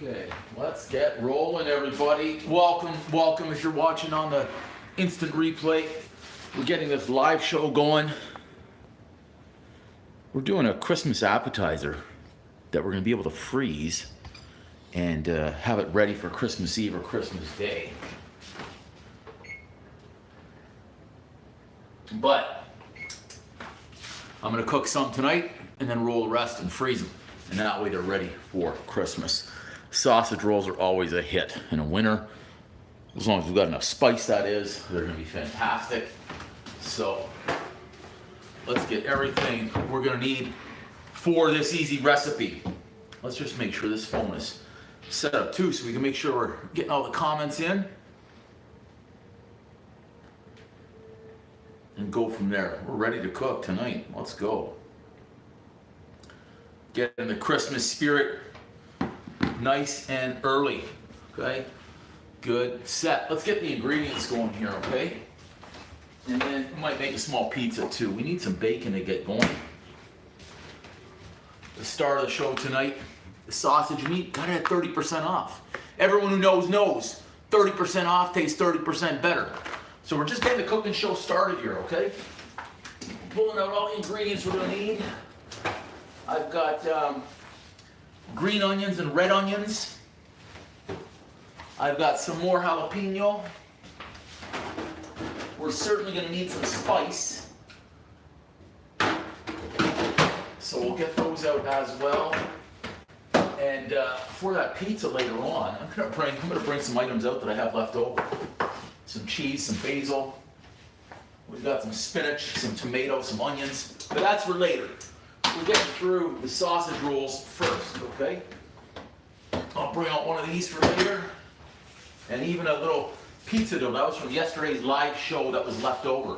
Okay, let's get rolling, everybody. Welcome if you're watching on the instant replay. We're getting this live show going. We're doing a Christmas appetizer that we're going to be able to freeze and have it ready for Christmas Eve or Christmas Day. But I'm going to cook some tonight and then roll the rest and freeze them. And that way they're ready for Christmas. Sausage rolls are always a hit in a winter. As long as we've got enough spice, that is, they're going to be fantastic. So let's get everything we're going to need for this easy recipe. Let's just make sure this phone is set up too so we can make sure we're getting all the comments in. And go from there. We're ready to cook tonight. Let's go. Get in the Christmas spirit nice and early. Okay? Good. Set. Let's get the ingredients going here, okay? And then we might make a small pizza too. We need some bacon to get going. The star of the show tonight, the sausage meat, got it at 30% off. Everyone who knows 30% off tastes 30% better. So we're just getting the cooking show started here, okay? Pulling out all the ingredients we're gonna need. I've got green onions and red onions. I've got some more jalapeno. We're certainly gonna need some spice. So we'll get those out as well. And for that pizza later on, I'm gonna bring some items out that I have left over. Some cheese, some basil. We've got some spinach, some tomatoes, some onions. But that's for later. We're getting through the sausage rolls first, okay? I'll bring out one of these for later. And even a little pizza dough. That was from yesterday's live show that was left over.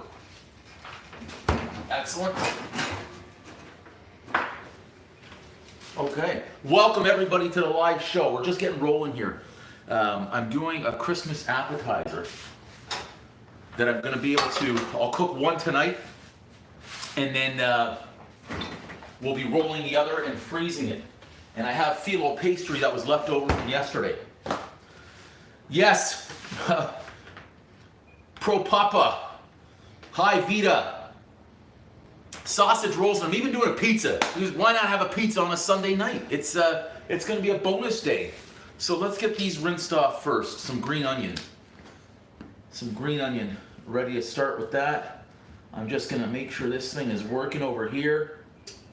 Excellent. Okay. Welcome everybody to the live show. We're just getting rolling here. I'm doing a Christmas appetizer that I'm going to be able to, I'll cook one tonight, and then we'll be rolling the other and freezing it. And I have phyllo pastry that was left over from yesterday. Yes, Pro Papa, Hi Vita, sausage rolls, and I'm even doing a pizza. Because why not have a pizza on a Sunday night? It's going to be a bonus day. So let's get these rinsed off first. Some green onion. Some green onion. Ready to start with that. I'm just going to make sure this thing is working over here.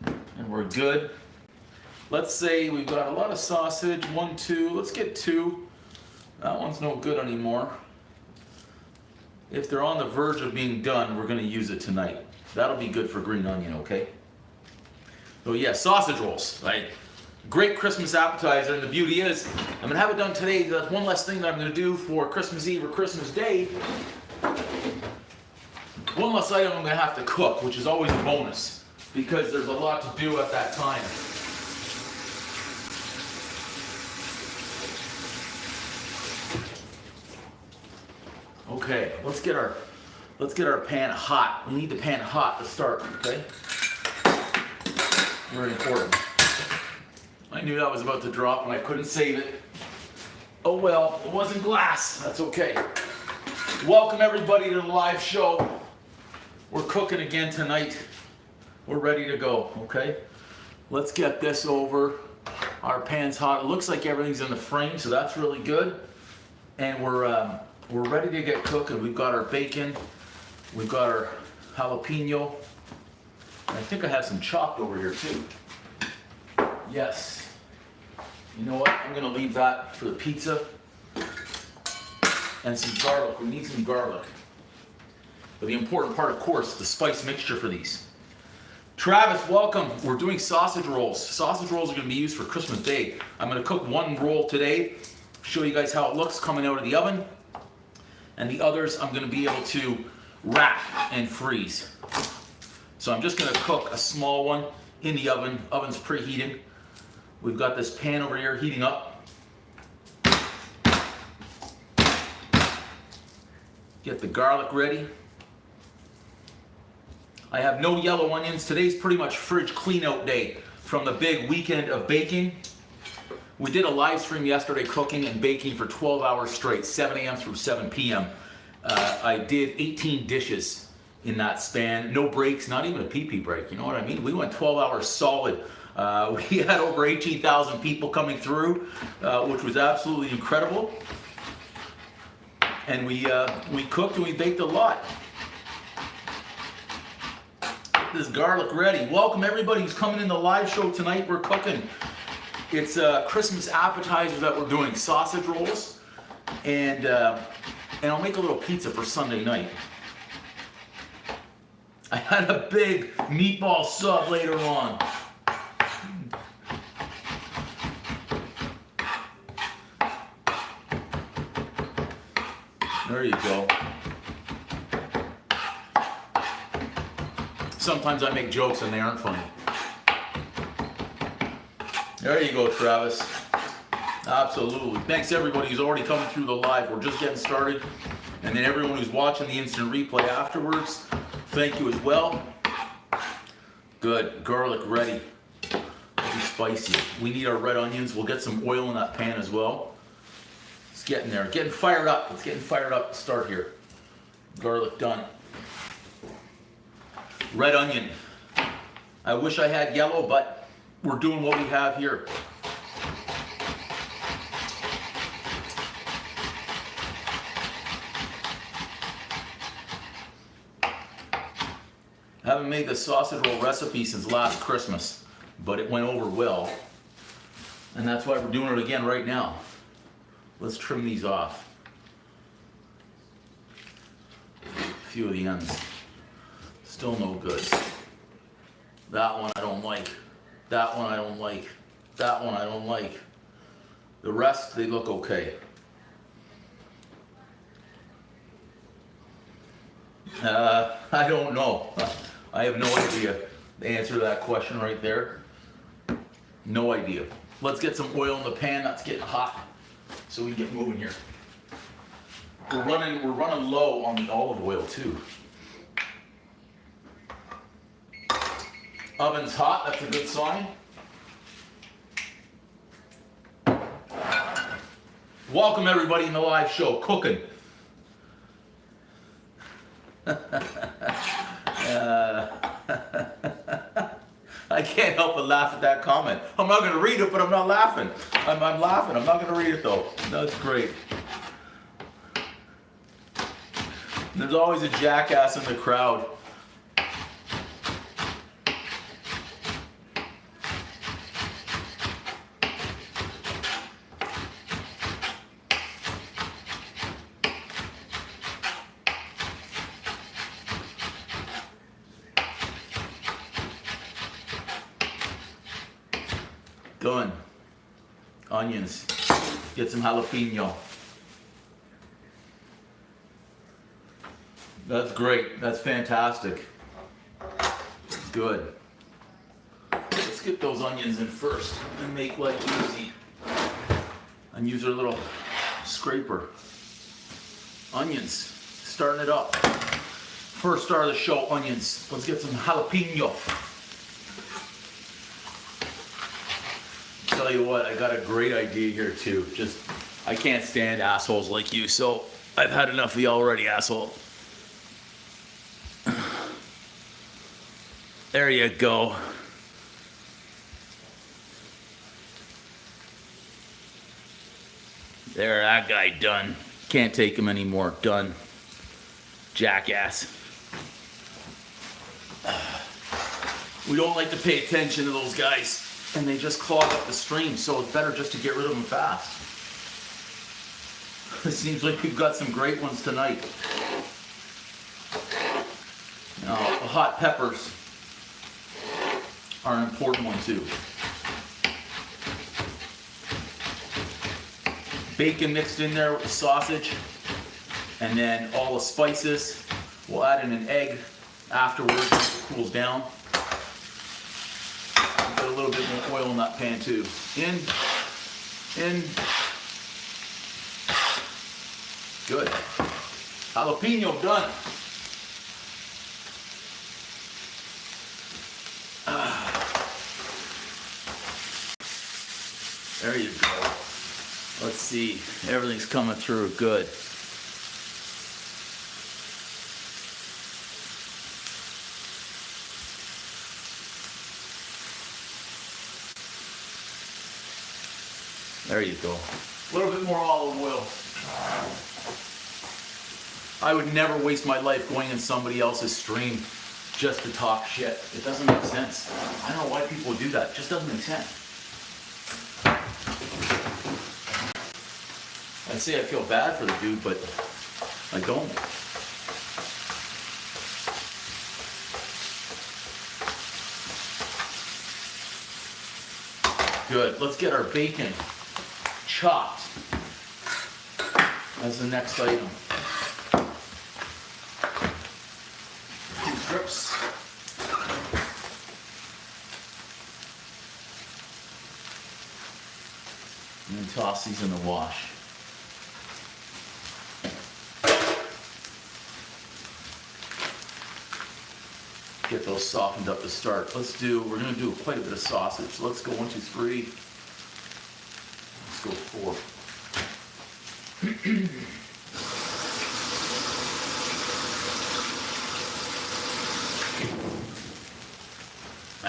And we're good. Let's say we've got a lot of sausage. 1, 2. Let's get 2. That one's no good anymore. If they're on the verge of being done, we're going to use it tonight. That'll be good for green onion, okay? So yeah, sausage rolls. Right? Great Christmas appetizer, and the beauty is, I'm going to have it done today. That's one less thing that I'm going to do for Christmas Eve or Christmas Day. One less item I'm going to have to cook, which is always a bonus, because there's a lot to do at that time. Okay, let's get our pan hot. We need the pan hot to start, okay? Very important. I knew that was about to drop and I couldn't save it. Oh well, it wasn't glass. That's okay. Welcome everybody to the live show. We're cooking again tonight. We're ready to go, okay? Let's get this over. Our pan's hot. It looks like everything's in the frame, so that's really good. And we're ready to get cooking. We've got our bacon. We've got our jalapeno. I think I have some chopped over here too. Yes. You know what? I'm gonna leave that for the pizza. And some garlic. We need some garlic. But the important part, of course, the spice mixture for these. Travis, welcome. We're doing sausage rolls. Sausage rolls are gonna be used for Christmas Day. I'm gonna cook one roll today, show you guys how it looks coming out of the oven. And the others I'm gonna be able to wrap and freeze. So I'm just gonna cook a small one in the oven. Oven's preheated. We've got this pan over here heating up. Get the garlic ready. I have no yellow onions. Today's pretty much fridge clean out day from the big weekend of baking. We did a live stream yesterday cooking and baking for 12 hours straight, 7 a.m. through 7 p.m. I did 18 dishes in that span, no breaks, not even a pee-pee break, you know what I mean? We went 12 hours solid. We had over 18,000 people coming through, which was absolutely incredible. And we cooked and we baked a lot. This garlic ready. Welcome everybody who's coming in the live show tonight. We're cooking. It's Christmas appetizer that we're doing. Sausage rolls, and I'll make a little pizza for Sunday night. I had a big meatball sub later on. There you go. Sometimes I make jokes and they aren't funny. There you go, Travis. Absolutely. Thanks everybody who's already coming through the live. We're just getting started. And then everyone who's watching the instant replay afterwards, thank you as well. Good. Garlic ready. It'll be spicy. We need our red onions. We'll get some oil in that pan as well. It's getting there. Getting fired up. It's getting fired up to start here. Garlic done. Red onion. I wish I had yellow, but we're doing what we have here. I haven't made the sausage roll recipe since last Christmas, but it went over well. And that's why we're doing it again right now. Let's trim these off. A few of the ends. Still no good. That one I don't like. That one I don't like. That one I don't like. The rest, they look okay. I don't know. I have no idea the answer to that question right there. No idea. Let's get some oil in the pan. That's getting hot, so we can get moving here. We're running low on the olive oil too. Oven's hot, that's a good sign. Welcome everybody in the live show, cooking. I can't help but laugh at that comment. I'm not going to read it, but I'm not laughing. I'm laughing. I'm not going to read it though. That's great. There's always a jackass in the crowd. Done. Onions. Get some jalapeno. That's great. That's fantastic. Good. Let's get those onions in first and make life easy. And use our little scraper. Onions. Starting it up. First star of the show, onions. Let's get some jalapeno. Tell you what, I got a great idea here too. Just, I can't stand assholes like you, so I've had enough of you already, asshole. There you go. There, that guy done. Can't take him anymore. Done. Jackass. We don't like to pay attention to those guys. And they just clog up the stream, so it's better just to get rid of them fast. It seems like we've got some great ones tonight. Now, the hot peppers are an important one too. Bacon mixed in there with the sausage, and then all the spices. We'll add in an egg afterwards once it cools down. Get a little bit more oil in that pan too. In. Good. Jalapeno done. There you go. Let's see. Everything's coming through good. There you go. A little bit more olive oil. I would never waste my life going in somebody else's stream just to talk shit. It doesn't make sense. I don't know why people do that. It just doesn't make sense. I'd say I feel bad for the dude, but I don't. Good. Let's get our bacon chopped as the next item. Strips. And then toss these in the wash. Get those softened up to start. We're going to do quite a bit of sausage. So let's go 1, 2, 3. Let's go 4.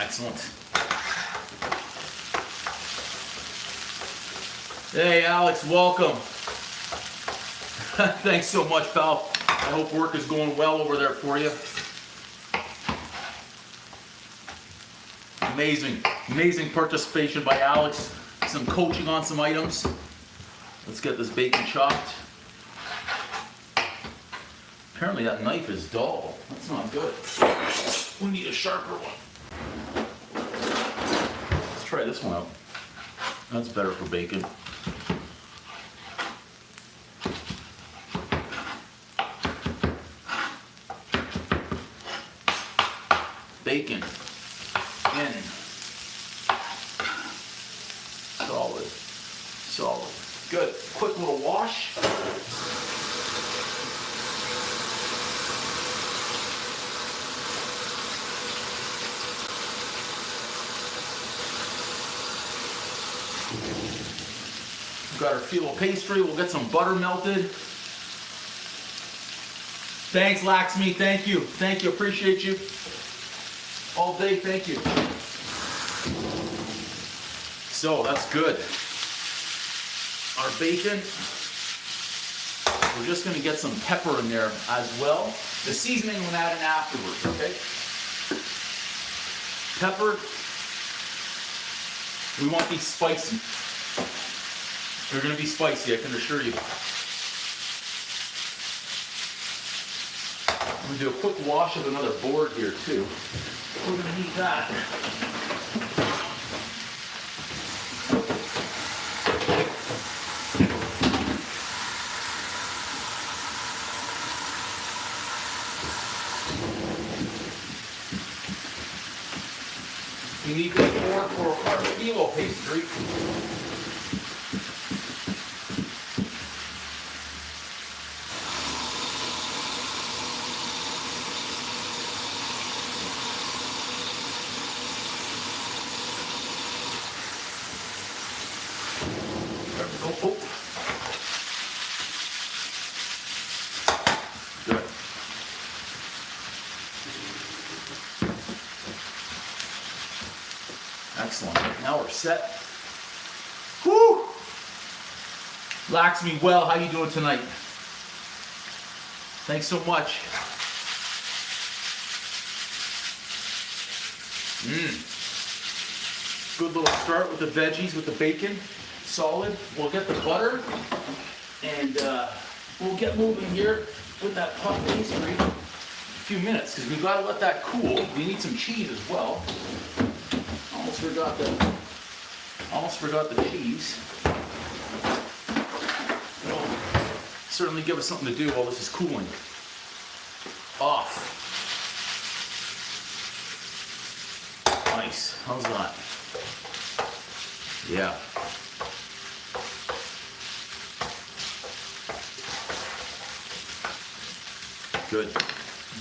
Excellent. Hey, Alex, welcome. Thanks so much, pal. I hope work is going well over there for you. Amazing participation by Alex. Some coaching on some items. Let's get this bacon chopped. Apparently that knife is dull. That's not good. We need a sharper one. Let's try this one out. That's better for bacon. Bacon in. Solid. Good. Quick little wash. We've got our phyllo pastry. We'll get some butter melted. Thanks, Laxmi. Thank you. Appreciate you. All day. Thank you. So that's good. Our bacon. We're just going to get some pepper in there as well. The seasoning we'll add in afterwards. Okay. Pepper. We want these spicy. They're going to be spicy, I can assure you. I'm going to do a quick wash of another board here too. We're going to need that. We need this board for our phyllo pastry. Oh. Good. Excellent. Now we're set. Woo! Laxmi, well, how you doing tonight? Thanks so much. Good little start with the veggies, with the bacon. Solid. We'll get the butter and we'll get moving here with that puff pastry in a few minutes because we've got to let that cool. We need some cheese as well. Almost forgot the cheese. It'll certainly give us something to do while this is cooling off. Nice. How's that? Yeah. Good.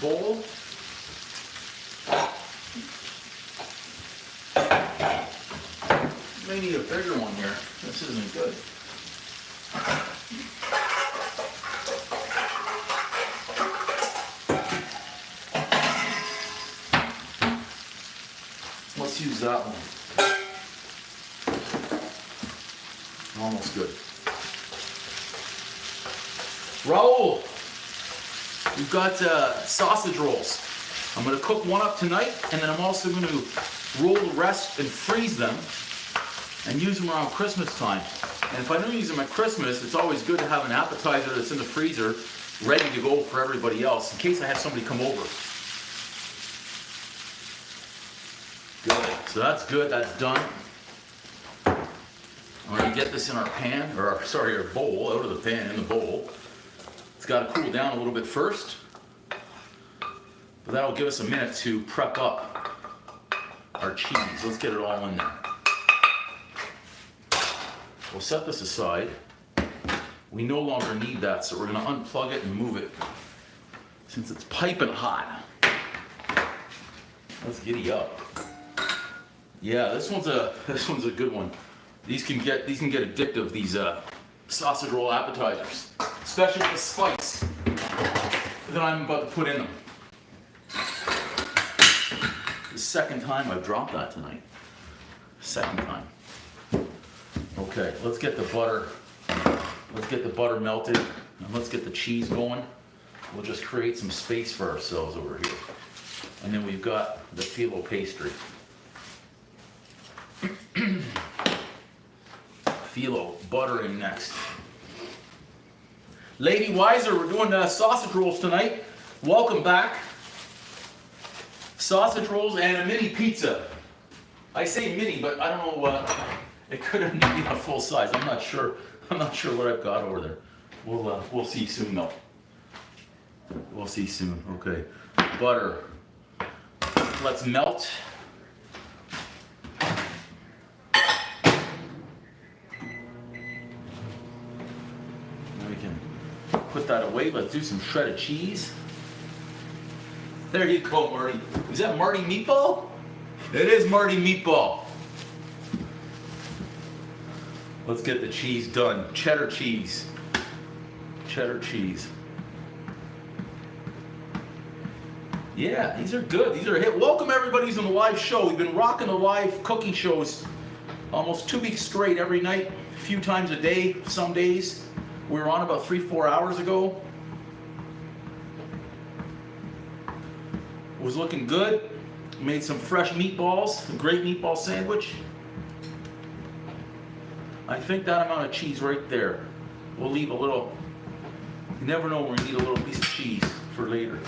Bowl. may need a bigger one here. This isn't good. Let's use that one. Almost good. Raul, we've got sausage rolls. I'm going to cook one up tonight, and then I'm also going to roll the rest and freeze them and use them around Christmas time. And if I don't use them at Christmas, it's always good to have an appetizer that's in the freezer ready to go for everybody else in case I have somebody come over. Good. So that's good. That's done. I'm going to get this in our pan, or sorry, our bowl, out of the pan, in the bowl. It's got to cool down a little bit first. But that'll give us a minute to prep up our cheese. Let's get it all in there. We'll set this aside. We no longer need that, so we're going to unplug it and move it since it's piping hot. Let's giddy up. Yeah, this one's a good one. These can get addictive. These sausage roll appetizers, especially with the spice that I'm about to put in them. The second time I've dropped that tonight. Second time. Okay, let's get the butter. Let's get the butter melted, and let's get the cheese going. We'll just create some space for ourselves over here. And then we've got the phyllo pastry. Phyllo buttering next. Lady Weiser, we're doing sausage rolls tonight. Welcome back. Sausage rolls and a mini pizza. I say mini, but I don't know. It could have been a full size. I'm not sure. I'm not sure what I've got over there. We'll see soon though. We'll see soon. Okay. Butter. Let's melt. Now we can put that away. Let's do some shredded cheese. There you go, Marty. Is that Marty Meatball? It is Marty Meatball. Let's get the cheese done. Cheddar cheese. Cheddar cheese. Yeah, these are good. These are a hit. Welcome everybody who's on the live show. We've been rocking the live cooking shows almost 2 weeks straight every night, a few times a day, some days. We were on about 3-4 hours ago. It was looking good. Made some fresh meatballs, a great meatball sandwich. I think that amount of cheese right there. We'll leave a little, you never know when we need a little piece of cheese for later.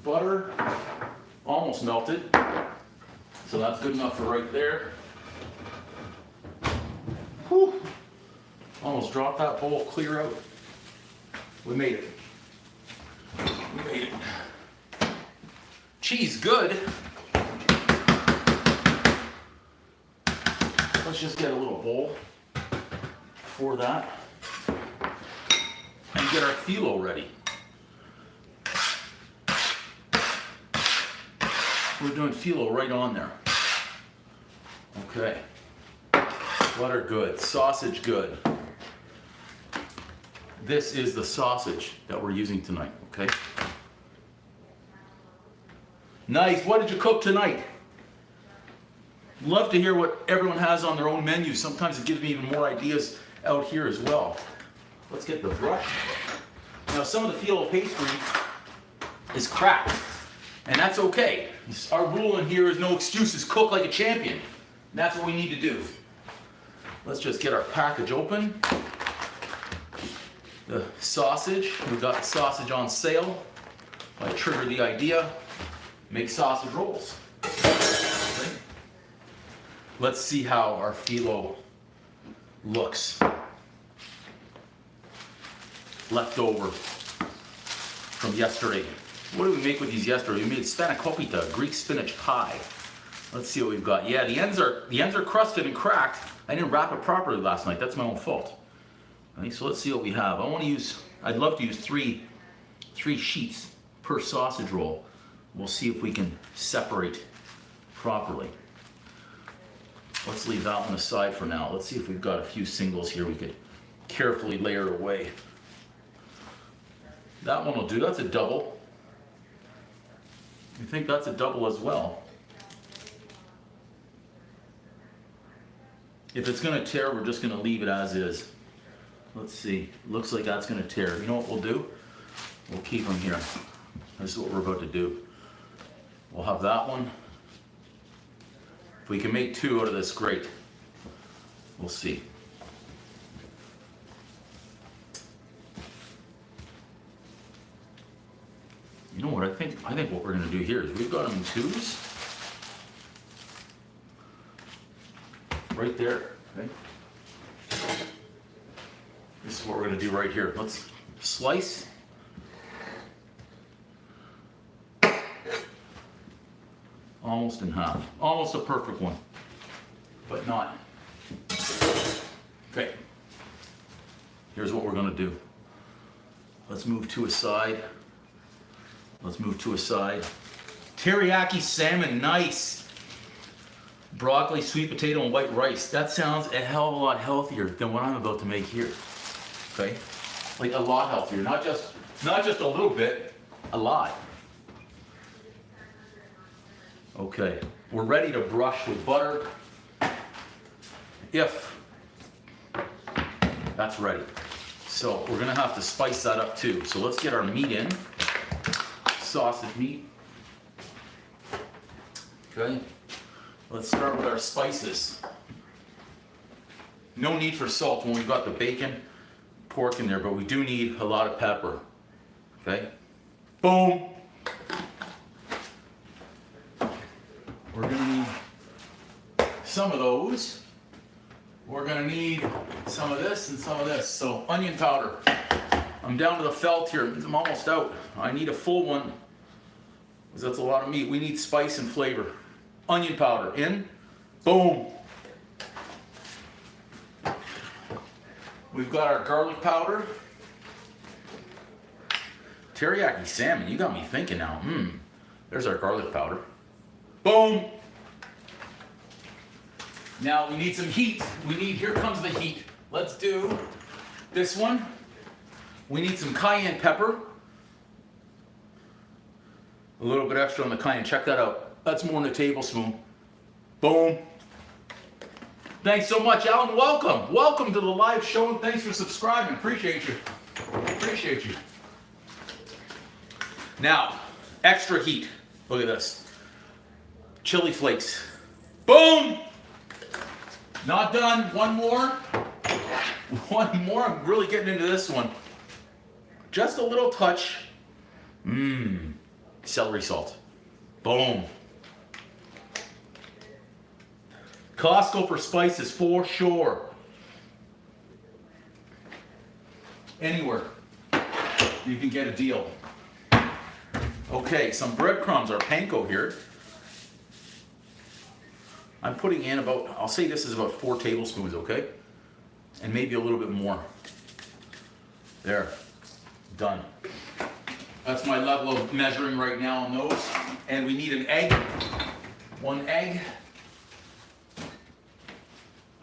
Butter, almost melted. So that's good enough for right there. Whew. Almost dropped that bowl clear out. We made it. We made it. Cheese good. Let's just get a little bowl for that and get our phyllo ready. We're doing phyllo right on there. Okay. Butter good, sausage good. This is the sausage that we're using tonight, okay? Nice. What did you cook tonight? Love to hear what everyone has on their own menu. Sometimes it gives me even more ideas out here as well. Let's get the brush. Now some of the phyllo pastry is cracked, and that's okay. Our rule in here is no excuses. Cook like a champion. And that's what we need to do. Let's just get our package open. The sausage, we got the sausage on sale. I triggered the idea, make sausage rolls. Okay. Let's see how our phyllo looks. Leftover from yesterday. What did we make with these yesterday? We made spanakopita, Greek spinach pie. Let's see what we've got. Yeah, the ends are crusted and cracked. I didn't wrap it properly last night. That's my own fault. Okay, so let's see what we have. I'd love to use three sheets per sausage roll. We'll see if we can separate properly. Let's leave that one aside for now. Let's see if we've got a few singles here we could carefully layer away. That one will do. That's a double. You think that's a double as well? If it's going to tear, we're just going to leave it as is. Let's see. Looks like that's going to tear. You know what we'll do? We'll keep them here. This is what we're about to do. We'll have that one. If we can make two out of this, great. We'll see. You know what, I think what we're going to do here is we've got them in twos. Right there, okay? This is what we're going to do right here. Let's slice. Almost in half. Almost a perfect one, but not. Okay. Here's what we're going to do. Let's move to a side. Let's move to a side. Teriyaki salmon, nice. Broccoli, sweet potato, and white rice. That sounds a hell of a lot healthier than what I'm about to make here. Okay? Like a lot healthier. Not just a little bit, a lot. Okay, we're ready to brush with butter. If that's ready. So we're gonna have to spice that up too. So let's get our meat in. Sausage meat. Okay, let's start with our spices. No need for salt when we've got the bacon, pork in there, but we do need a lot of pepper. Okay, boom. We're gonna need some of those. We're gonna need some of this and some of this. So onion powder. I'm down to the felt here. I'm almost out. I need a full one, because that's a lot of meat. We need spice and flavor. Onion powder in. Boom. We've got our garlic powder. Teriyaki salmon. You got me thinking now. There's our garlic powder. Boom. Now we need some heat. Here comes the heat. Let's do this one. We need some cayenne pepper. A little bit extra on the cayenne. Check that out. That's more than a tablespoon. Boom. Thanks so much, Alan. Welcome. Welcome to the live show, and thanks for subscribing. Appreciate you. Appreciate you. Now, extra heat. Look at this. Chili flakes. Boom! Not done. One more. One more. I'm really getting into this one. Just a little touch. Celery salt. Boom. Costco for spices for sure. Anywhere you can get a deal. Okay, some breadcrumbs are panko here. I'm putting in about, I'll say this is about 4 tablespoons, okay? And maybe a little bit more. There, done. That's my level of measuring right now on those. And we need an egg. 1 egg.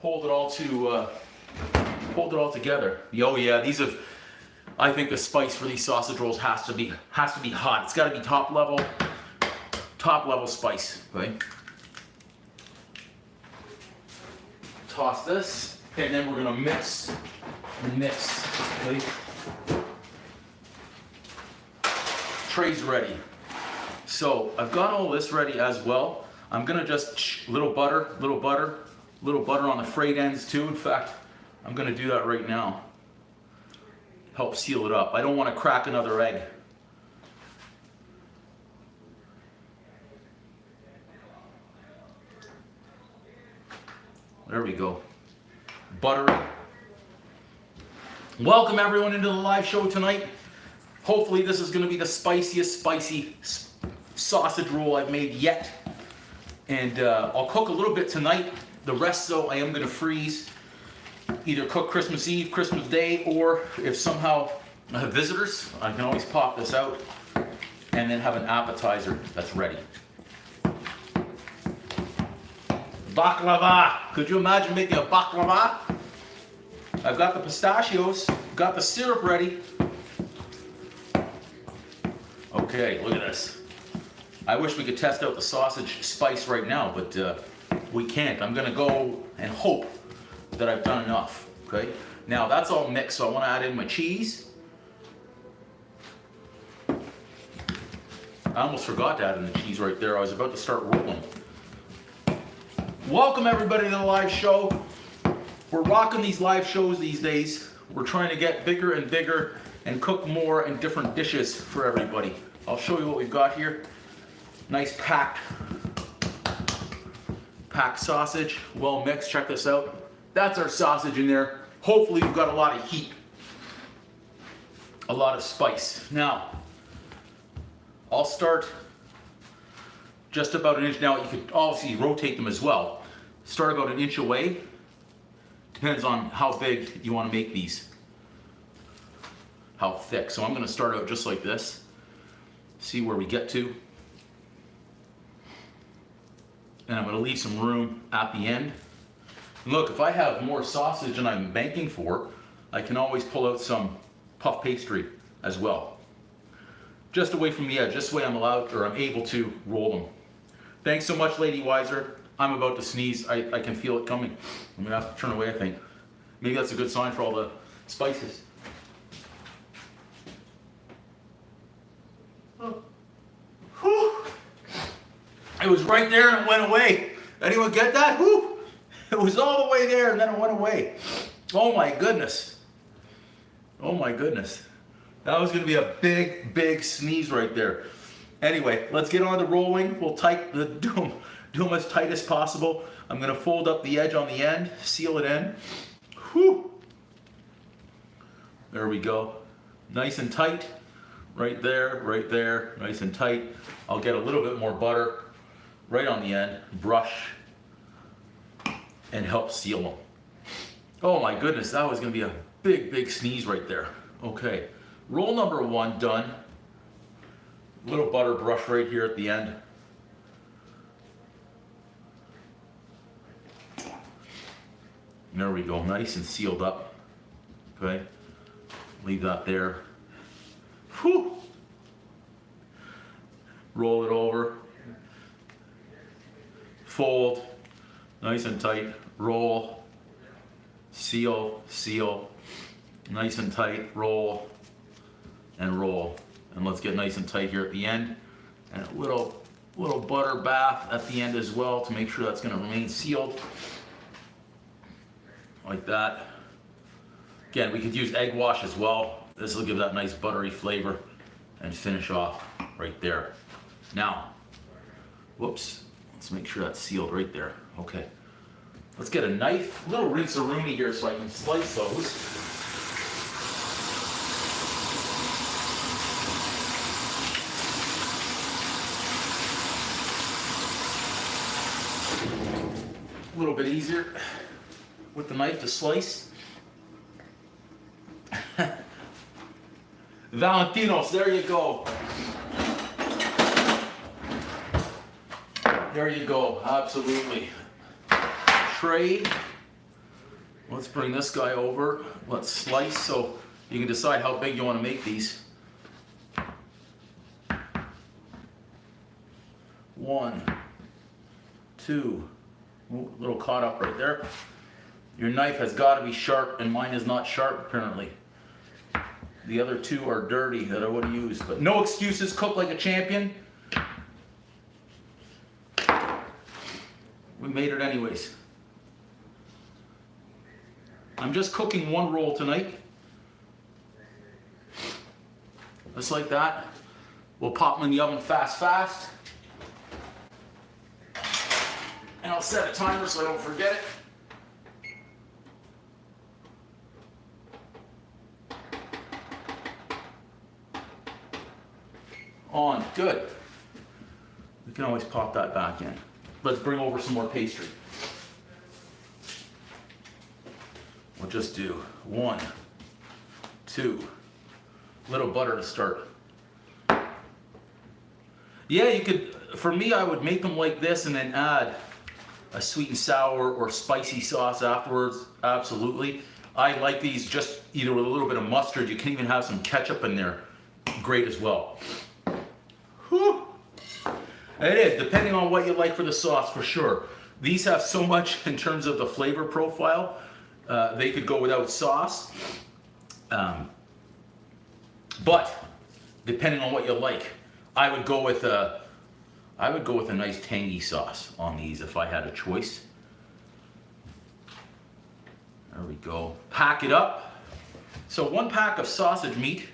Hold it all together. Oh yeah, these have, I think the spice for these sausage rolls has to be hot. It's gotta be top level spice, okay? Toss this, and then we're gonna mix and mix. Okay? Tray's ready. So I've got all this ready as well. I'm gonna just little butter on the frayed ends too. In fact, I'm gonna do that right now. Help seal it up. I don't want to crack another egg. There we go. Buttery. Welcome everyone into the live show tonight. Hopefully this is going to be the spiciest spicy sausage roll I've made yet. And I'll cook a little bit tonight. The rest though I am going to freeze. Either cook Christmas Eve, Christmas Day, or if somehow I have visitors, I can always pop this out and then have an appetizer that's ready. Baklava. Could you imagine making a baklava? I've got the pistachios, got the syrup ready. Okay, look at this. I wish we could test out the sausage spice right now, but we can't. I'm gonna go and hope that I've done enough, okay? Now that's all mixed, so I wanna add in my cheese. I almost forgot to add in the cheese right there. I was about to start rolling. Welcome everybody to the live show. We're rocking these live shows these days. We're trying to get bigger and bigger and cook more and different dishes for everybody. I'll show you what we've got here. Nice packed sausage, well mixed. Check this out. That's our sausage in there. Hopefully we've got a lot of heat, a lot of spice. Now, I'll start just about an inch. Now you could obviously rotate them as well. Start about an inch away. Depends on how big you want to make these, how thick. So I'm going to start out just like this. See where we get to. And I'm going to leave some room at the end. And look, if I have more sausage than I'm banking for, I can always pull out some puff pastry as well. Just away from the edge. This way I'm allowed, or I'm able to roll them. Thanks so much, Lady Weiser. I'm about to sneeze. I can feel it coming. I'm gonna have to turn away, I think. Maybe that's a good sign for all the spices. Oh. Whew. It was right there and it went away. Anyone get that? Whew. It was all the way there and then it went away. Oh my goodness. Oh my goodness. That was gonna be a big, big sneeze right there. Anyway, let's get on to rolling. We'll do them as tight as possible. I'm gonna fold up the edge on the end, seal it in. Whew. There we go. Nice and tight. Right there, nice and tight. I'll get a little bit more butter right on the end, brush, and help seal them. Oh my goodness, that was gonna be a big, big sneeze right there. Okay, roll number one done. Little butter brush right here at the end. There we go, nice and sealed up. Okay, leave that there. Whew. Roll it over. Fold, nice and tight. Roll, seal, seal. Nice and tight, roll, and roll. And let's get nice and tight here at the end. And a little butter bath at the end as well to make sure that's gonna remain sealed. Like that. Again, we could use egg wash as well. This will give that nice buttery flavor and finish off right there. Now, whoops, let's make sure that's sealed right there. Okay, let's get a knife, a little rinse-a-rooney here so I can slice those. A little bit easier with the knife to slice. Valentinos, there you go. There you go, absolutely. Tray. Let's bring this guy over. Let's slice so you can decide how big you want to make these. 1, 2. Ooh, a little caught up right there. Your knife has got to be sharp, and mine is not sharp apparently. The other two are dirty that I would have used, but no excuses. Cook like a champion. We made it anyways. I'm just cooking one roll tonight. Just like that. We'll pop them in the oven fast. And I'll set a timer so I don't forget it. On, good. We can always pop that back in. Let's bring over some more pastry. We'll just do 1, 2, little butter to start. Yeah, you could, for me, I would make them like this and then add a sweet and sour or spicy sauce afterwards. Absolutely. I like these just either with a little bit of mustard. You can even have some ketchup in there. Great as well. Whew. It is, depending on what you like for the sauce, for sure. These have so much in terms of the flavor profile. They could go without sauce. But depending on what you like, I would go with a nice tangy sauce on these if I had a choice. There we go. Pack it up. So 1 pack of sausage meat.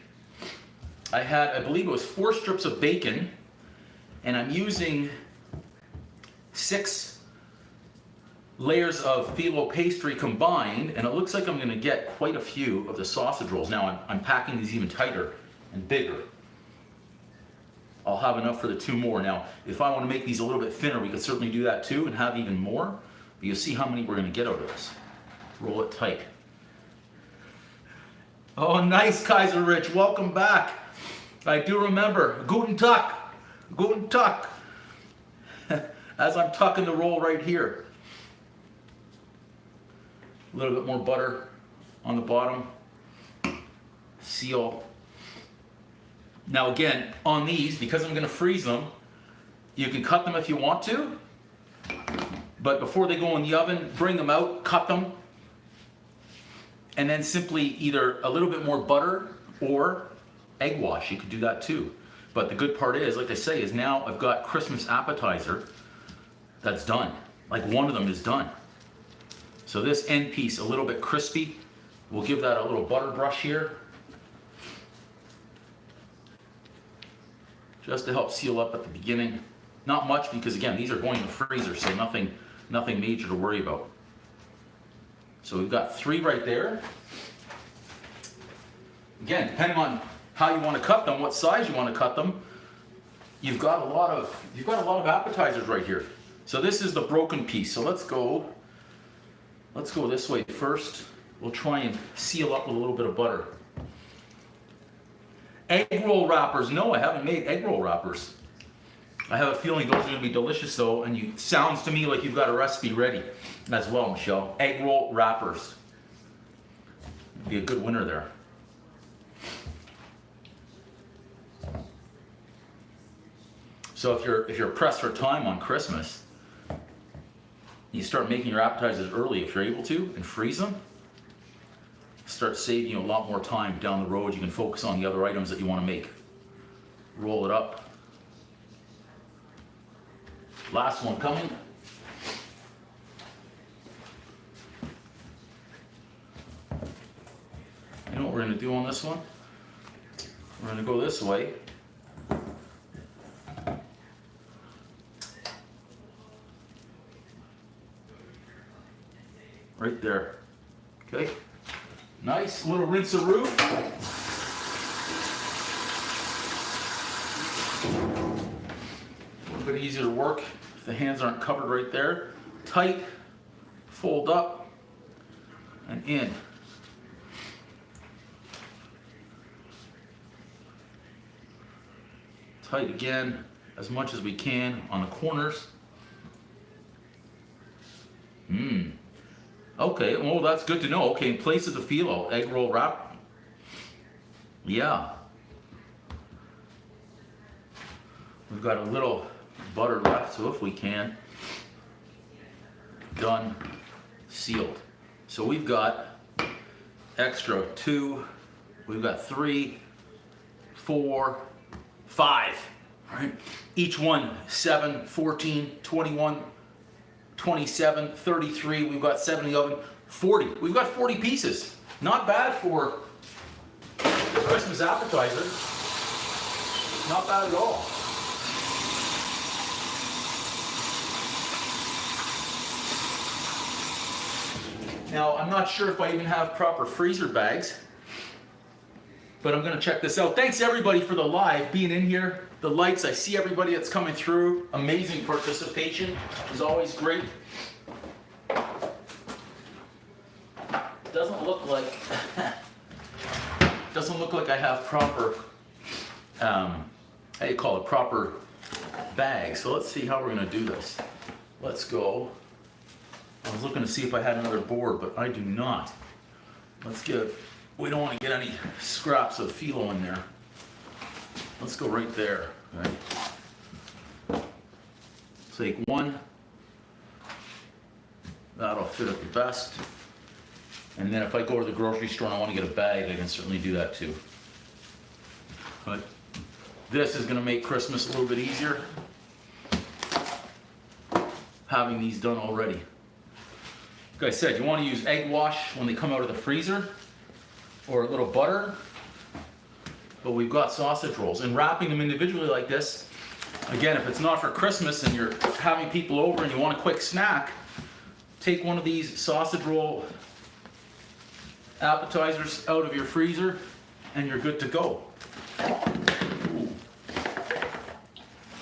I had, I believe it was 4 strips of bacon, and I'm using 6 layers of phyllo pastry combined, and it looks like I'm going to get quite a few of the sausage rolls. Now I'm packing these even tighter and bigger. I'll have enough for the 2 more. Now, if I want to make these a little bit thinner, we could certainly do that too and have even more, but you'll see how many we're going to get out of this. Roll it tight. Oh, nice, Kaiser Rich. Welcome back. I do remember. Guten Tag. Guten Tag. As I'm tucking the roll right here. A little bit more butter on the bottom. Seal. Now again, on these, because I'm going to freeze them, you can cut them if you want to. But before they go in the oven, bring them out, cut them. And then simply either a little bit more butter or egg wash. You could do that too. But the good part is, like I say, is now I've got Christmas appetizer that's done. Like one of them is done. So this end piece, a little bit crispy. We'll give that a little butter brush here. Just to help seal up at the beginning. Not much because again, these are going in the freezer, so nothing major to worry about. So we've got 3 right there. Again, depending on how you want to cut them, what size you want to cut them, you've got a lot of appetizers right here. So this is the broken piece. So let's go this way first. We'll try and seal up with a little bit of butter. Egg roll wrappers. No, I haven't made egg roll wrappers. I have a feeling those are going to be delicious though, and sounds to me like you've got a recipe ready as well, Michelle. Egg roll wrappers. Be a good winner there. So if you're pressed for time on Christmas, you start making your appetizers early if you're able to and freeze them. Start saving you a lot more time down the road. You can focus on the other items that you want to make. Roll it up. Last one coming. You know what we're going to do on this one? We're going to go this way. Right there. Okay. Nice little rinse-a-roo. A little bit easier to work if the hands aren't covered right there. Tight, fold up, and in. Tight again, as much as we can on the corners. Okay, well that's good to know. Okay, in place of the phyllo, egg roll wrap. Yeah. We've got a little butter left, so if we can. Done, sealed. So we've got extra 2, we've got 3, 4, 5. Right? Each one 7, 14, 21, 27, 33, we've got 7 in the oven, 40. We've got 40 pieces. Not bad for a Christmas appetizer. Not bad at all. Now, I'm not sure if I even have proper freezer bags, but I'm going to check this out. Thanks everybody for the live, being in here. The lights, I see everybody that's coming through. Amazing participation is always great. Doesn't look like I have proper, how do you call it, proper bag. So let's see how we're gonna do this. Let's go. I was looking to see if I had another board, but I do not. We don't want to get any scraps of phyllo in there. Let's go right there, right? Take one. That'll fit it the best. And then if I go to the grocery store and I want to get a bag, I can certainly do that too. But this is going to make Christmas a little bit easier, having these done already. Like I said, you want to use egg wash when they come out of the freezer, or a little butter. But we've got sausage rolls, and wrapping them individually like this, again, if it's not for Christmas and you're having people over and you want a quick snack, take one of these sausage roll appetizers out of your freezer and you're good to go. Ooh.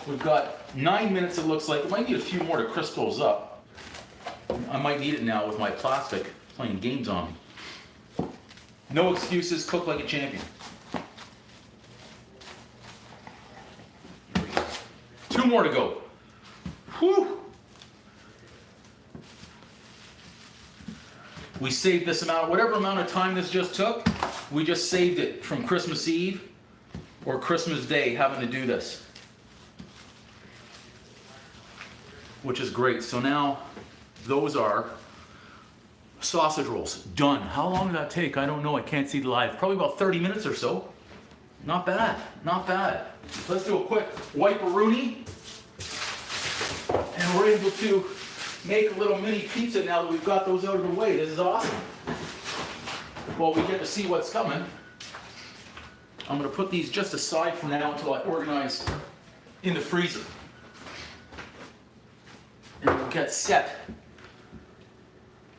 We've got 9 minutes, it looks like. We might need a few more to crisp those up. I might need it now with my plastic playing games on me. No excuses, cook like a champion. 2 more to go. Whew. We saved this amount, whatever amount of time this just took, we just saved it from Christmas Eve or Christmas Day having to do this. Which is great. So now, those are sausage rolls done. How long did that take? I don't know. I can't see live. Probably about 30 minutes or so. Not bad. Not bad. Let's do a quick wipe-a-rooney. And we're able to make a little mini pizza now that we've got those out of the way. This is awesome. Well, we get to see what's coming. I'm going to put these just aside for now until I organize in the freezer. And we'll get set.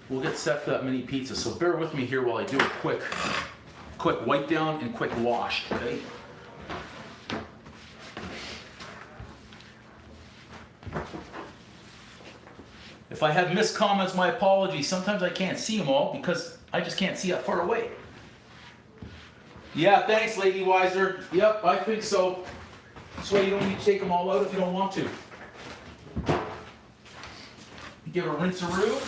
We'll get set for that mini pizza. So bear with me here while I do a quick wipe down and quick wash, okay? If I have missed comments, my apologies. Sometimes I can't see them all because I just can't see that far away. Yeah, thanks, Lady Weiser. Yep, I think so. That's why you don't need to take them all out if you don't want to. Give it a rinse-a-roo.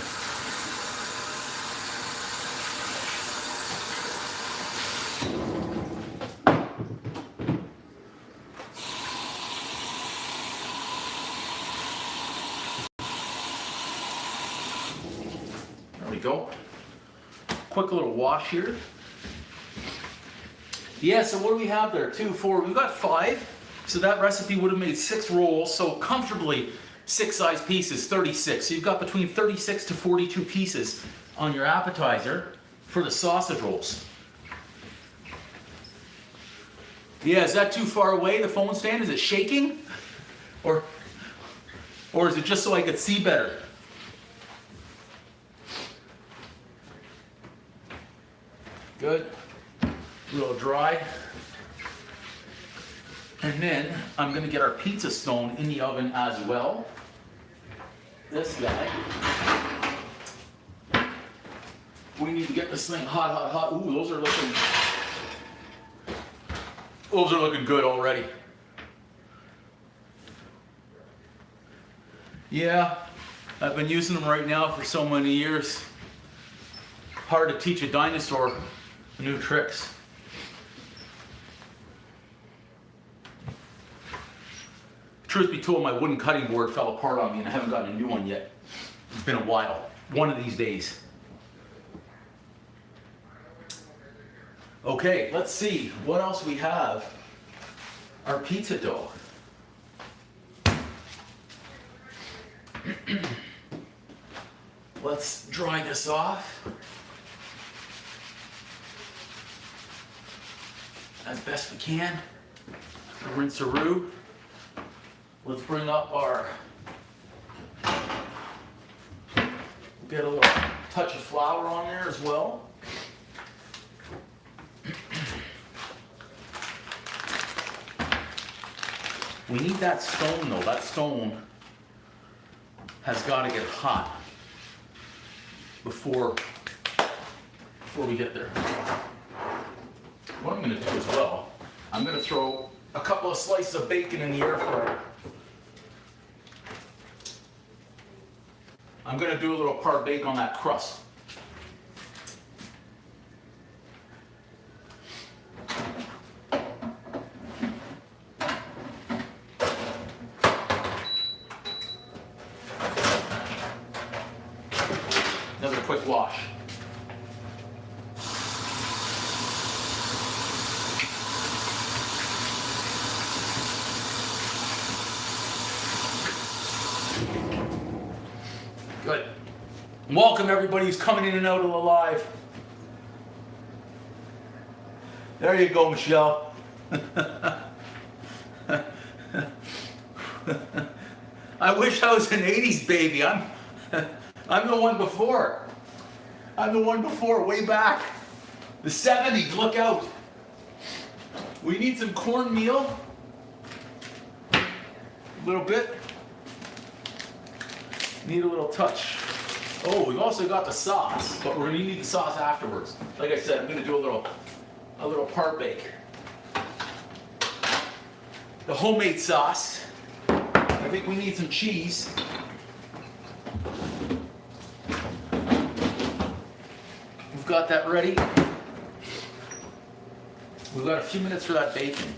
There we go. Quick little wash here. Yeah, so what do we have there? 2, 4, we've got 5. So that recipe would have made 6 rolls, so comfortably 6 size pieces, 36. So you've got between 36 to 42 pieces on your appetizer for the sausage rolls. Yeah, is that too far away, the phone stand? Is it shaking? Or is it just so I could see better? Good. A little dry. And then I'm going to get our pizza stone in the oven as well. This guy. We need to get this thing hot, hot, hot. Ooh, those are looking good already. Yeah, I've been using them right now for so many years. Hard to teach a dinosaur new tricks. Truth be told, my wooden cutting board fell apart on me and I haven't gotten a new one yet. It's been a while. One of these days. Okay, let's see what else we have. Our pizza dough. Let's dry this off as best we can. Rinse-a-roo. Let's bring up our, get a little touch of flour on there as well. We need that stone though. That stone has got to get hot before we get there. What I'm going to do as well, I'm going to throw a couple of slices of bacon in the air fryer. I'm going to do a little part bake on that crust. Another quick wash. Good. Welcome everybody who's coming in and out of the live. There you go, Michelle. I wish I was an 80s baby. I'm the one before. I'm the one before, way back. The 70s, look out. We need some cornmeal. A little bit. Need a little touch. Oh, we've also got the sauce, but we're gonna need the sauce afterwards. Like I said, I'm gonna do a little part bake. The homemade sauce. I think we need some cheese. We've got that ready. We've got a few minutes for that bacon.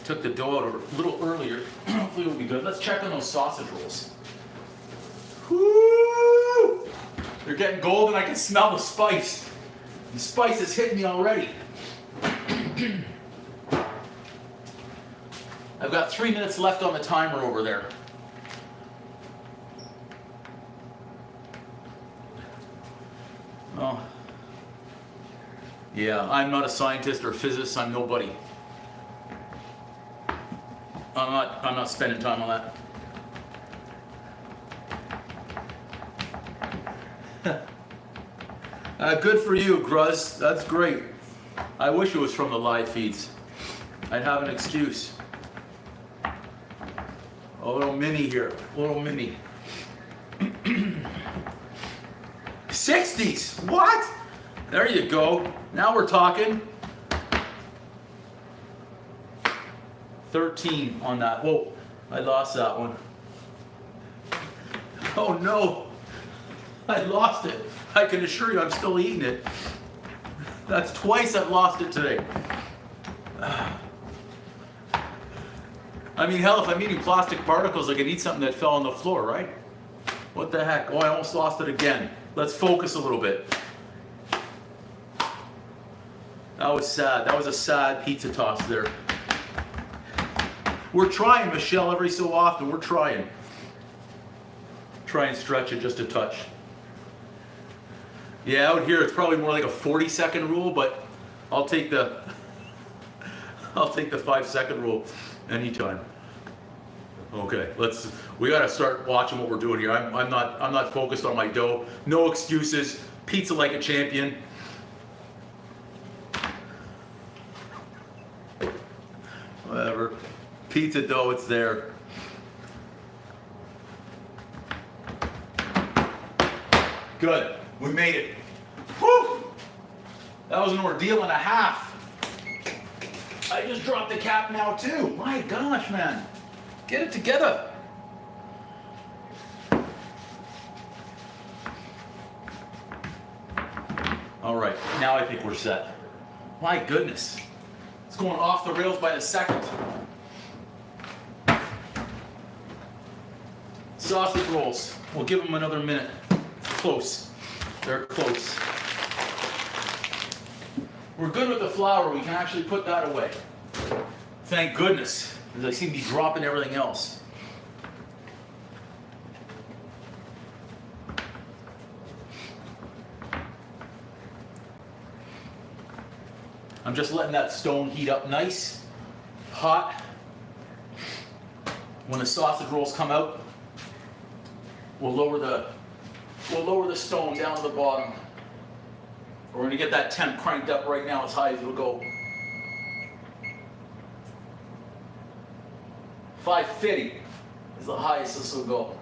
Took the dough out a little earlier. Hopefully it'll be good. Let's check on those sausage rolls. Woo! They're getting golden. I can smell the spice. The spice is hitting me already. I've got 3 minutes left on the timer over there. Oh. Yeah, I'm not a scientist or a physicist. I'm nobody. I'm not spending time on that. Good for you, Gruz. That's great. I wish it was from the live feeds. I'd have an excuse. A little mini here. A little mini. 60s. What? There you go. Now we're talking. 13 on that. Whoa, I lost that one. Oh no, I lost it. I can assure you I'm still eating it. That's twice I've lost it today. I mean, hell, if I'm eating plastic particles, I can eat something that fell on the floor, right? What the heck? Oh, I almost lost it again. Let's focus a little bit. That was sad. That was a sad pizza toss there. We're trying, Michelle, every so often. We're trying. Try and stretch it just a touch. Yeah, out here it's probably more like a 40-second rule, but I'll take the 5-second rule anytime. Okay, we gotta start watching what we're doing here. I'm not focused on my dough. No excuses. Pizza like a champion. Whatever. Pizza dough, it's there. Good. We made it. Whew! That was an ordeal and a half. I just dropped the cap now too. My gosh, man. Get it together. All right, now I think we're set. My goodness. It's going off the rails by the second. Sausage rolls. We'll give them another minute. Close. They're close. We're good with the flour. We can actually put that away. Thank goodness, because I seem to be dropping everything else. I'm just letting that stone heat up nice, hot. When the sausage rolls come out, we'll lower the stone down to the bottom. We're going to get that temp cranked up right now as high as it'll go. 550 is the highest this will go.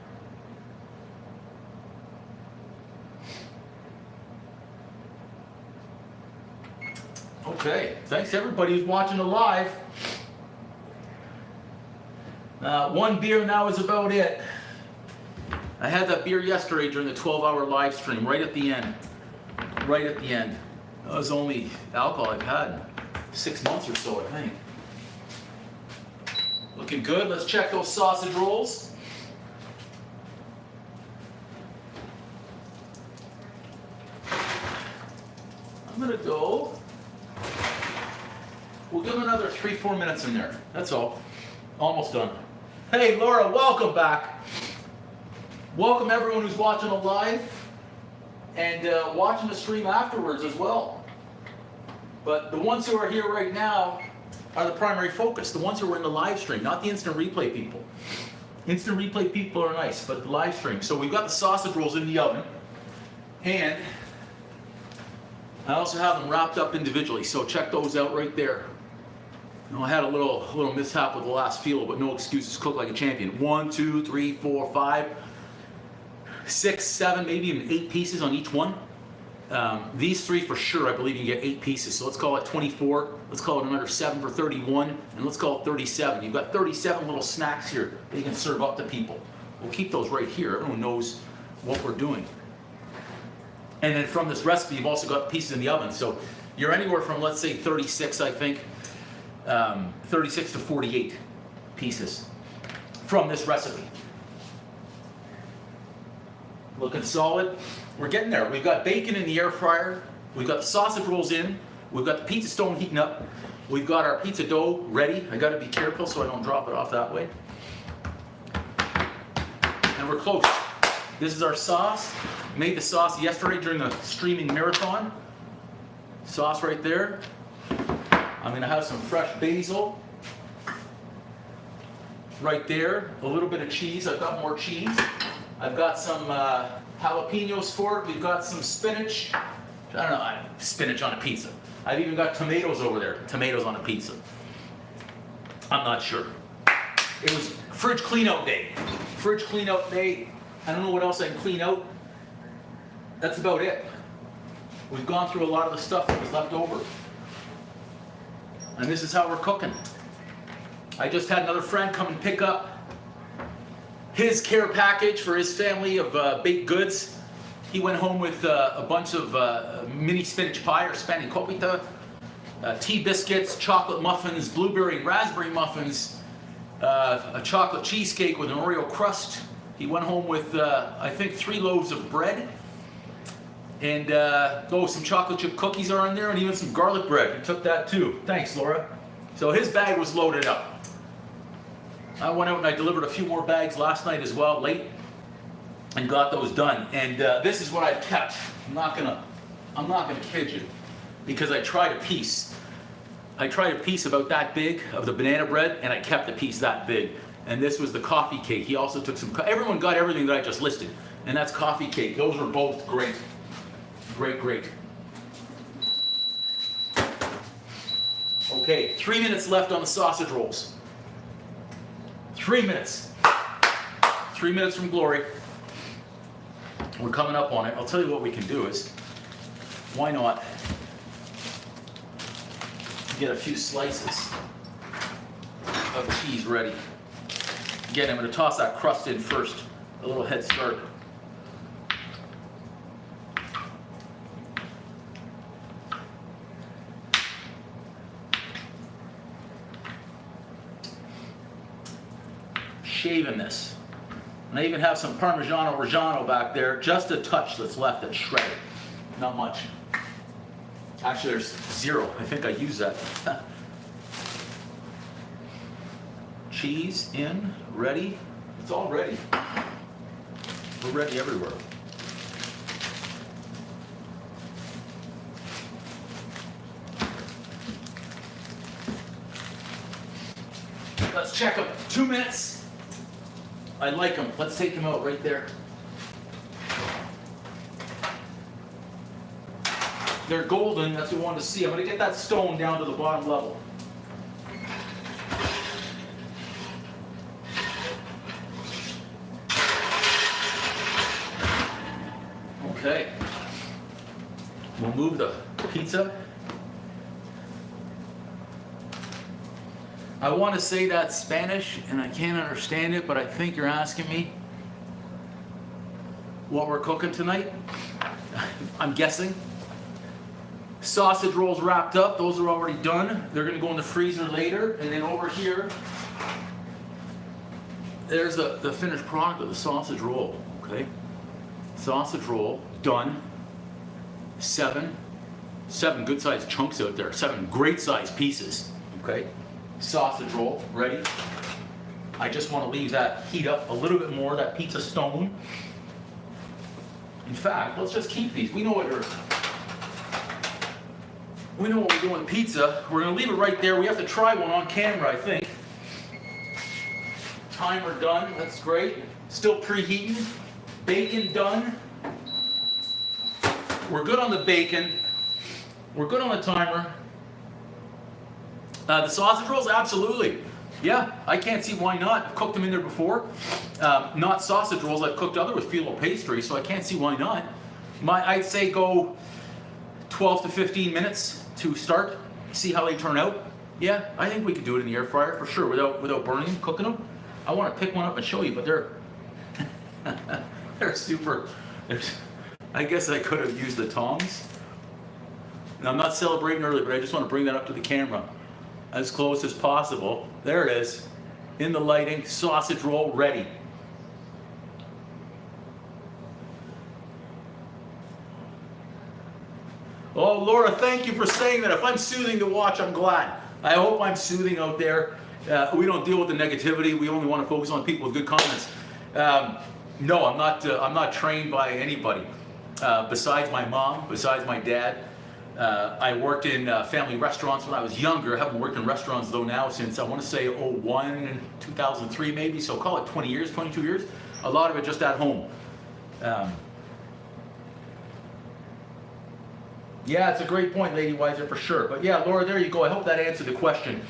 Okay, thanks everybody who's watching the live. One beer now is about it. I had that beer yesterday during the 12-hour live stream, right at the end. Right at the end. That was the only alcohol I've had 6 months or so, I think. Looking good. Let's check those sausage rolls. I'm gonna go. We'll give them another 3-4 minutes in there. That's all. Almost done. Hey, Laura, welcome back. Welcome everyone who's watching it live and watching the stream afterwards as well. But the ones who are here right now are the primary focus. The ones who are in the live stream, not the instant replay people. Instant replay people are nice, but the live stream. So we've got the sausage rolls in the oven, and I also have them wrapped up individually. So check those out right there. You know, I had a little mishap with the last feel, but no excuses. Cook like a champion. 1, 2, 3, 4, 5, 6, 7, maybe even 8 pieces on each one. These 3 for sure, I believe you can get 8 pieces. So let's call it 24. Let's call it another 7 for 31, and let's call it 37. You've got 37 little snacks here that you can serve up to people. We'll keep those right here. Everyone knows what we're doing. And then from this recipe, you've also got pieces in the oven. So you're anywhere from, let's say, 36, I think, 36 to 48 pieces from this recipe. Looking solid. We're getting there. We've got bacon in the air fryer. We've got the sausage rolls in. We've got the pizza stone heating up. We've got our pizza dough ready. I got to be careful so I don't drop it off that way. And we're close. This is our sauce. Made the sauce yesterday during the streaming marathon. Sauce right there. I'm going to have some fresh basil. Right there. A little bit of cheese. I've got more cheese. I've got some jalapenos for it. We've got some spinach. I don't know, spinach on a pizza. I've even got tomatoes over there. Tomatoes on a pizza. I'm not sure. It was fridge clean out day. Fridge clean out day. I don't know what else I can clean out. That's about it. We've gone through a lot of the stuff that was left over. And this is how we're cooking. I just had another friend come and pick up his care package for his family of baked goods. He went home with a bunch of mini spinach pie or spanakopita, tea biscuits, chocolate muffins, blueberry and raspberry muffins, a chocolate cheesecake with an Oreo crust. He went home with, I think, 3 loaves of bread. And some chocolate chip cookies are in there, and even some garlic bread. He took that too. Thanks, Laura. So his bag was loaded up. I went out and I delivered a few more bags last night as well, late, and got those done. And this is what I've kept. I'm not gonna kid you, because I tried a piece. I tried a piece about that big of the banana bread, and I kept a piece that big. And this was the coffee cake. He also took some. Everyone got everything that I just listed, and that's coffee cake. Those were both great. Great, great. Okay, 3 minutes left on the sausage rolls. 3 minutes. 3 minutes from glory. We're coming up on it. I'll tell you what we can do is, why not get a few slices of cheese ready. Again, I'm going to toss that crust in first. A little head start. Shaving this. And I even have some Parmigiano Reggiano back there, just a touch that's left that's shredded. Not much. Actually, there's 0. I think I used that. Cheese in, ready. It's all ready. We're ready everywhere. Let's check them. 2 minutes. I like them. Let's take them out right there. They're golden. That's what we wanted to see. I'm going to get that stone down to the bottom level. Okay. We'll move the pizza. I want to say that's Spanish, and I can't understand it, but I think you're asking me what we're cooking tonight. I'm guessing. Sausage rolls wrapped up. Those are already done. They're going to go in the freezer later. And then over here, there's the finished product of the sausage roll. Okay, sausage roll done. Seven good sized chunks out there. 7 great sized pieces. Okay, sausage roll ready. I just want to leave that heat up a little bit more. That pizza stone. In fact, let's just keep these. We know what we're doing with pizza. We're going to leave it right there. We have to try one on camera, I think. Timer done. That's great. Still preheating. Bacon done. We're good on the bacon. We're good on the timer. The sausage rolls, absolutely. Yeah, I can't see why not. I've cooked them in there before. Not sausage rolls. I've cooked other with phyllo pastry, so I can't see why not. I'd say go 12 to 15 minutes to start. See how they turn out. Yeah, I think we could do it in the air fryer for sure without burning them, cooking them. I want to pick one up and show you, but they're super. I guess I could have used the tongs. Now, I'm not celebrating early, but I just want to bring that up to the camera as close as possible. There it is, in the lighting, sausage roll ready. Oh, Laura, thank you for saying that. If I'm soothing to watch, I'm glad. I hope I'm soothing out there. We don't deal with the negativity. We only want to focus on people with good comments. No, I'm not trained by anybody. Besides my mom, besides my dad. I worked in family restaurants when I was younger. I haven't worked in restaurants though now since I want to say 01, 2003 maybe. So call it 20 years, 22 years. A lot of it just at home. Yeah, it's a great point, Lady Weiser, for sure. But yeah, Laura, there you go. I hope that answered the question.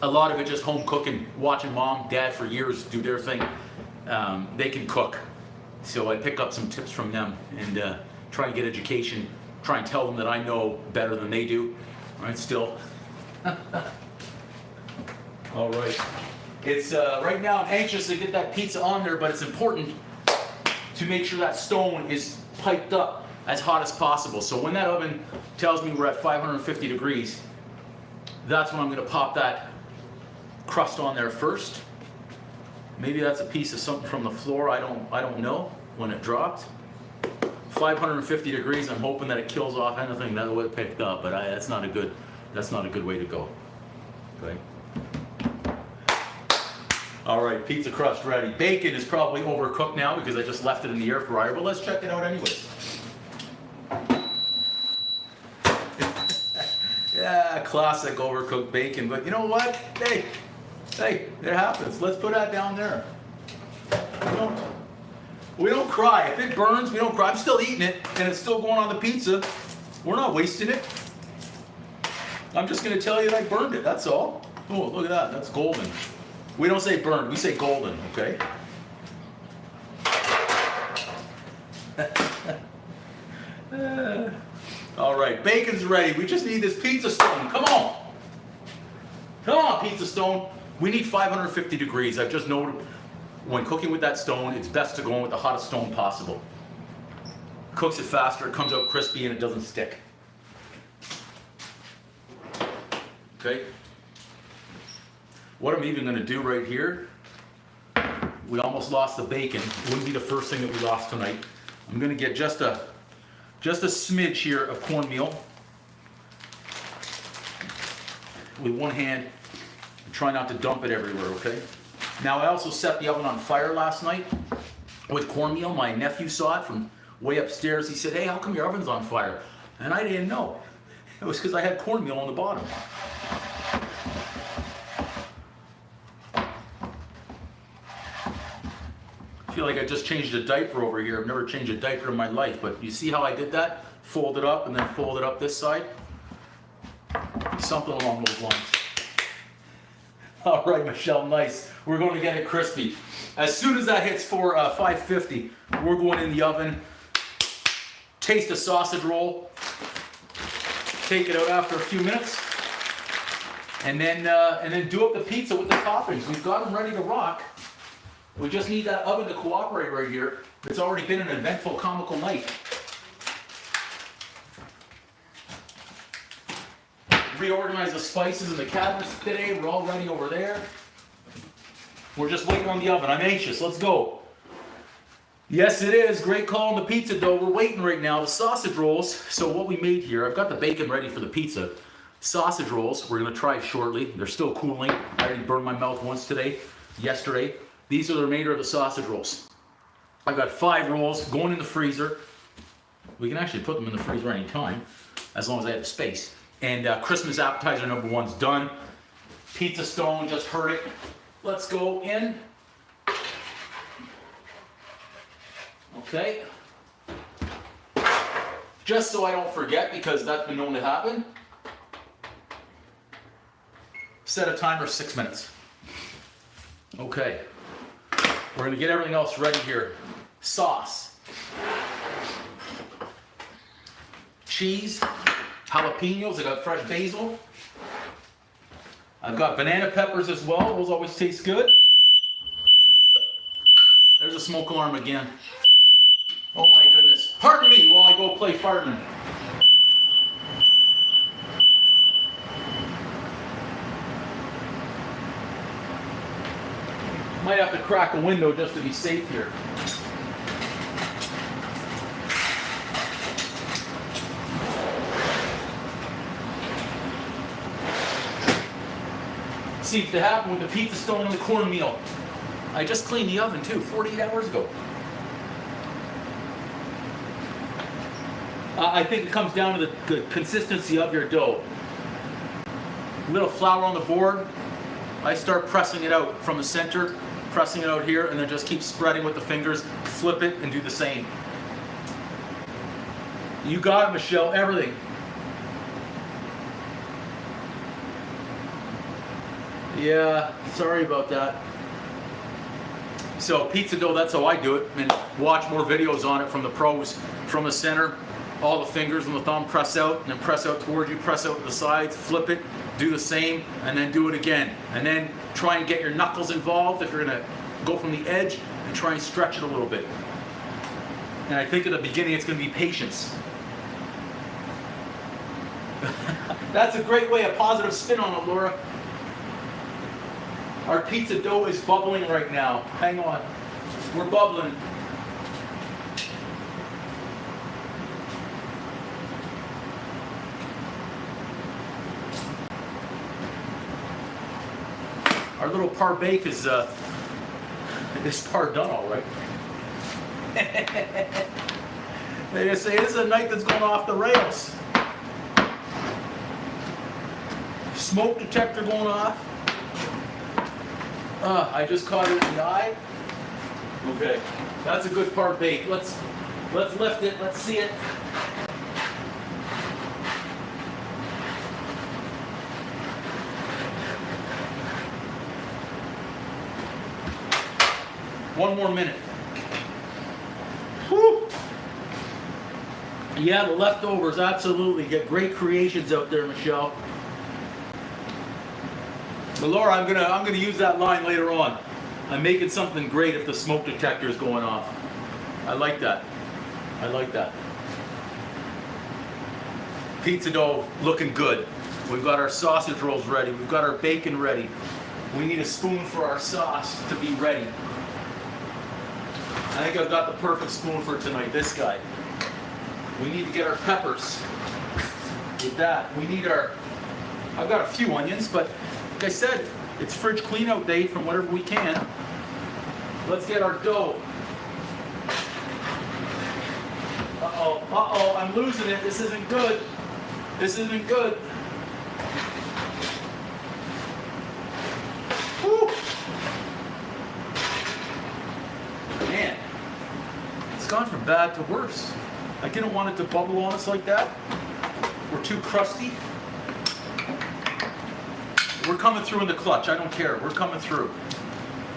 A lot of it just home cooking, watching mom, dad for years do their thing. They can cook. So I pick up some tips from them and try and get education. Try and tell them that I know better than they do. All right, still. All right. It's right now I'm anxious to get that pizza on there, but it's important to make sure that stone is piped up as hot as possible. So when that oven tells me we're at 550 degrees, that's when I'm going to pop that crust on there first. Maybe that's a piece of something from the floor. I don't know when it dropped. 550 degrees. I'm hoping that it kills off anything that would picked up, but that's not a good way to go. Okay. All right, pizza crust ready. Bacon is probably overcooked now because I just left it in the air fryer, but let's check it out anyways. Yeah, classic overcooked bacon, but you know what? Hey, it happens. Let's put that down there. We don't cry. If it burns, we don't cry. I'm still eating it, and it's still going on the pizza. We're not wasting it. I'm just going to tell you that I burned it, that's all. Oh, look at that. That's golden. We don't say burned, we say golden, okay? All right, bacon's ready. We just need this pizza stone. Come on. Come on, pizza stone. We need 550 degrees. I've just noted when cooking with that stone, it's best to go in with the hottest stone possible. Cooks it faster, it comes out crispy, and it doesn't stick. Okay? What I'm even going to do right here, we almost lost the bacon. It wouldn't be the first thing that we lost tonight. I'm going to get just a smidge here of cornmeal with one hand and try not to dump it everywhere, okay? Now I also set the oven on fire last night with cornmeal. My nephew saw it from way upstairs. He said, "Hey, how come your oven's on fire?" And I didn't know. It was because I had cornmeal on the bottom. I feel like I just changed a diaper over here. I've never changed a diaper in my life, but you see how I did that? Fold it up and then fold it up this side. Something along those lines. All right, Michelle, nice. We're going to get it crispy. As soon as that hits 550, we're going in the oven. Taste a sausage roll. Take it out after a few minutes. And then do up the pizza with the toppings. We've got them ready to rock. We just need that oven to cooperate right here. It's already been an eventful, comical night. Reorganize the spices in the cabinets today. We're all ready over there. We're just waiting on the oven. I'm anxious. Let's go. Yes, it is. Great call on the pizza dough. We're waiting right now. The sausage rolls. So what we made here, I've got the bacon ready for the pizza. Sausage rolls, we're going to try shortly. They're still cooling. I already burned my mouth once yesterday. These are the remainder of the sausage rolls. I've got 5 rolls going in the freezer. We can actually put them in the freezer anytime, as long as I have the space. And Christmas appetizer number 1's done. Pizza stone, just heard it. Let's go in. Okay. Just so I don't forget, because that's been known to happen. Set a timer 6 minutes. Okay. We're gonna get everything else ready here. Sauce. Cheese. Jalapenos. I got fresh basil. I've got banana peppers as well. Those always taste good. There's a smoke alarm again. Oh my goodness. Pardon me while I go play fireman. Might have to crack a window just to be safe here. Seems to happen with the pizza stone and the cornmeal. I just cleaned the oven too, 48 hours ago. I think it comes down to the consistency of your dough. A little flour on the board. I start pressing it out from the center, pressing it out here, and then just keep spreading with the fingers, flip it, and do the same. You got it, Michelle, everything. Yeah, sorry about that. So pizza dough, that's how I do it, and watch more videos on it from the pros. From the center, all the fingers and the thumb press out, and then press out towards you, press out to the sides, flip it, do the same, and then do it again. And then try and get your knuckles involved if you're gonna go from the edge, and try and stretch it a little bit. And I think at the beginning it's gonna be patience. That's a great way, a positive spin on it, Laura. Our pizza dough is bubbling right now. Hang on. We're bubbling. Our little par bake is par done all right. They just say this is a night that's going off the rails. Smoke detector going off. I just caught it in the eye. Okay, that's a good par bake. Let's lift it. Let's see it. One more minute. Whew. Yeah, the leftovers, absolutely. Get great creations out there, Michelle. But Laura, I'm gonna use that line later on. I'm making something great if the smoke detector is going off. I like that. I like that. Pizza dough looking good. We've got our sausage rolls ready. We've got our bacon ready. We need a spoon for our sauce to be ready. I think I've got the perfect spoon for tonight, this guy. We need to get our peppers. With that, we need our, I've got a few onions, but like I said, it's fridge clean out day from whatever we can. Let's get our dough. Uh-oh, I'm losing it. This isn't good. This isn't good. Whew. Man, it's gone from bad to worse. I didn't want it to bubble on us like that. We're too crusty. We're coming through in the clutch. I don't care. We're coming through.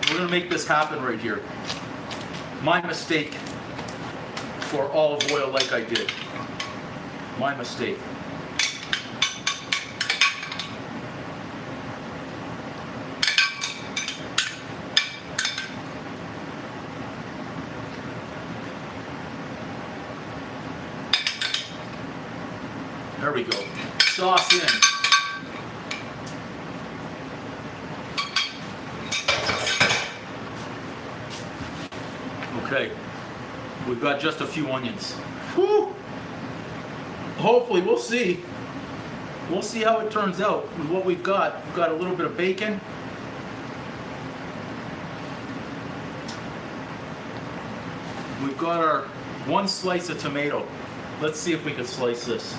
We're going to make this happen right here. My mistake for olive oil like I did. My mistake. we go. Sauce in. Okay, we've got just a few onions. Whew. Hopefully, we'll see. We'll see how it turns out with what we've got. We've got a little bit of bacon. We've got our one slice of tomato. Let's see if we can slice this.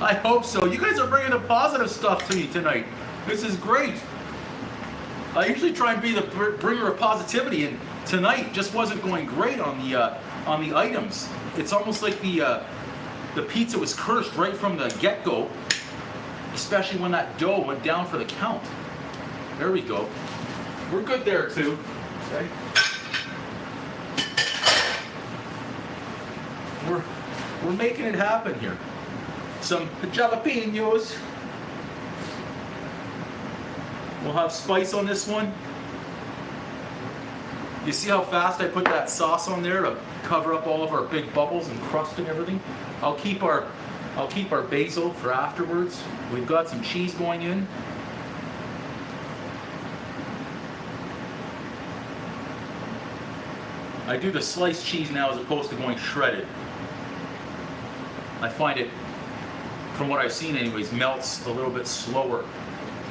I hope so. You guys are bringing the positive stuff to me tonight. This is great. I usually try and be the bringer of positivity, and tonight just wasn't going great on the items. It's almost like the pizza was cursed right from the get-go, especially when that dough went down for the count. There we go. We're good there too. Okay. We're making it happen here. Some jalapenos. We'll have spice on this one. You see how fast I put that sauce on there to cover up all of our big bubbles and crust and everything? I'll keep our basil for afterwards. We've got some cheese going in. I do the sliced cheese now as opposed to going shredded. I find it, from what I've seen anyways, melts a little bit slower.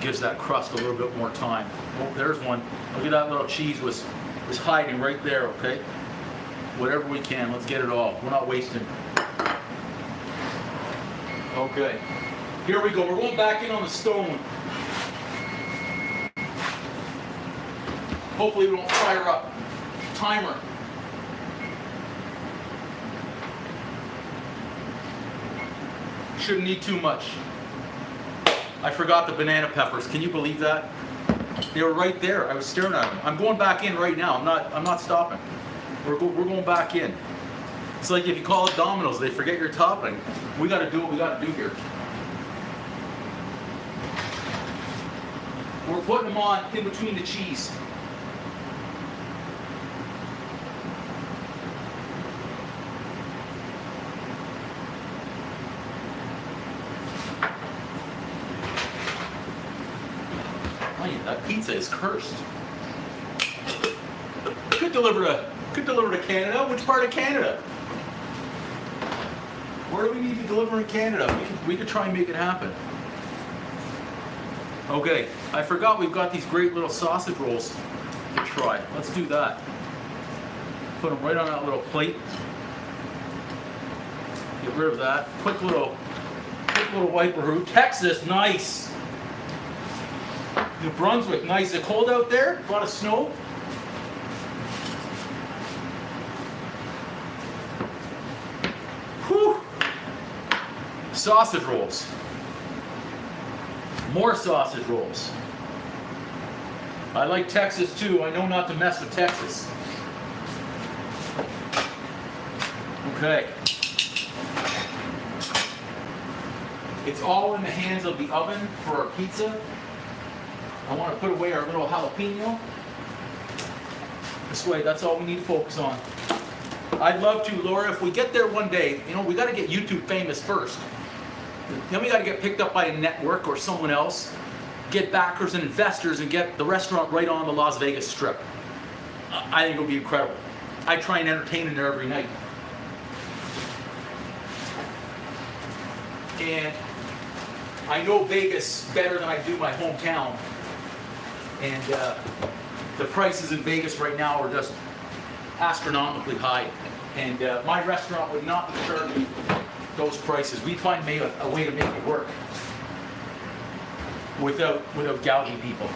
Gives that crust a little bit more time. Oh, there's one. Look at that little cheese was hiding right there, okay? Whatever we can, let's get it all. We're not wasting. Okay. Here we go. We're going back in on the stone. Hopefully we don't fire up. Timer. Shouldn't need too much. I forgot the banana peppers. Can you believe that? They were right there. I was staring at them. I'm going back in right now. I'm not stopping. We're going back in. It's like if you call it Domino's, they forget your topping. We got to do what we got to do here. We're putting them on in between the cheese. That pizza is cursed. Could deliver to Canada. Which part of Canada? Where do we need to deliver in Canada? We could try and make it happen. Okay, I forgot we've got these great little sausage rolls to try. Let's do that. Put them right on that little plate. Get rid of that. Quick little wiper root. Texas, nice. New Brunswick, nice. Is it cold out there? A lot of snow? Whew. Sausage rolls. More sausage rolls. I like Texas too. I know not to mess with Texas. Okay. It's all in the hands of the oven for our pizza. I want to put away our little jalapeno. This way, that's all we need to focus on. I'd love to, Laura, if we get there one day, we got to get YouTube famous first. Then we got to get picked up by a network or someone else, get backers and investors, and get the restaurant right on the Las Vegas Strip. I think it would be incredible. I try and entertain in there every night. And I know Vegas better than I do my hometown. And the prices in Vegas right now are just astronomically high. And my restaurant would not be charging those prices. We'd find a way to make it work without gouging people.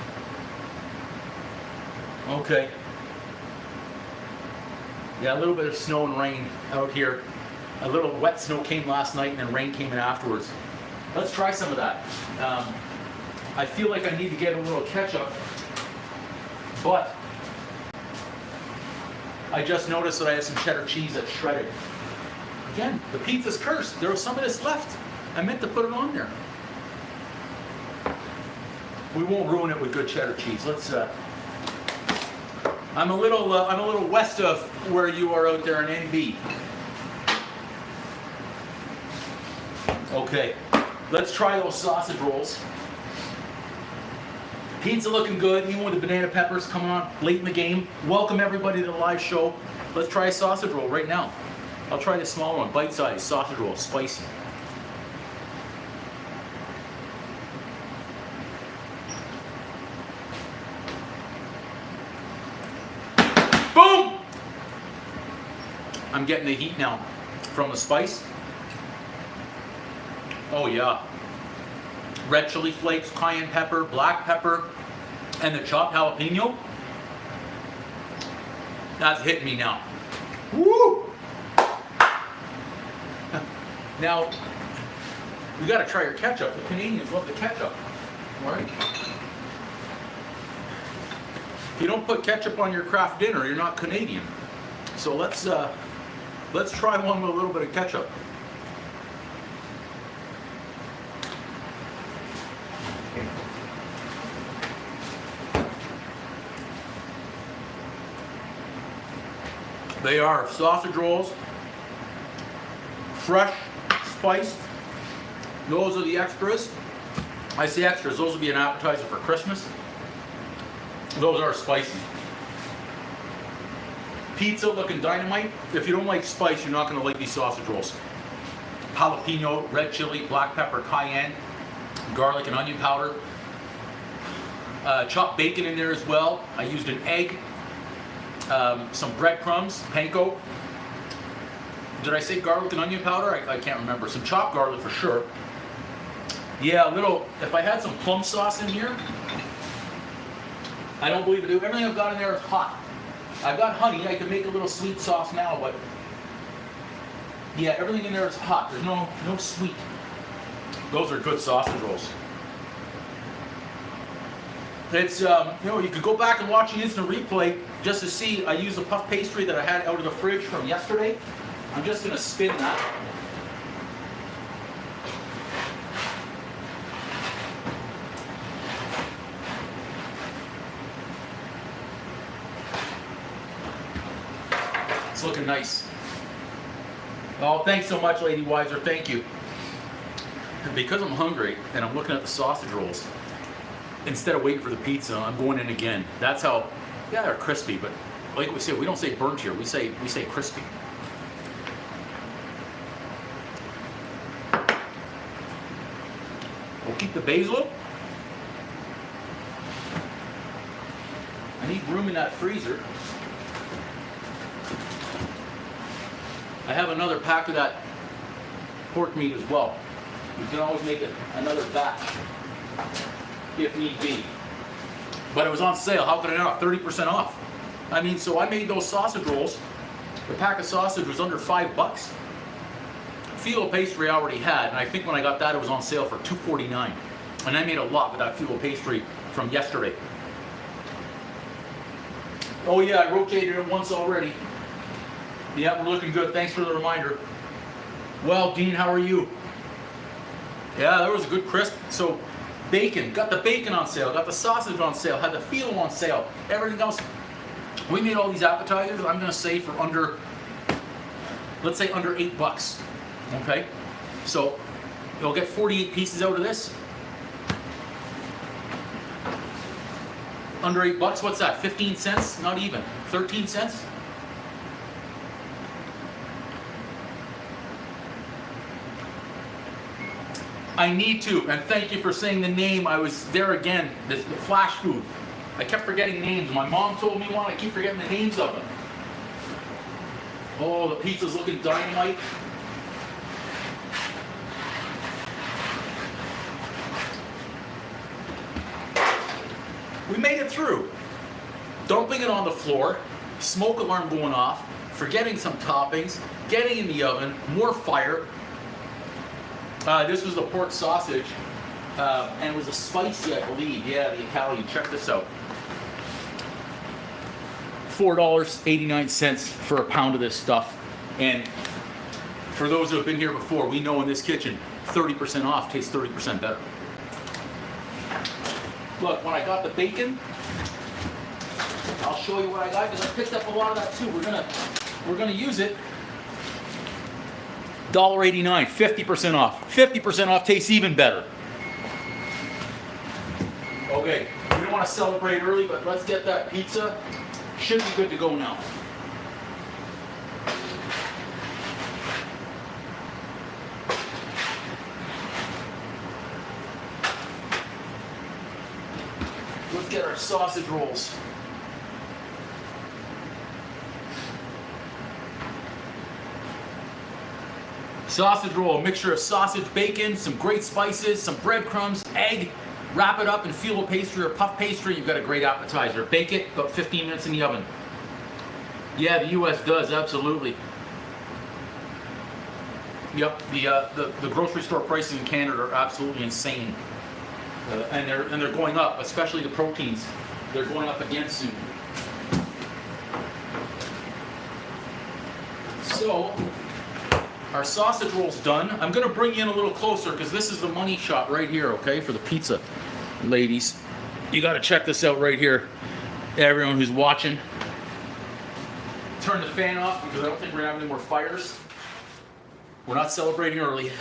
Okay. Yeah, a little bit of snow and rain out here. A little wet snow came last night and then rain came in afterwards. Let's try some of that. I feel like I need to get a little ketchup. But I just noticed that I have some cheddar cheese that's shredded. Again, the pizza's cursed. There was some of this left. I meant to put it on there. We won't ruin it with good cheddar cheese. Let's. I'm a little west of where you are out there in NB. Okay, let's try those sausage rolls. Pizza looking good, even with the banana peppers coming on late in the game. Welcome everybody to the live show. Let's try a sausage roll right now. I'll try the smaller one, bite-sized sausage roll, spicy. Boom! I'm getting the heat now from the spice. Oh yeah. Red chili flakes, cayenne pepper, black pepper, and the chopped jalapeno. That's hitting me now. Woo! Now, you gotta try your ketchup. The Canadians love the ketchup, right? If you don't put ketchup on your craft dinner, you're not Canadian. So let's try one with a little bit of ketchup. They are sausage rolls, fresh, spiced. Those are the extras. I say extras, those will be an appetizer for Christmas. Those are spicy. Pizza looking dynamite. If you don't like spice, you're not going to like these sausage rolls. Jalapeno, red chili, black pepper, cayenne, garlic and onion powder. Chopped bacon in there as well. I used an egg. Some breadcrumbs, panko. Did I say garlic and onion powder? I can't remember. Some chopped garlic for sure. Yeah, a little, if I had some plum sauce in here, I don't believe it. Everything I've got in there is hot. I've got honey. I can make a little sweet sauce now, but yeah, everything in there is hot. There's no sweet. Those are good sausage rolls. It's, you know, you could go back and watch the instant replay just to see. I used a puff pastry that I had out of the fridge from yesterday. I'm just going to spin that. It's looking nice. Oh, thanks so much, Lady Weiser. Thank you. Because I'm hungry and I'm looking at the sausage rolls, instead of waiting for the pizza, I'm going in again. That's how, yeah, they're crispy, but like we say, we don't say burnt here. We say crispy. We'll keep the basil. I need room in that freezer. I have another pack of that pork meat as well. You can always make another batch if need be. But it was on sale. How could I not? 30% off. I mean, so I made those sausage rolls. The pack of sausage was under $5. Phyllo pastry I already had, and I think when I got that it was on sale for $2.49. And I made a lot with that Phyllo pastry from yesterday. Oh yeah, I rotated it once already. Yeah, we're looking good. Thanks for the reminder. Well, Dean, how are you? Yeah, there was a good crisp. So bacon, got the bacon on sale, got the sausage on sale, had the Phyllo on sale, everything else. We made all these appetizers, I'm gonna say for under, let's say under $8. Okay? So you'll get 48 pieces out of this. Under $8, what's that? 15 cents? Not even. 13 cents? I need to, and thank you for saying the name. I was there again, the flash food. I kept forgetting names. My mom told me one, I keep forgetting the names of them. Oh, the pizza's looking dynamite. We made it through. Dumping it on the floor, smoke alarm going off, forgetting some toppings, getting in the oven, more fire. This was the pork sausage, and it was a spicy, I believe. Yeah, the Italian. Check this out. $4.89 for a pound of this stuff. And for those who have been here before, we know in this kitchen, 30% off tastes 30% better. Look, when I got the bacon, I'll show you what I got because I picked up a lot of that too. We're gonna use it. $1.89, 50% off. 50% off tastes even better. Okay, we don't want to celebrate early, but let's get that pizza. Should be good to go now. Let's get our sausage rolls. Sausage roll, a mixture of sausage, bacon, some great spices, some breadcrumbs, egg. Wrap it up in filo pastry or puff pastry. You've got a great appetizer. Bake it about 15 minutes in the oven. Yeah, the U.S. does, absolutely. Yep, the grocery store prices in Canada are absolutely insane. And they're going up, especially the proteins. They're going up again soon. So, our sausage roll's done. I'm going to bring you in a little closer because this is the money shot right here, okay, for the pizza. Ladies, you got to check this out right here. Everyone who's watching. Turn the fan off because I don't think we're going to have any more fires. We're not celebrating early.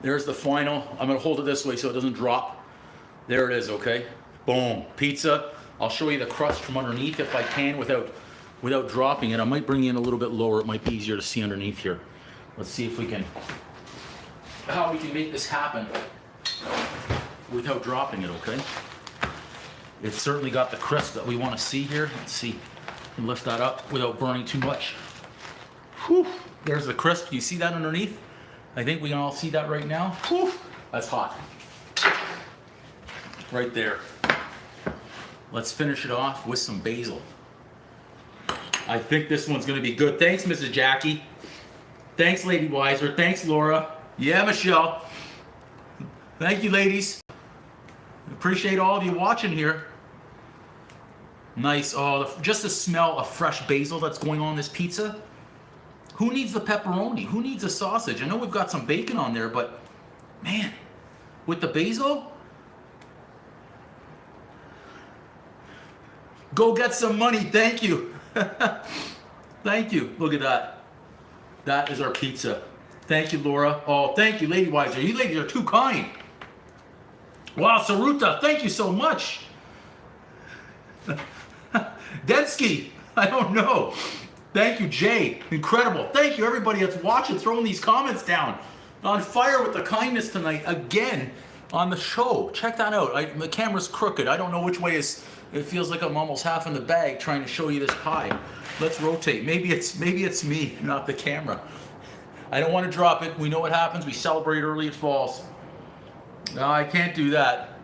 There's the final. I'm going to hold it this way so it doesn't drop. There it is, okay? Boom. Pizza. I'll show you the crust from underneath if I can without dropping it. I might bring you in a little bit lower. It might be easier to see underneath here. Let's see if we can, how we can make this happen without dropping it, okay? It's certainly got the crisp that we want to see here. Let's see. Lift that up without burning too much. Whew. There's the crisp. Do you see that underneath? I think we can all see that right now. Whew. That's hot. Right there. Let's finish it off with some basil. I think this one's going to be good. Thanks, Mrs. Jackie. Thanks, Lady Weiser. Thanks, Laura. Yeah, Michelle. Thank you, ladies. Appreciate all of you watching here. Nice. Oh, just the smell of fresh basil that's going on this pizza. Who needs the pepperoni? Who needs a sausage? I know we've got some bacon on there, but man, with the basil, go get some money. Thank you. Thank you. Look at that. That is our pizza. Thank you, Laura. Oh, thank you, Lady Weiser. You ladies are too kind. Wow, Saruta, thank you so much. Densky, I don't know. Thank you, Jay. Incredible. Thank you, everybody that's watching, throwing these comments down. On fire with the kindness tonight, again, on the show. Check that out. The camera's crooked. I don't know which way is. It feels like I'm almost half in the bag trying to show you this pie. Let's rotate. Maybe it's me, not the camera. I don't want to drop it. We know what happens. We celebrate early, it falls. No, I can't do that.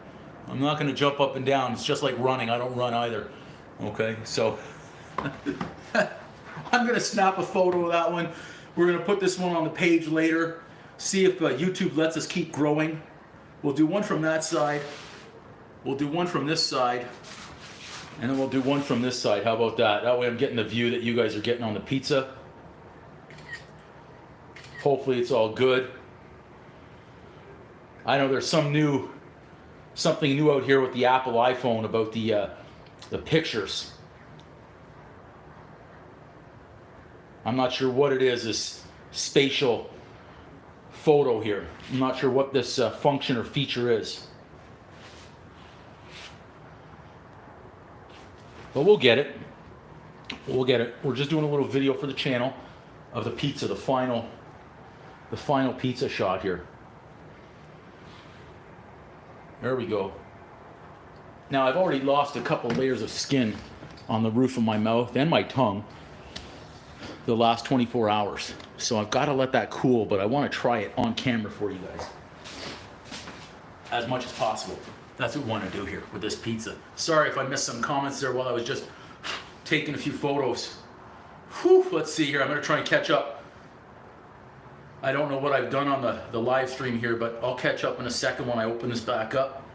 I'm not going to jump up and down. It's just like running. I don't run either. Okay, so I'm going to snap a photo of that one. We're going to put this one on the page later. See if YouTube lets us keep growing. We'll do one from that side. We'll do one from this side. And then we'll do one from this side. How about that? That way I'm getting the view that you guys are getting on the pizza. Hopefully it's all good. I know there's something new out here with the Apple iPhone about the pictures. I'm not sure what it is, this spatial photo here. I'm not sure what this function or feature is. But we'll get it. We'll get it. We're just doing a little video for the channel of the pizza, the final pizza shot here. There we go. Now I've already lost a couple layers of skin on the roof of my mouth and my tongue the last 24 hours. So I've got to let that cool, but I want to try it on camera for you guys as much as possible. That's what we want to do here with this pizza. Sorry if I missed some comments there while I was just taking a few photos. Whew, let's see here. I'm going to try and catch up. I don't know what I've done on the live stream here, but I'll catch up in a second when I open this back up.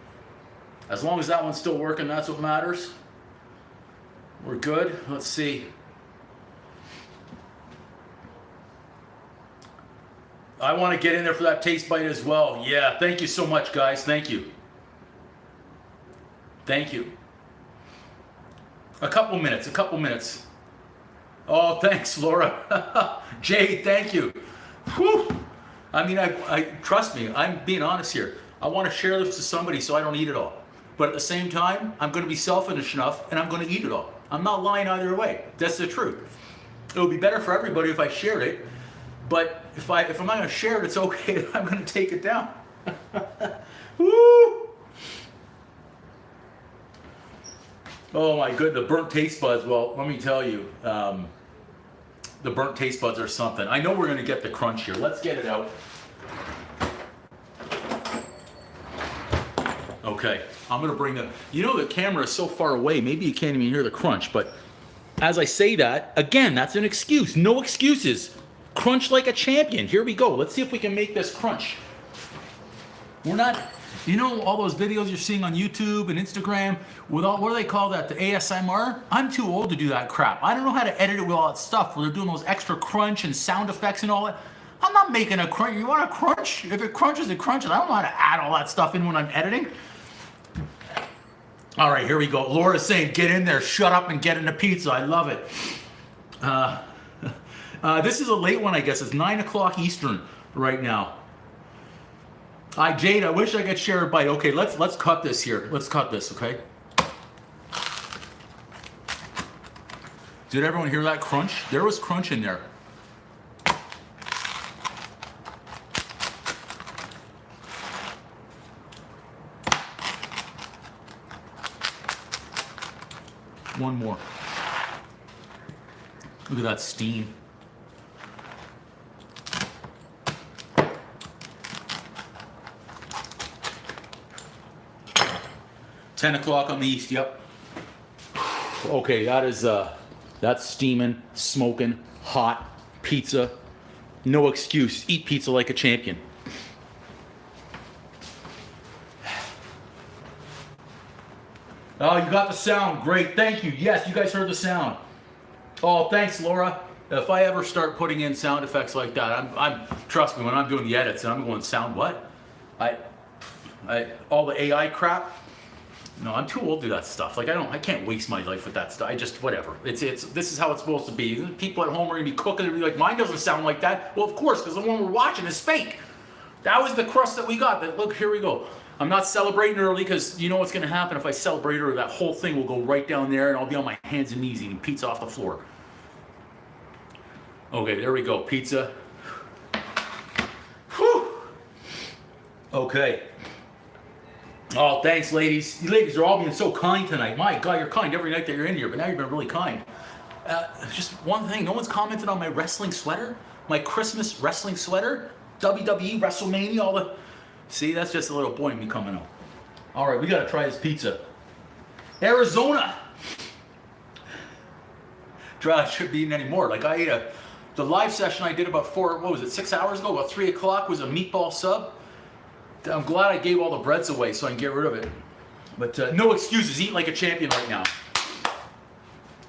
As long as that one's still working, that's what matters. We're good. Let's see. I want to get in there for that taste bite as well. Yeah, thank you so much, guys. Thank you. Thank you. A couple minutes. Oh, thanks, Laura. Jay, thank you. Whew. I mean, I trust me, I'm being honest here. I want to share this to somebody so I don't eat it all. But at the same time, I'm going to be selfish enough and I'm going to eat it all. I'm not lying either way. That's the truth. It would be better for everybody if I shared it. But if I'm not going to share it, it's okay. I'm going to take it down. Woo! Oh my good, the burnt taste buds. Well, let me tell you, the burnt taste buds are something. I know we're going to get the crunch here. Let's get it out. Okay, I'm going to bring the, the camera is so far away, maybe you can't even hear the crunch, but as I say that, again, that's an excuse. No excuses. Crunch like a champion. Here we go. Let's see if we can make this crunch. We're not, all those videos you're seeing on YouTube and Instagram with all, what do they call that, the ASMR? I'm too old to do that crap. I don't know how to edit it with all that stuff where they're doing those extra crunch and sound effects and all that. I'm not making a crunch. You want a crunch? If it crunches, it crunches. I don't know how to add all that stuff in when I'm editing. All right, here we go. Laura's saying, get in there, shut up and get into pizza. I love it. This is a late one, I guess. It's 9 o'clock Eastern right now. Hi, Jade, I wish I could share a bite. Okay, let's cut this here. Let's cut this, okay? Did everyone hear that crunch? There was crunch in there. One more. Look at that steam. $10 o'clock on the east, yep. Okay, that's steaming, smoking, hot, pizza. No excuse, eat pizza like a champion. Oh, you got the sound, great, thank you. Yes, you guys heard the sound. Oh, thanks, Laura. If I ever start putting in sound effects like that, I'm trust me, when I'm doing the edits and I'm going, sound what? All the AI crap. No, I'm too old to do that stuff. Like I can't waste my life with that stuff. I just, whatever. This is how it's supposed to be. People at home are gonna be cooking and be like, mine doesn't sound like that. Well, of course, because the one we're watching is fake. That was the crust that we got. Look, here we go. I'm not celebrating early because you know what's gonna happen if I celebrate early. That whole thing will go right down there and I'll be on my hands and knees eating pizza off the floor. Okay, there we go. Pizza. Whew. Okay. Oh, thanks, ladies. You ladies are all being so kind tonight. My God, you're kind every night that you're in here, but now you've been really kind. Just one thing, no one's commented on my wrestling sweater, my Christmas wrestling sweater, WWE, WrestleMania, all the... See, that's just a little boy in me coming out. All right, we got to try this pizza. Arizona. I shouldn't be eating any more. Like I ate the live session I did about 6 hours ago, about 3 o'clock was a meatball sub. I'm glad I gave all the breads away so I can get rid of it. But no excuses, eat like a champion right now.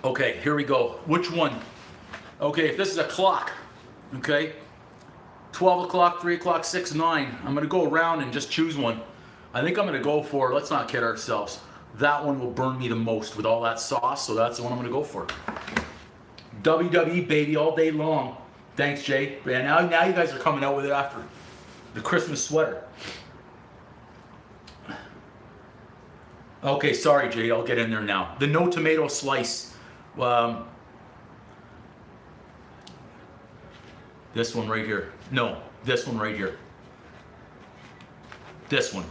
Okay, here we go. Which one? Okay, if this is a clock, okay, 12 o'clock, 3 o'clock, 6, 9, I'm gonna go around and just choose one. I think I'm gonna go for, let's not kid ourselves, that one will burn me the most with all that sauce, so that's the one I'm gonna go for. WWE, baby, all day long. Thanks, Jay. Yeah, now you guys are coming out with it after the Christmas sweater. Okay, sorry, Jade, I'll get in there now. The no tomato slice. This one right here. No, this one right here. This one.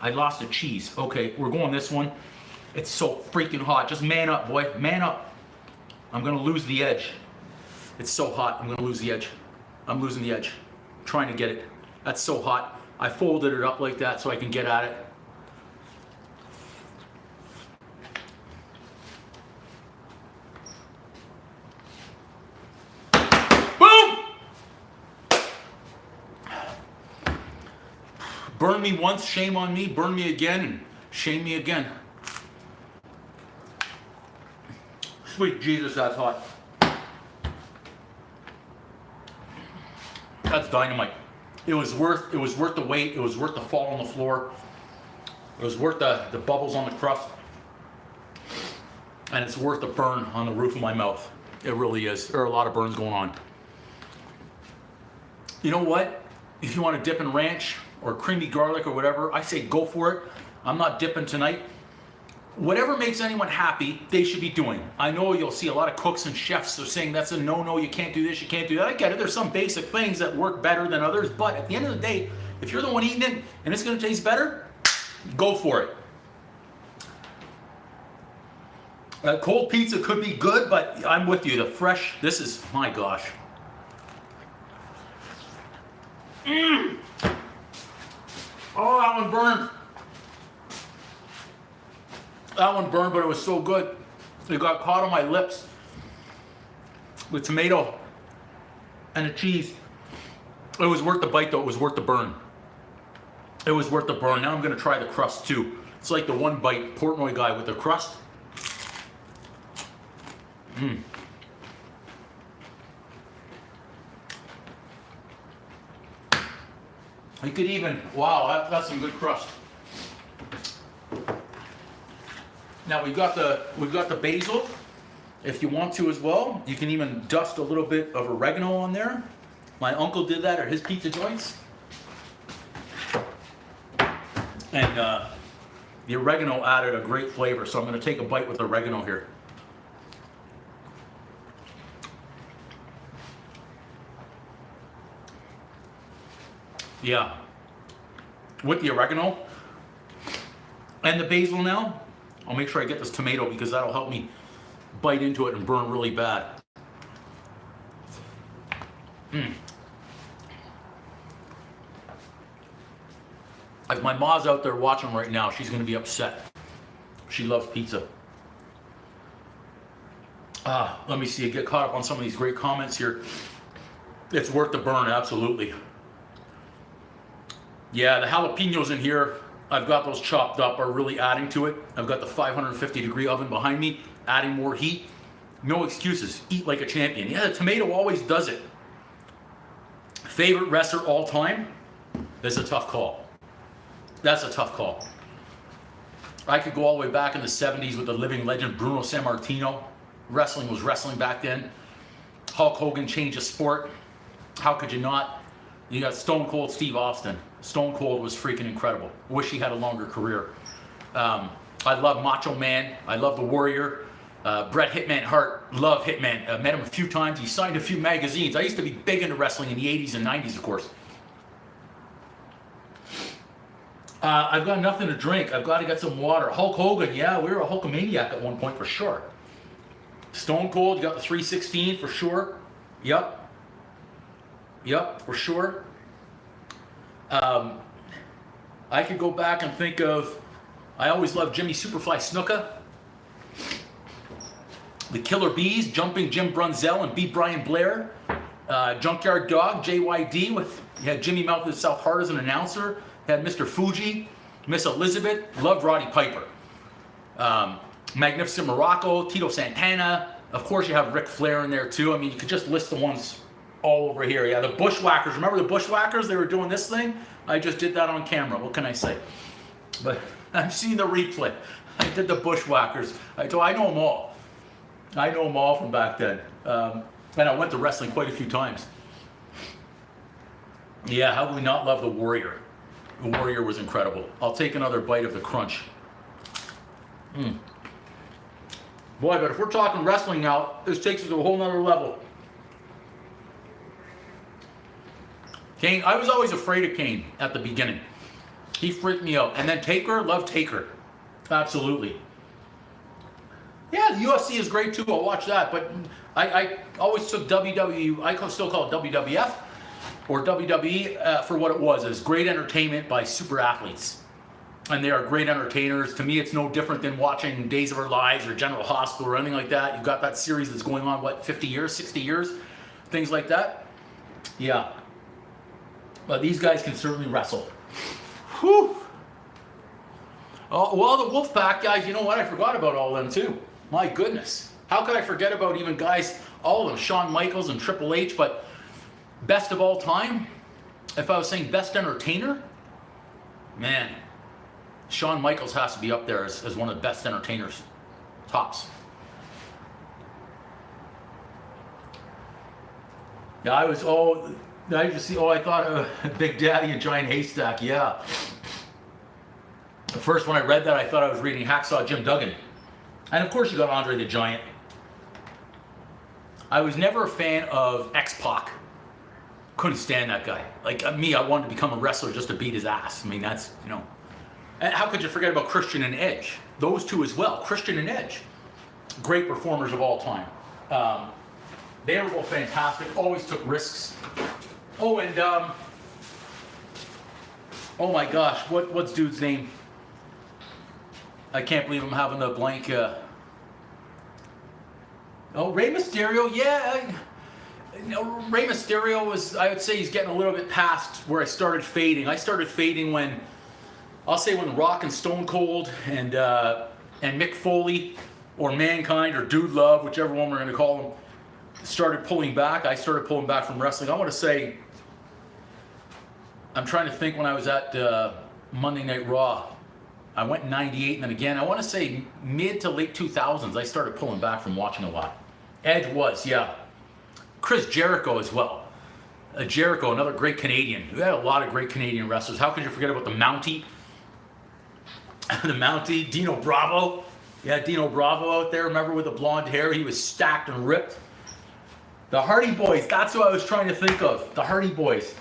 I lost the cheese. Okay, we're going this one. It's so freaking hot. Just man up, boy. Man up. I'm gonna lose the edge. It's so hot. I'm gonna lose the edge. I'm losing the edge. I'm trying to get it. That's so hot. I folded it up like that so I can get at it. Burn me once, shame on me. Burn me again, and shame me again. Sweet Jesus, that's hot. That's dynamite. It was worth the wait. It was worth the fall on the floor. It was worth the bubbles on the crust. And it's worth the burn on the roof of my mouth. It really is. There are a lot of burns going on. You know what? If you want to dip in ranch or creamy garlic or whatever, I say go for it. I'm not dipping tonight. Whatever makes anyone happy, they should be doing. I know you'll see a lot of cooks and chefs are saying that's a no-no, you can't do this, you can't do that. I get it. There's some basic things that work better than others, but at the end of the day, if you're the one eating it and it's going to taste better, go for it. Cold pizza could be good, but I'm with you. The fresh, this is, my gosh. Oh, that one burned. That one burned, but it was so good. It got caught on my lips. The tomato and the cheese. It was worth the bite though. It was worth the burn. It was worth the burn. Now I'm going to try the crust too. It's like the one bite Portnoy guy with the crust. You could even, wow, that's some good crust. Now we've got the basil. If you want to as well, you can even dust a little bit of oregano on there. My uncle did that at his pizza joints. And the oregano added a great flavor, so I'm going to take a bite with oregano here. Yeah, with the oregano and the basil now, I'll make sure I get this tomato because that'll help me bite into it and burn really bad. If my ma's out there watching right now, she's going to be upset. She loves pizza. Let me see, get caught up on some of these great comments here. It's worth the burn, absolutely. Yeah, the jalapenos in here, I've got those chopped up, are really adding to it. I've got the 550-degree oven behind me, adding more heat. No excuses. Eat like a champion. Yeah, the tomato always does it. Favorite wrestler all time? That's a tough call. That's a tough call. I could go all the way back in the 70s with the living legend Bruno Sammartino. Wrestling was wrestling back then. Hulk Hogan changed the sport. How could you not? You got Stone Cold Steve Austin. Stone Cold was freaking incredible. Wish he had a longer career. I love Macho Man. I love the Warrior. Bret Hitman Hart. Love Hitman. Met him a few times. He signed a few magazines. I used to be big into wrestling in the 80s and 90s, of course. I've got nothing to drink. I've got to get some water. Hulk Hogan. Yeah, we were a Hulkamaniac at one point for sure. Stone Cold. You got the 316 for sure. Yep. Yep, for sure. I could go back and think of, I always loved Jimmy Superfly Snuka. The Killer Bees, Jumping Jim Brunzell and B. Brian Blair. Junkyard Dog, JYD, with, you had Jimmy Mouth of the South Heart as an announcer. You had Mr. Fuji, Miss Elizabeth, loved Roddy Piper. Magnificent Morocco, Tito Santana. Of course you have Ric Flair in there too. I mean, you could just list the ones all over here. Yeah, the Bushwhackers. Remember the Bushwhackers? They were doing this thing. I just did that on camera. What can I say? But I've seen the replay. I did the Bushwhackers. I know them all. I know them all from back then. And I went to wrestling quite a few times. Yeah, how do we not love the Warrior? The Warrior was incredible. I'll take another bite of the crunch. Boy, but if we're talking wrestling now, this takes us to a whole nother level. Kane, I was always afraid of Kane at the beginning. He freaked me out. And then Taker, love Taker. Absolutely. Yeah, the UFC is great too. I'll watch that. But I always took WWE, I still call it WWF or WWE for what it was. It was great entertainment by super athletes. And they are great entertainers. To me, it's no different than watching Days of Our Lives or General Hospital or anything like that. You've got that series that's going on, what, 50 years, 60 years? Things like that. Yeah. But these guys can certainly wrestle. Whew. Oh, well, the Wolfpack guys, you know what? I forgot about all of them too. My goodness. How could I forget about even guys, all of them, Shawn Michaels and Triple H, but best of all time? If I was saying best entertainer, man, Shawn Michaels has to be up there as one of the best entertainers. Tops. Yeah, I used to see, I thought Big Daddy and Giant Haystack, yeah. At first when I read that, I thought I was reading Hacksaw Jim Duggan. And of course you got Andre the Giant. I was never a fan of X-Pac. Couldn't stand that guy. Like me, I wanted to become a wrestler just to beat his ass. I mean, that's, you know. And how could you forget about Christian and Edge? Those two as well, Christian and Edge. Great performers of all time. They were both fantastic, always took risks. Oh, and, oh my gosh, what's dude's name? I can't believe I'm having a blank, oh, Rey Mysterio, yeah. Rey Mysterio was, I would say he's getting a little bit past where I started fading. I started fading when, I'll say when Rock and Stone Cold and Mick Foley or Mankind or Dude Love, whichever one we're going to call them, started pulling back. I started pulling back from wrestling. I want to say, I'm trying to think when I was at Monday Night Raw. I went in 98 and then again, I want to say mid to late 2000s, I started pulling back from watching a lot. Edge was, yeah. Chris Jericho as well. Jericho, another great Canadian. We had a lot of great Canadian wrestlers. How could you forget about the Mountie? The Mountie, Dino Bravo. Yeah, Dino Bravo out there. Remember with the blonde hair? He was stacked and ripped. The Hardy Boys. That's what I was trying to think of. The Hardy Boys.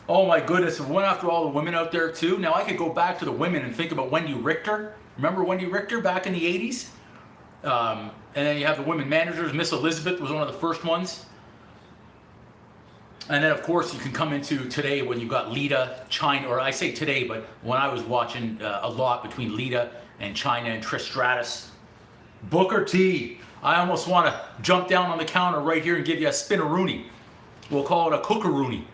Oh my goodness. We went after all the women out there too. Now I could go back to the women and think about Wendy Richter. Remember Wendy Richter back in the 80s? And then you have the women managers. Miss Elizabeth was one of the first ones. And then, of course, you can come into today when you've got Lita, China, or I say today, but when I was watching a lot between Lita and China and Trish Stratus. Booker T. I almost want to jump down on the counter right here and give you a spin-a-rooney. We'll call it a cookarooney.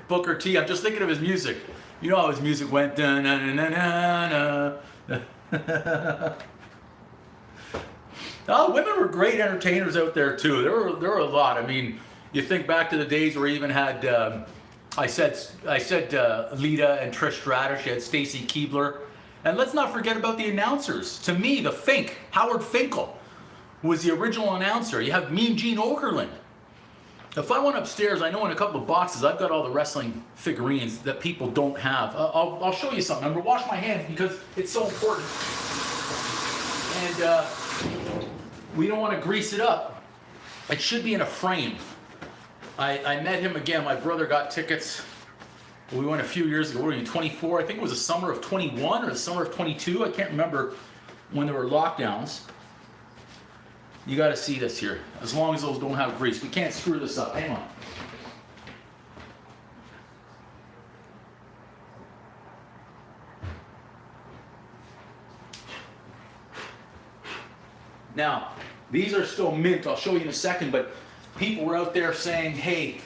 Booker T. I'm just thinking of his music. You know how his music went. Da-na-na-na-na. Oh, women were great entertainers out there too. There were a lot. I mean, you think back to the days where you even had I said Lita and Trish Stratus. You had Stacy Keibler, and let's not forget about the announcers. To me, the Fink, Howard Finkel, was the original announcer. You have Mean Gene Okerlund. If I went upstairs, I know in a couple of boxes I've got all the wrestling figurines that people don't have. I'll show you something. I'm gonna wash my hands because it's so important. And we don't want to grease it up. It should be in a frame. I met him again. My brother got tickets. We went a few years ago. What were you, 24? I think it was the summer of 21 or the summer of 22. I can't remember when there were lockdowns. You got to see this here. As long as those don't have grease. We can't screw this up. Hang on. Now, these are still mint. I'll show you in a second, but people were out there saying, hey,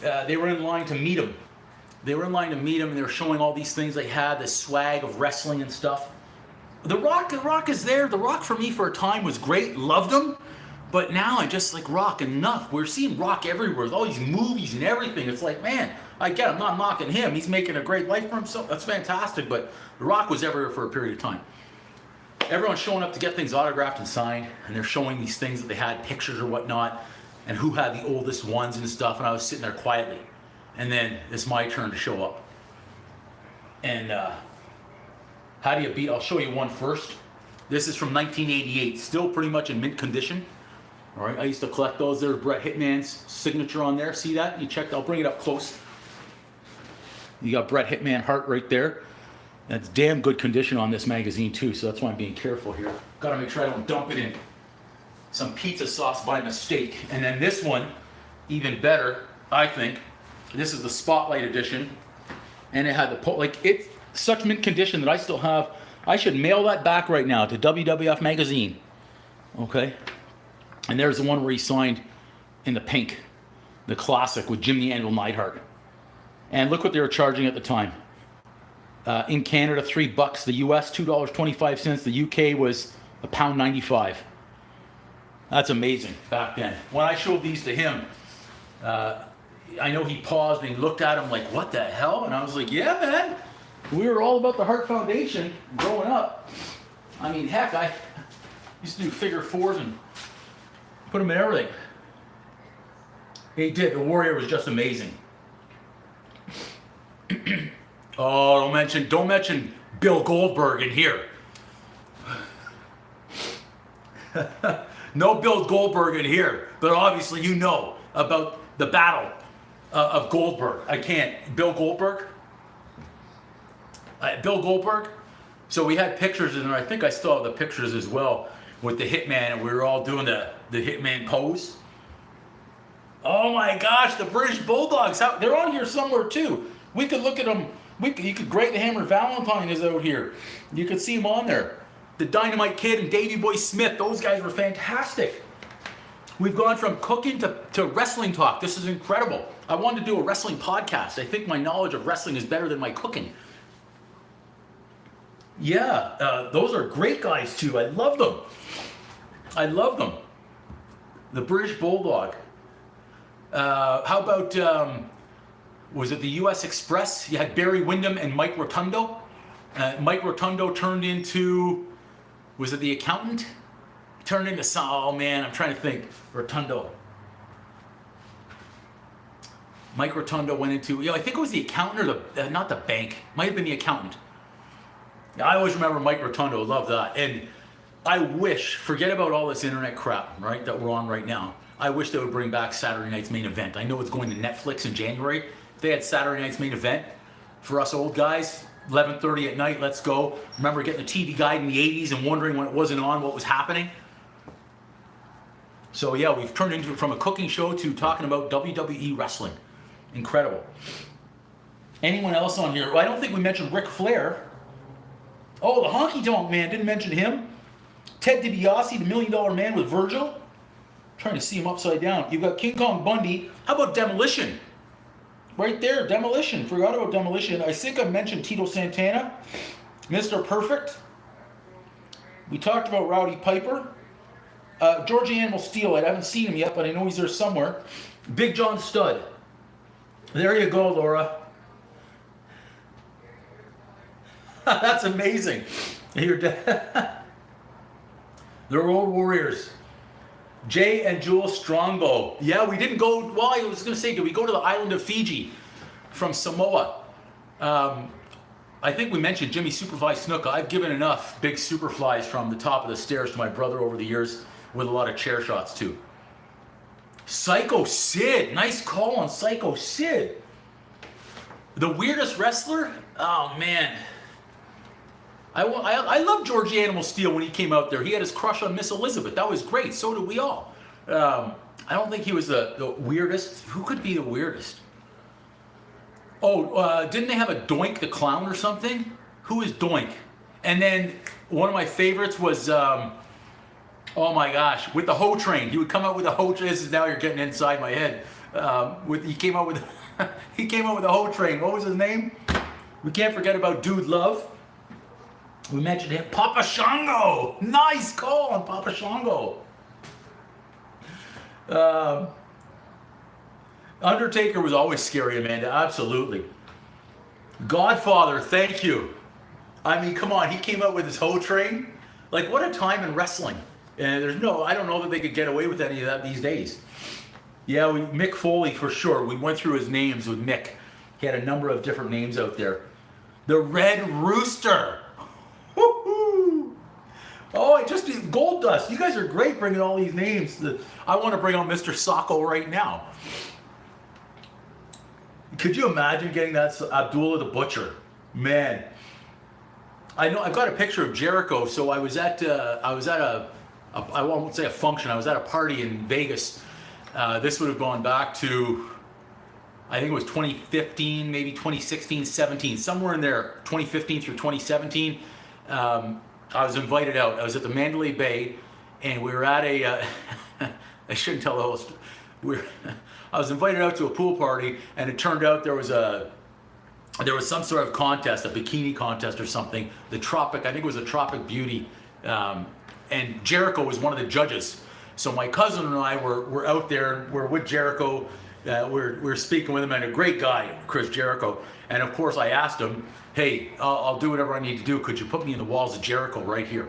they were in line to meet him. They were in line to meet him, and they were showing all these things they had, this swag of wrestling and stuff. The Rock is there. The Rock for me for a time was great. Loved him. But now I just like Rock enough. We're seeing Rock everywhere with all these movies and everything. It's like, man, I get it. I'm not knocking him. He's making a great life for himself. That's fantastic. But The Rock was everywhere for a period of time. Everyone's showing up to get things autographed and signed. And they're showing these things that they had, pictures or whatnot. And who had the oldest ones and stuff. And I was sitting there quietly. And then it's my turn to show up. And how do you beat? I'll show you one first. This is from 1988, still pretty much in mint condition. All right, I used to collect those. There's Bret Hitman's signature on there. See that? You checked. I'll bring it up close. You got Bret Hitman Hart right there. That's damn good condition on this magazine too, so that's why I'm being careful here. Got to make sure I don't dump it in some pizza sauce by mistake. And then this one, even better, I think. This is the Spotlight edition, and it had the it's such mint condition that I still have. I should mail that back right now to WWF Magazine. Okay? And there's the one where he signed in the pink, the classic with Jim the Anvil Neidhart. And look what they were charging at the time. In Canada, $3. The US, $2.25. The UK was £1.95. That's amazing back then. When I showed these to him, I know he paused and he looked at him like, what the hell? And I was like, yeah, man. We were all about the Hart Foundation growing up. I mean, heck, I used to do figure fours and Put him in everything. He did. The Warrior was just amazing. Oh, don't mention Bill Goldberg in here. No Bill Goldberg in here, but obviously you know about the battle of Goldberg. I can't. Bill Goldberg? Bill Goldberg? So we had pictures, and I think I still have the pictures as well with the Hitman, and we were all doing the Hitman pose. Oh my gosh, the British Bulldogs, they're on here somewhere too. We could look at them. You could Great the Hammer Valentine is out here. You could see him on there. The Dynamite Kid and Davey Boy Smith, those guys were fantastic. We've gone from cooking to wrestling talk. This is incredible. I wanted to do a wrestling podcast. I think my knowledge of wrestling is better than my cooking. Yeah, those are great guys too. I love them. I love them. The British Bulldog. How about, was it the U.S. Express? You had Barry Windham and Mike Rotundo. Mike Rotundo turned into, was it the accountant? Turned into some, oh man, I'm trying to think. Rotundo. Mike Rotundo went into, I think it was the accountant or not the bank. Might have been the accountant. I always remember Mike Rotundo, love that. And I wish, forget about all this internet crap, right, that we're on right now. I wish they would bring back Saturday Night's Main Event. I know it's going to Netflix in January. If they had Saturday Night's Main Event for us old guys, 11:30 at night, let's go. Remember getting the TV guide in the 80s and wondering when it wasn't on, what was happening? So yeah, we've turned into from a cooking show to talking about WWE wrestling. Incredible. Anyone else on here? Well, I don't think we mentioned Ric Flair. Oh, the Honky Tonk Man, didn't mention him. Ted DiBiase, the $1 Million Man with Virgil. Trying to see him upside down. You've got King Kong Bundy. How about Demolition? Right there, Demolition. Forgot about Demolition. I think I mentioned Tito Santana. Mr. Perfect. We talked about Rowdy Piper. Georgie Animal Steel. I haven't seen him yet, but I know he's there somewhere. Big John Studd. There you go, Laura. That's amazing. You're They're old warriors. Jay and Jewel Strongbow. Yeah, we didn't go, well, I was going to say, did we go to the island of Fiji from Samoa? I think we mentioned Jimmy Superfly Snuka. I've given enough big Superflies from the top of the stairs to my brother over the years with a lot of chair shots too. Psycho Sid. Nice call on Psycho Sid. The weirdest wrestler? Oh, man. I love Georgie Animal Steel when he came out there. He had his crush on Miss Elizabeth. That was great. So did we all. I don't think he was the weirdest. Who could be the weirdest? Oh, didn't they have a Doink the Clown or something? Who is Doink? And then one of my favorites was, oh my gosh, with the Ho Train. He would come out with a Ho Train. This is now you're getting inside my head. He came out with a Ho Train. What was his name? We can't forget about Dude Love. We mentioned him. Papa Shango. Nice call on Papa Shango. Undertaker was always scary, Amanda. Absolutely. Godfather, thank you. I mean, come on. He came out with his Ho Train. Like, what a time in wrestling. And I don't know that they could get away with any of that these days. Yeah, Mick Foley for sure. We went through his names with Mick. He had a number of different names out there. The Red Rooster. Woo-hoo. Oh, I just did Gold Dust. You guys are great bringing all these names. I want to bring on Mr. Sacco right now. Could you imagine getting that Abdullah the Butcher? Man. I know I've got a picture of Jericho. So I was at I won't say a function. I was at a party in Vegas. This would have gone back to, I think it was 2015, maybe 2016, 17, somewhere in there, 2015 through 2017. I was invited out. I was at the Mandalay Bay, and we were at a, I shouldn't tell the host, I was invited out to a pool party, and it turned out there was some sort of contest, a bikini contest or something. I think it was a Tropic Beauty, and Jericho was one of the judges. So my cousin and I were out there, we're with Jericho, we're speaking with him, and a great guy, Chris Jericho. And of course I asked him, hey, I'll do whatever I need to do. Could you put me in the walls of Jericho right here?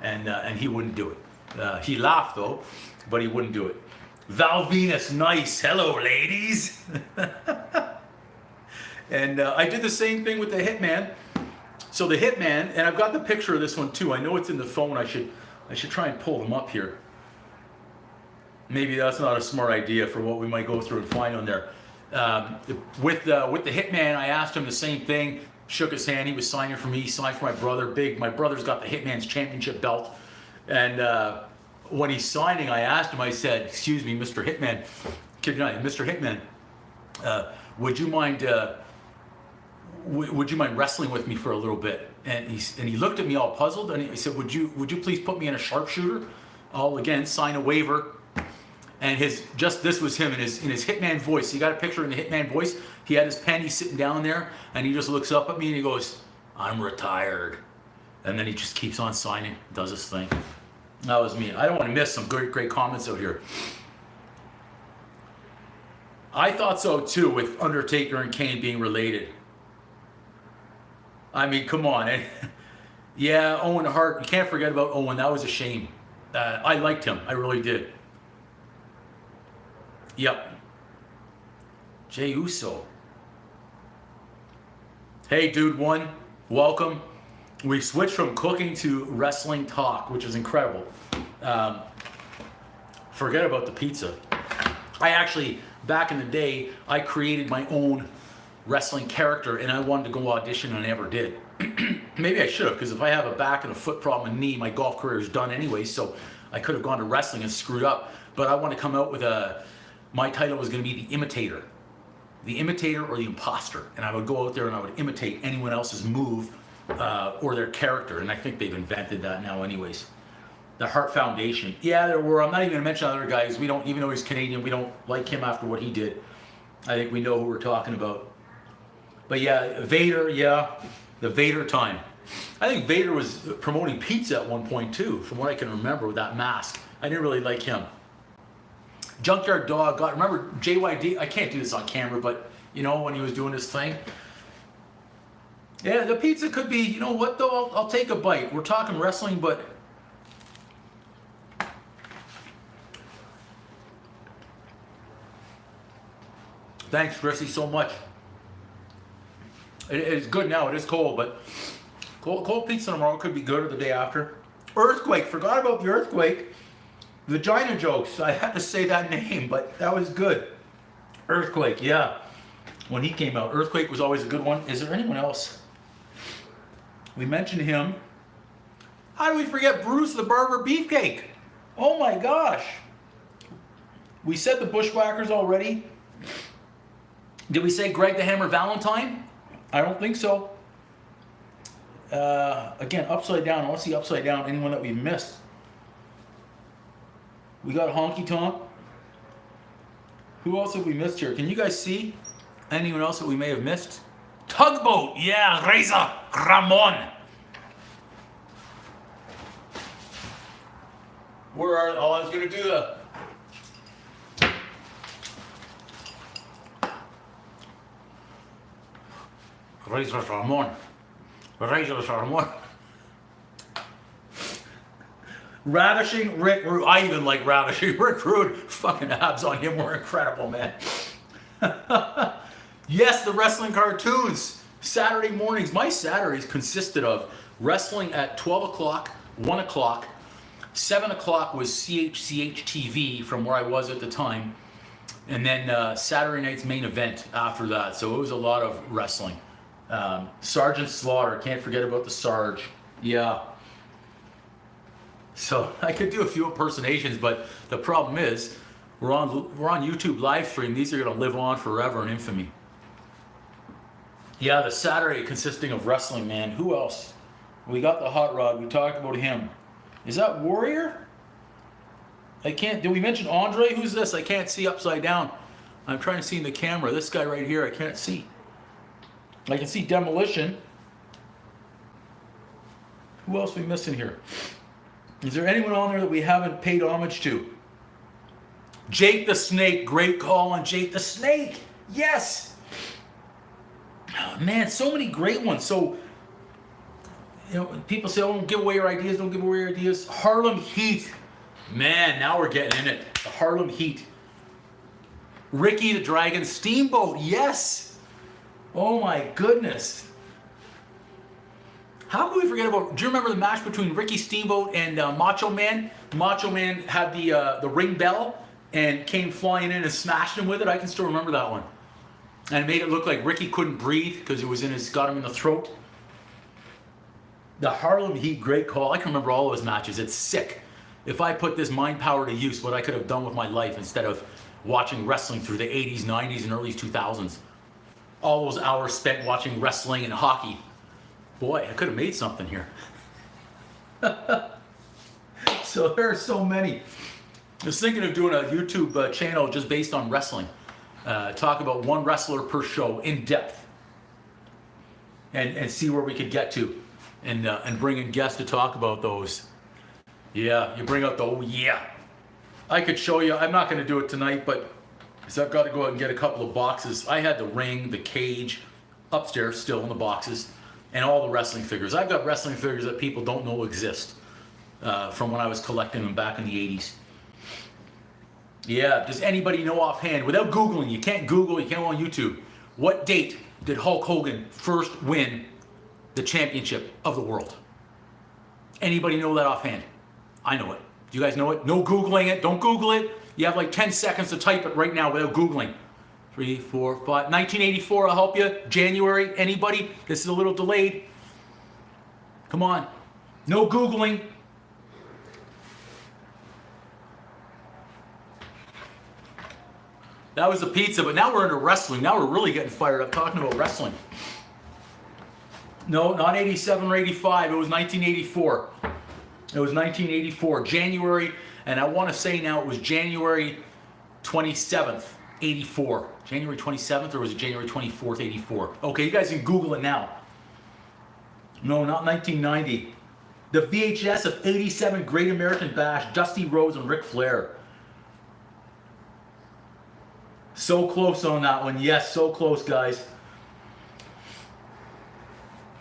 And he wouldn't do it. He laughed though. but he wouldn't do it. Val Venus, nice. Hello, ladies. And I did the same thing with the Hitman. So the Hitman, and I've got the picture of this one too. I know it's in the phone. I should try and pull them up here. Maybe that's not a smart idea for what we might go through and find on there. With the Hitman, I asked him the same thing. Shook his hand. He was signing for me. He signed for my brother. My brother's got the Hitman's championship belt. And when he's signing, I asked him. I said, "Excuse me, Mr. Hitman, kid you not, Mr. Hitman, would you mind wrestling with me for a little bit?" And he looked at me all puzzled, and he said, "Would you please put me in a sharpshooter? I'll again sign a waiver." And this was him in his Hitman voice. You got a picture in the Hitman voice. He had his pen. He's sitting down there, and he just looks up at me and he goes, "I'm retired." And then he just keeps on signing, does his thing. That was me. I don't want to miss some great comments out here. I thought so too, with Undertaker and Kane being related. I mean, come on. Yeah, Owen Hart. You can't forget about Owen. That was a shame. I liked him. I really did. Yep. Jey Uso. Hey, dude one. Welcome. We switched from cooking to wrestling talk, which is incredible. Forget about the pizza. I actually, back in the day, I created my own wrestling character, and I wanted to go audition, and I never did. Maybe I should have, because if I have a back and a foot problem and knee, my golf career is done anyway, so I could have gone to wrestling and screwed up. But I want to come out with my title was going to be the imitator or the imposter, and I would go out there and I would imitate anyone else's move or their character, and I think they've invented that now anyways. The Hart Foundation. Yeah, there were. I'm not even going to mention other guys. We don't, even though he's Canadian, we don't like him after what he did. I think we know who we're talking about. But yeah, Vader, yeah, the Vader time. I think Vader was promoting pizza at one point too, from what I can remember with that mask. I didn't really like him. Junkyard Dog, remember JYD? I can't do this on camera, but you know, when he was doing his thing. Yeah, the pizza could be, you know what though, I'll take a bite. We're talking wrestling, but thanks, Chrissy, so much. It's good now. It is cold, but cold pizza tomorrow could be good, or the day after. Earthquake. Forgot about the earthquake. Vagina jokes. I had to say that name, but that was good. Earthquake. Yeah. When he came out, Earthquake was always a good one. Is there anyone else? We mentioned him. How do we forget Bruce the Barber Beefcake? Oh my gosh. We said the Bushwhackers already. Did we say Greg the Hammer Valentine? I don't think so. Again, Upside Down. I want to see Upside Down. Anyone that we missed? We got Honky Tonk. Who else have we missed here? Can you guys see anyone else that we may have missed? Tugboat. Yeah, Reza Ramon. Where are? Oh, I was gonna do the. Reza Ramon. Reza Ramon. Ravishing Rick Rude. I even like Ravishing Rick Rude. Fucking abs on him were incredible, man. Yes, the wrestling cartoons. Saturday mornings. My Saturdays consisted of wrestling at 12 o'clock, 1 o'clock. 7 o'clock was CHCH TV from where I was at the time. And then Saturday night's main event after that. So it was a lot of wrestling. Sergeant Slaughter. Can't forget about the Sarge. Yeah. So I could do a few impersonations, but the problem is we're on YouTube live stream. These are going to live on forever in infamy. Yeah, the Saturday consisting of wrestling, man. Who else? We got the Hot Rod. We talked about him. Is that Warrior? I can't. Did we mention Andre? Who's this? I can't see upside down. I'm trying to see in the camera. This guy right here, I can't see. I can see Demolition. Who else are we missing here? Is there anyone on there that we haven't paid homage to? Jake the Snake. Great call on Jake the Snake. Yes. Oh, man, so many great ones. So, you know, people say, oh, don't give away your ideas. Don't give away your ideas. Harlem Heat. Man, now we're getting in it. The Harlem Heat. Ricky the Dragon Steamboat, yes. Oh my goodness. How can we forget about, do you remember the match between Ricky Steamboat and Macho Man? Macho Man had the ring bell and came flying in and smashed him with it. I can still remember that one. And it made it look like Ricky couldn't breathe because it was got him in the throat. The Harlem Heat, great call. I can remember all those matches. It's sick. If I put this mind power to use, what I could have done with my life instead of watching wrestling through the 80s, 90s, and early 2000s. All those hours spent watching wrestling and hockey. Boy, I could have made something here. So there are so many. I was thinking of doing a YouTube channel just based on wrestling. Talk about one wrestler per show in depth. And see where we could get to. And bring in guests to talk about those. Yeah, you bring out the, oh yeah. I could show you, I'm not going to do it tonight, but because I've got to go out and get a couple of boxes. I had the ring, the cage, upstairs still in the boxes, and all the wrestling figures. I've got wrestling figures that people don't know exist from when I was collecting them back in the 80s. Yeah, does anybody know offhand, without Googling, you can't Google, you can't go on YouTube, what date did Hulk Hogan first win the championship of the world? Anybody know that offhand? I know it. Do you guys know it? No Googling it. Don't Google it. You have like 10 seconds to type it right now without Googling. 3, 4, 5. 1984, I'll help you. January, anybody? This is a little delayed. Come on. No Googling. That was the pizza, but now we're into wrestling. Now we're really getting fired up talking about wrestling. No, not 87 or 85. It was 1984. It was 1984, January, and I want to say now it was January 27th, 84. January 27th, or was it January 24th, 84? Okay, you guys can Google it now. No, not 1990. The VHS of 87 Great American Bash, Dusty Rhodes and Ric Flair. So close on that one. Yes, so close, guys.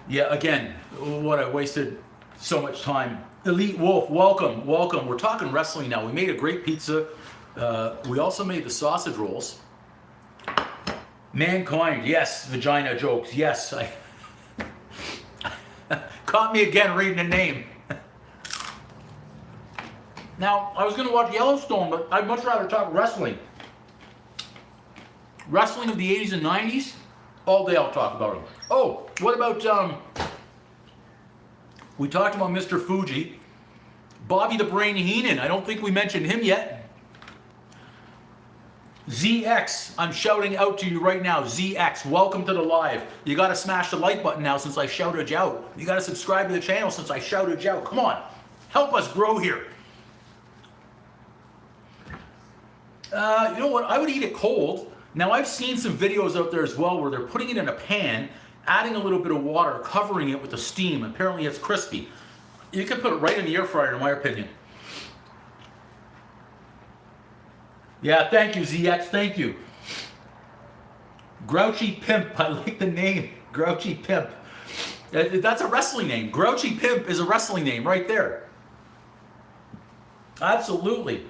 Yeah, again, what I wasted so much time. Elite Wolf, welcome, welcome. We're talking wrestling now. We made a great pizza. We also made the sausage rolls. Mankind, yes. Vagina jokes, yes. Caught me again reading the name. Now, I was going to watch Yellowstone, but I'd much rather talk wrestling. Wrestling of the 80s and 90s, all day I'll talk about it. Oh, what about, we talked about Mr. Fuji. Bobby the Brain Heenan, I don't think we mentioned him yet. ZX, I'm shouting out to you right now. ZX, welcome to the live. You got to smash the like button now since I shouted you out. You got to subscribe to the channel since I shouted you out. Come on, help us grow here. You know what, I would eat it cold. Now I've seen some videos out there as well where they're putting it in a pan, adding a little bit of water, covering it with the steam. Apparently it's crispy. You can put it right in the air fryer, in my opinion. Yeah, thank you, ZX, thank you. Grouchy Pimp, I like the name, Grouchy Pimp. That's a wrestling name. Grouchy Pimp is a wrestling name right there. Absolutely.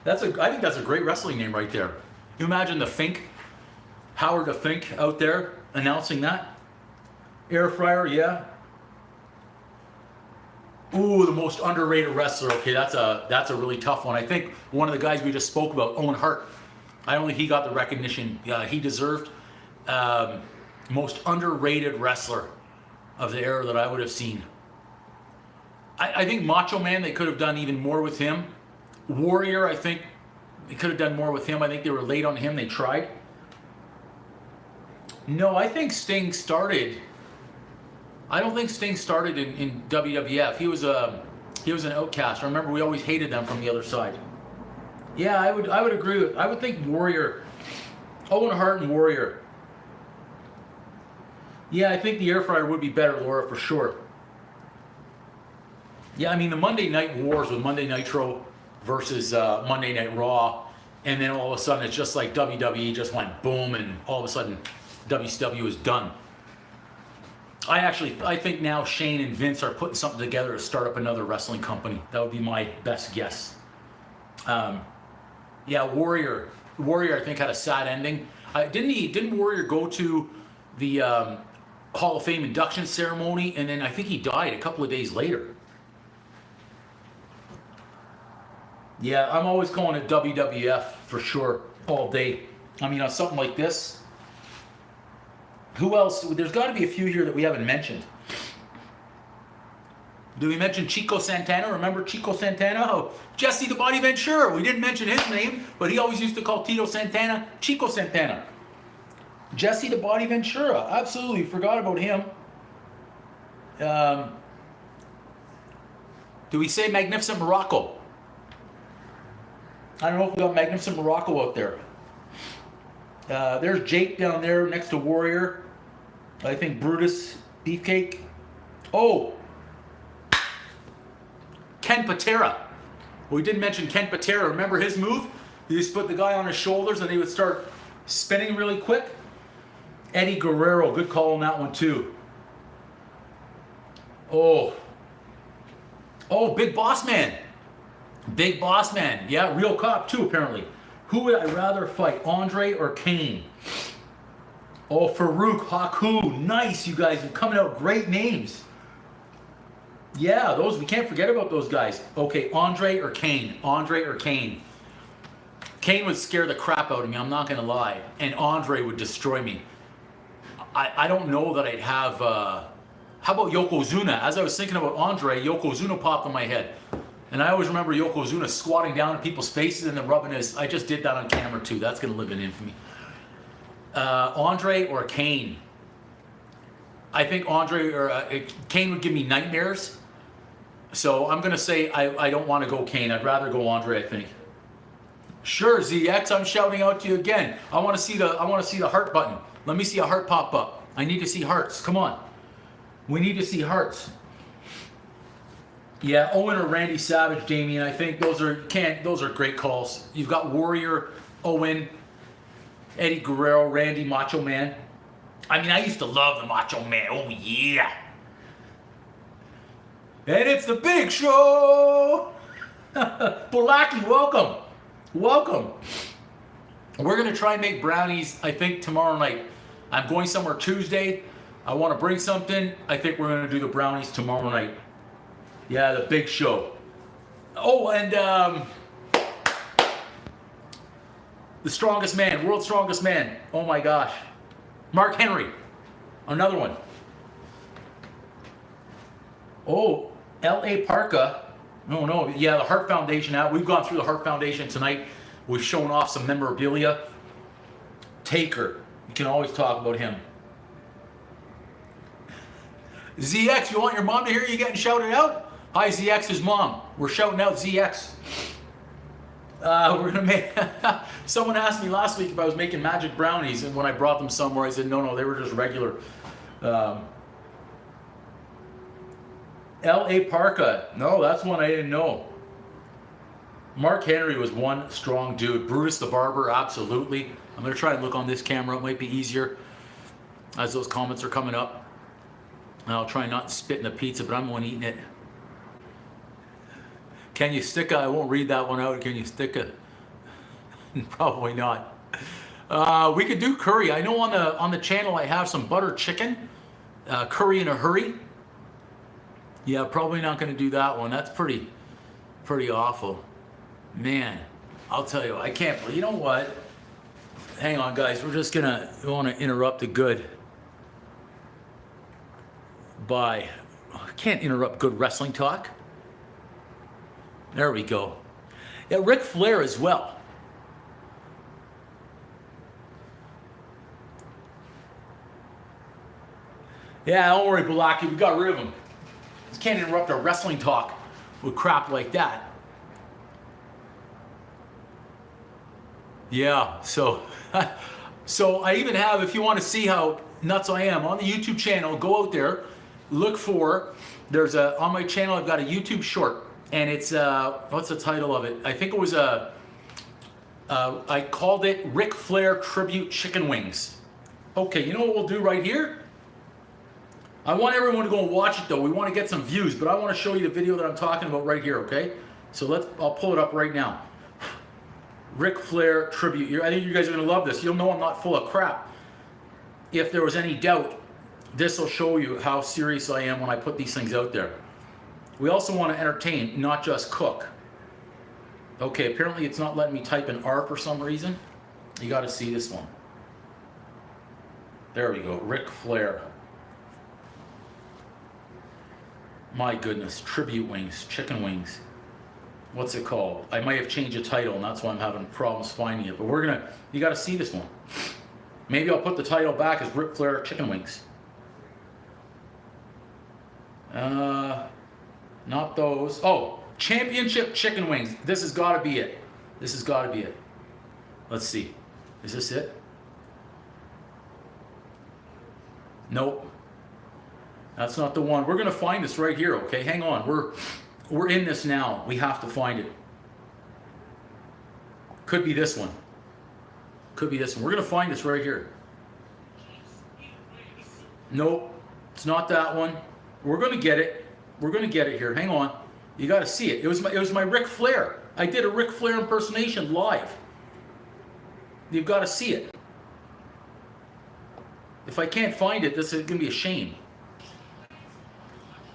I think that's a great wrestling name right there. You imagine the Fink, Howard the Fink out there announcing that. Air fryer, yeah. Ooh, the most underrated wrestler. Okay, that's a really tough one. I think one of the guys we just spoke about, Owen Hart, I don't think he got the recognition he deserved. Most underrated wrestler of the era that I would have seen. I think Macho Man, they could have done even more with him. Warrior, I think they could have done more with him. I think they were late on him. They tried. No, I think Sting started. I don't think Sting started in WWF. He was an outcast. I remember we always hated them from the other side. Yeah, I would agree with. I would think Warrior, Owen Hart and Warrior. Yeah, I think the air fryer would be better, Laura, for sure. Yeah, I mean the Monday Night Wars with Monday Nitro versus Monday Night Raw, and then all of a sudden it's just like WWE just went boom, and all of a sudden WCW is done. I think now Shane and Vince are putting something together to start up another wrestling company. That would be my best guess. Yeah, Warrior I think had a sad ending. Didn't Warrior go to the Hall of Fame induction ceremony, and then I think he died a couple of days later. Yeah, I'm always calling it WWF for sure, all day. I mean, on something like this. Who else? There's got to be a few here that we haven't mentioned. Did we mention Chico Santana? Remember Chico Santana? Oh, Jesse the Body Ventura. We didn't mention his name, but he always used to call Tito Santana Chico Santana. Jesse the Body Ventura. Absolutely forgot about him. Do we say Magnificent Morocco? I don't know if we got Magnificent Morocco out there. There's Jake down there next to Warrior. I think Brutus, Beefcake. Oh, Ken Patera. Well, we didn't mention Ken Patera. Remember his move? He just put the guy on his shoulders and he would start spinning really quick. Eddie Guerrero, good call on that one too. Oh, Big Boss Man. Big Boss Man. Yeah, real cop too apparently. Who would I rather fight, Andre or Kane? Oh, Farouk, Haku. Nice, you guys are coming out great names. Yeah, those, we can't forget about those guys. Okay, Andre or Kane? Andre or Kane? Kane would scare the crap out of me, I'm not going to lie. And Andre would destroy me. I don't know that I'd have... how about Yokozuna? As I was thinking about Andre, Yokozuna popped in my head. And I always remember Yokozuna squatting down in people's faces and then rubbing his... I just did that on camera too. That's going to live in infamy. Andre or Kane? I think Andre or Kane would give me nightmares. So I'm going to say I don't want to go Kane. I'd rather go Andre, I think. Sure, ZX, I'm shouting out to you again. I want to see the heart button. Let me see a heart pop up. I need to see hearts. Come on. We need to see hearts. Yeah, Owen or Randy Savage, Damien. I think those are great calls. You've got Warrior, Owen, Eddie Guerrero, Randy, Macho Man. I mean, I used to love the Macho Man. Oh yeah. And it's the big show. Bulaki, welcome. Welcome. We're gonna try and make brownies, I think, tomorrow night. I'm going somewhere Tuesday. I want to bring something. I think we're gonna do the brownies tomorrow night. Yeah, the big show. Oh, and the strongest man, world's strongest man. Oh my gosh. Mark Henry. Another one. Oh, L.A. Parka. No. Yeah, the Heart Foundation out. We've gone through the Heart Foundation tonight. We've shown off some memorabilia. Taker. You can always talk about him. ZX, you want your mom to hear you getting shouted out? Hi, ZX's mom. We're shouting out ZX. We're gonna make. Someone asked me last week if I was making magic brownies, and when I brought them somewhere, I said no, they were just regular. L.A. Parka. No, that's one I didn't know. Mark Henry was one strong dude. Brutus the Barber, absolutely. I'm gonna try and look on this camera. It might be easier as those comments are coming up. And I'll try not to spit in the pizza, but I'm the one eating it. Can you stick a... I won't read that one out. Can you stick a... Probably not. We could do curry. I know on the channel I have some butter chicken. Curry in a hurry. Yeah, probably not going to do that one. That's pretty awful. Man, I'll tell you, I can't... You know what? Hang on, guys. We're just going to... We want to interrupt the good... I can't interrupt good wrestling talk. There we go. Yeah, Ric Flair as well. Yeah, don't worry, Bulaki, we got rid of him. Just can't interrupt our wrestling talk with crap like that. Yeah, so I even have, if you want to see how nuts I am, on the YouTube channel, go out there. Look for, on my channel I've got a YouTube short, and it's, what's the title of it? I think it was I called it Ric Flair Tribute Chicken Wings. Okay, you know what we'll do right here? I want everyone to go and watch it though. We want to get some views, but I want to show you the video that I'm talking about right here, okay? So I'll pull it up right now. Ric Flair tribute. I think you guys are going to love this. You'll know I'm not full of crap. If there was any doubt, this will show you how serious I am when I put these things out there. We also want to entertain, not just cook. Okay, apparently it's not letting me type an R for some reason. You got to see this one. There we go, Ric Flair. My goodness, tribute wings, chicken wings. What's it called? I might have changed the title, and that's why I'm having problems finding it. But you got to see this one. Maybe I'll put the title back as Ric Flair chicken wings. Not those. Oh, championship chicken wings. This has got to be it. This has got to be it. Let's see. Is this it? Nope. That's not the one. We're going to find this right here, okay? Hang on. We're in this now. We have to find it. Could be this one. Could be this one. We're going to find this right here. Nope. It's not that one. We're going to get it. We're going to get it here. Hang on. You got to see it. It was my Ric Flair. I did a Ric Flair impersonation live. You've got to see it. If I can't find it, this is going to be a shame.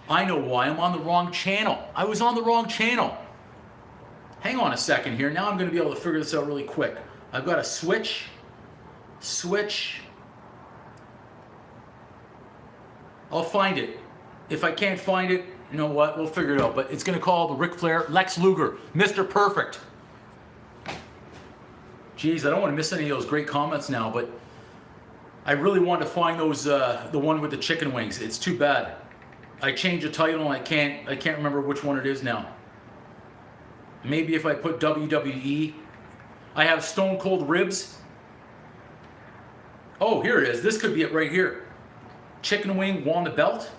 I know why. I'm on the wrong channel. I was on the wrong channel. Hang on a second here. Now I'm going to be able to figure this out really quick. I've got to switch. I'll find it. If I can't find it, you know what? We'll figure it out. But it's going to call the Ric Flair, Lex Luger, Mr. Perfect. Jeez, I don't want to miss any of those great comments now, but I really want to find those, the one with the chicken wings. It's too bad. I changed the title and I can't remember which one it is now. Maybe if I put WWE. I have Stone Cold Ribs. Oh, here it is. This could be it right here. Chicken wing won the belt.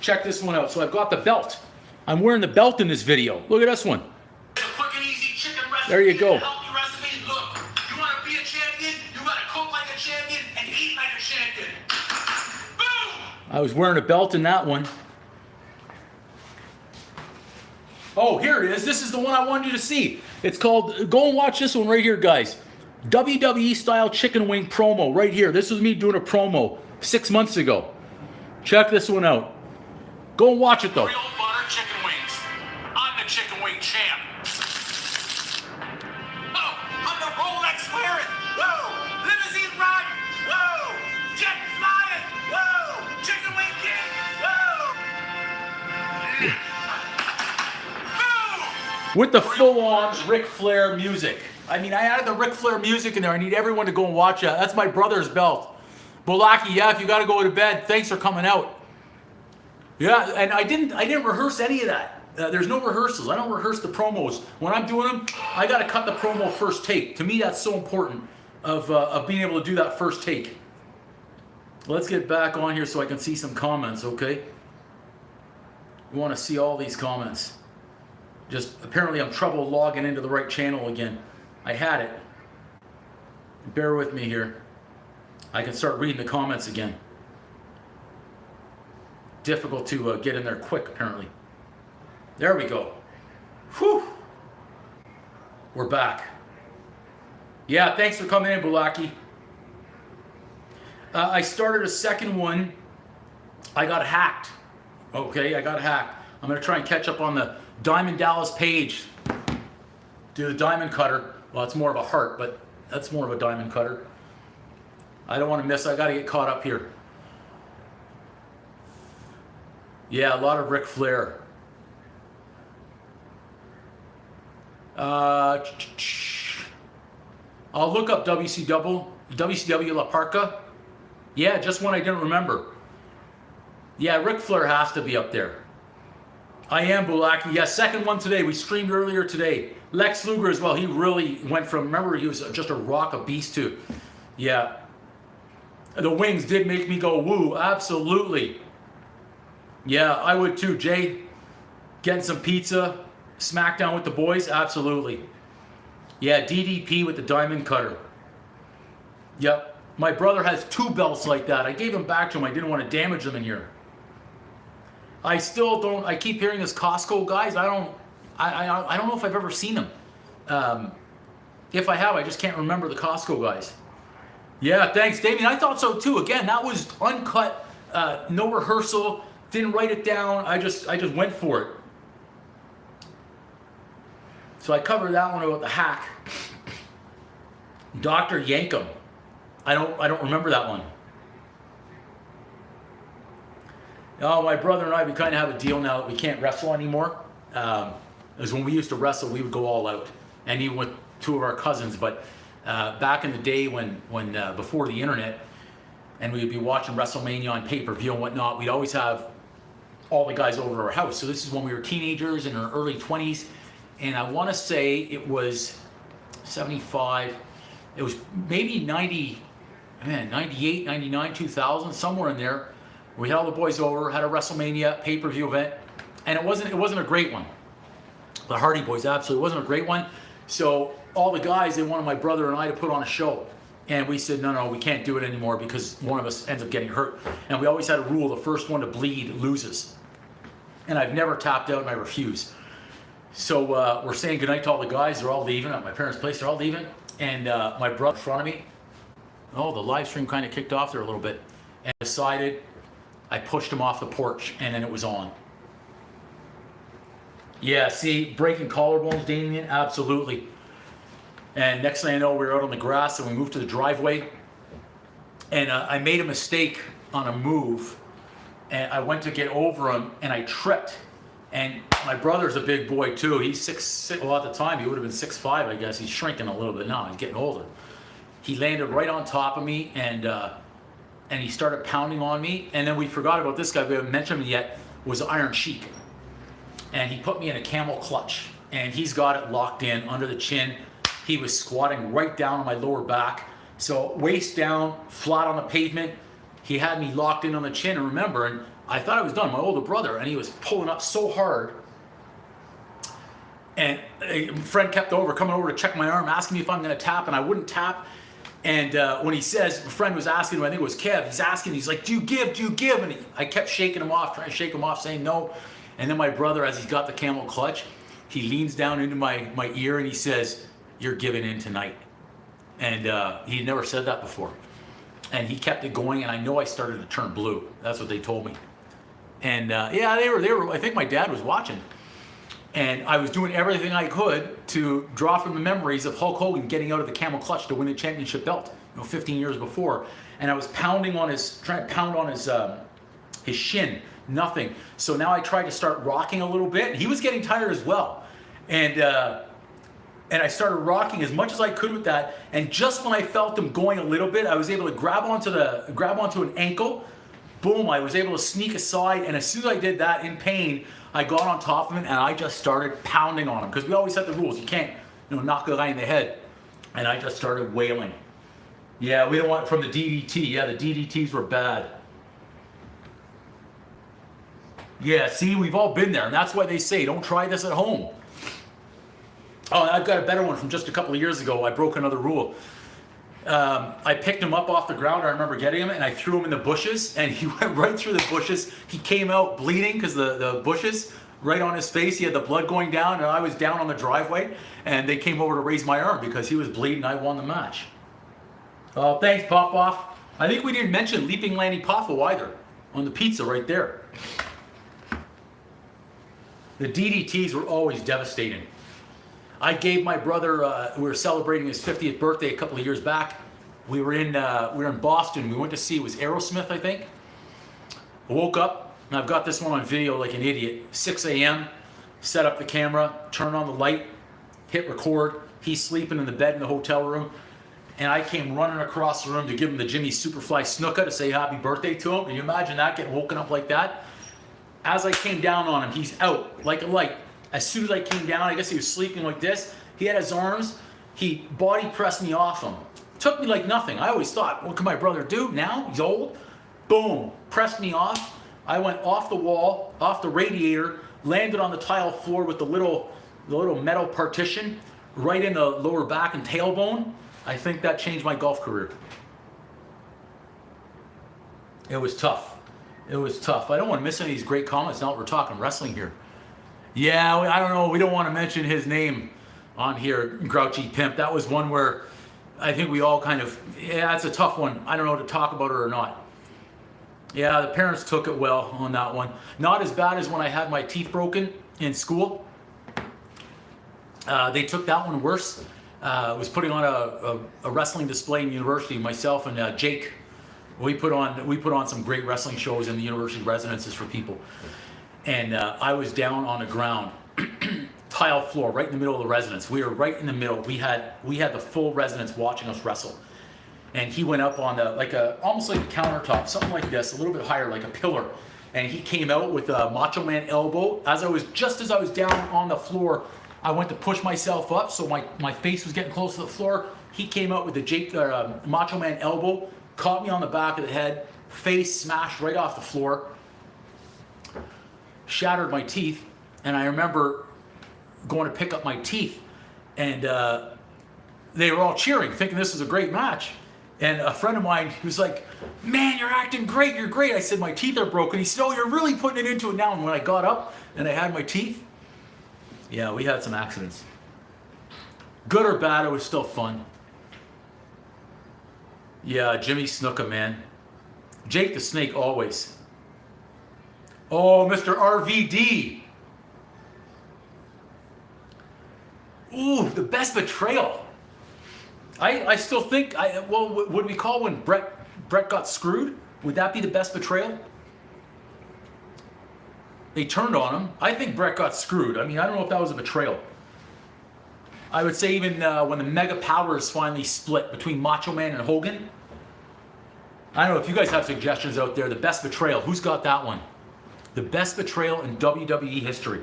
Check this one out. So I've got the belt. I'm wearing the belt in this video. Look at this one. There you go. I was wearing a belt in that one. Oh, here it is. This is the one I wanted you to see. It's called, go and watch this one right here, guys. WWE style chicken wing promo right here. This was me doing a promo 6 months ago. Check this one out. Go and watch it though. Real butter chicken wings. I'm the chicken wing champ. Oh, I'm the Rolex wearing. Whoa, limousine ride. Whoa, jet flying. Whoa, chicken wing king. Whoa. With the full-on Ric Flair music. I mean, I added the Ric Flair music in there. I need everyone to go and watch that. That's my brother's belt. Bulaki, yeah, if you got to go to bed, thanks for coming out. Yeah, and I didn't rehearse any of that. There's no rehearsals. I don't rehearse the promos. When I'm doing them, I got to cut the promo first take. To me, that's so important of being able to do that first take. Let's get back on here so I can see some comments, okay? We want to see all these comments. Just apparently I'm trouble logging into the right channel again. I had it. Bear with me here. I can start reading the comments again. Difficult to get in there quick, apparently. There we go. Whew. We're back. Yeah, thanks for coming in, Bulaki. I started a second one. I got hacked. Okay, I got hacked. I'm going to try and catch up on the Diamond Dallas page. Do the diamond cutter. Well, it's more of a heart, but that's more of a diamond cutter. I don't want to miss. I got to get caught up here. Yeah, a lot of Ric Flair. I'll look up WCW La Parka. Yeah, just one I didn't remember. Yeah, Ric Flair has to be up there. I am Bulaki. Yeah, second one today. We streamed earlier today. Lex Luger as well. He really went from, remember, he was just a rock, a beast too. Yeah. The wings did make me go woo. Absolutely. Yeah, I would too. Jay, getting some pizza, SmackDown with the boys. Absolutely. Yeah, DDP with the diamond cutter. Yep. My brother has 2 belts like that. I gave them back to him. I didn't want to damage them in here. I still don't. I keep hearing this Costco guys. I don't know if I've ever seen them. If I have, I just can't remember the Costco guys. Yeah, thanks, Damien. I thought so too. Again, that was uncut, no rehearsal. Didn't write it down. I just went for it. So I covered that one about the hack. Dr. Yankum. I don't remember that one. Oh, my brother and I, we kind of have a deal now that we can't wrestle anymore. Because when we used to wrestle, we would go all out, and even with 2 of our cousins. But back in the day when before the internet, and we would be watching WrestleMania on pay-per-view and whatnot, we'd always have all the guys over to our house. So this is when we were teenagers in our early 20s, and I want to say it was 75. It was maybe 98, 99, 2000, somewhere in there. We had all the boys over, had a WrestleMania pay-per-view event, and it wasn't a great one. The Hardy Boys absolutely wasn't a great one. So all the guys, they wanted my brother and I to put on a show. And we said, no, we can't do it anymore because one of us ends up getting hurt. And we always had a rule, the first one to bleed loses. And I've never tapped out and I refuse. So we're saying goodnight to all the guys. They're all leaving at my parents' place. They're all leaving. And my brother in front of me, the live stream kind of kicked off there a little bit. And decided, I pushed him off the porch and then it was on. Yeah, see, breaking collarbones, Damien, absolutely. And next thing I know, we were out on the grass and we moved to the driveway. And I made a mistake on a move. And I went to get over him and I tripped. And my brother's a big boy too. He's 6'6", well at the time he would have been 6'5", I guess. He's shrinking a little bit now, he's getting older. He landed right on top of me and he started pounding on me. And then we forgot about this guy, we haven't mentioned him yet, was Iron Sheik. And he put me in a camel clutch. And he's got it locked in under the chin. He was squatting right down on my lower back. So waist down, flat on the pavement. He had me locked in on the chin. And remember, and I thought I was done, my older brother, and he was pulling up so hard. And a friend kept coming over to check my arm, asking me if I'm gonna tap, and I wouldn't tap. And when he says, a friend was asking him, I think it was Kev, he's like, do you give? And I kept shaking him off, trying to shake him off, saying no. And then my brother, as he's got the camel clutch, he leans down into my ear and he says, you're giving in tonight. And he never said that before. And he kept it going, and I know I started to turn blue. That's what they told me. And yeah, they were, I think my dad was watching. And I was doing everything I could to draw from the memories of Hulk Hogan getting out of the camel clutch to win the championship belt, 15 years before. And I was trying to pound on his shin, nothing. So now I tried to start rocking a little bit. He was getting tired as well. And I started rocking as much as I could with that. And just when I felt him going a little bit, I was able to grab onto an ankle. Boom, I was able to sneak aside. And as soon as I did that in pain, I got on top of him and I just started pounding on him. Because we always had the rules. You can't knock a guy in the head. And I just started wailing. Yeah, we don't want from the DDT. Yeah, the DDTs were bad. Yeah, see, we've all been there. And that's why they say, don't try this at home. Oh, I've got a better one from just a couple of years ago. I broke another rule. I picked him up off the ground. I remember getting him, and I threw him in the bushes, and he went right through the bushes. He came out bleeding because the bushes right on his face. He had the blood going down, and I was down on the driveway, and they came over to raise my arm because he was bleeding. I won the match. Oh, thanks, Pop-Off. I think we didn't mention Leaping Lanny Poffo either on the pizza right there. The DDTs were always devastating. I gave my brother, we were celebrating his 50th birthday a couple of years back. We were in Boston. We went to see, it was Aerosmith, I think. I woke up, and I've got this one on video like an idiot. 6 a.m., set up the camera, turn on the light, hit record. He's sleeping in the bed in the hotel room. And I came running across the room to give him the Jimmy Superfly Snuka to say happy birthday to him. Can you imagine that, getting woken up like that? As I came down on him, he's out like a light. As soon as I came down, I guess he was sleeping like this. He had his arms. He body pressed me off him. Took me like nothing. I always thought, what can my brother do now? He's old. Boom. Pressed me off. I went off the wall, off the radiator, landed on the tile floor with the little metal partition right in the lower back and tailbone. I think that changed my golf career. It was tough. It was tough. I don't want to miss any of these great comments now that we're talking wrestling here. Yeah, I don't know. We don't want to mention his name on here, Grouchy Pimp. That was one where I think we all kind of, yeah, it's a tough one. I don't know to talk about it or not. Yeah, the parents took it well on that one. Not as bad as when I had my teeth broken in school. They took that one worse. Was putting on a wrestling display in university. Myself and Jake, we put on some great wrestling shows in the university residences for people. And I was down on the ground, tile floor, right in the middle of the residence. We were right in the middle. We had the full residence watching us wrestle. And he went up on almost like a countertop, something like this, a little bit higher, like a pillar. And he came out with a Macho Man elbow. Just as I was down on the floor, I went to push myself up, so my face was getting close to the floor. He came out with the Macho Man elbow, caught me on the back of the head, face smashed right off the floor, shattered my teeth. And I remember going to pick up my teeth, and they were all cheering, thinking this was a great match. And a friend of mine was like, "Man, you're acting great, you're great." I said, "My teeth are broken." He said, "Oh, you're really putting it into it now." And when I got up and I had my teeth, yeah, we had some accidents. Good or bad, it was still fun. Yeah, Jimmy Snuka, man. Jake the Snake, always. Oh, Mr. RVD. Ooh, the best betrayal. I still think, would we call when Brett got screwed? Would that be the best betrayal? They turned on him. I think Brett got screwed. I mean, I don't know if that was a betrayal. I would say even when the Mega Powers finally split between Macho Man and Hogan. I don't know if you guys have suggestions out there. The best betrayal. Who's got that one? The best betrayal in WWE history.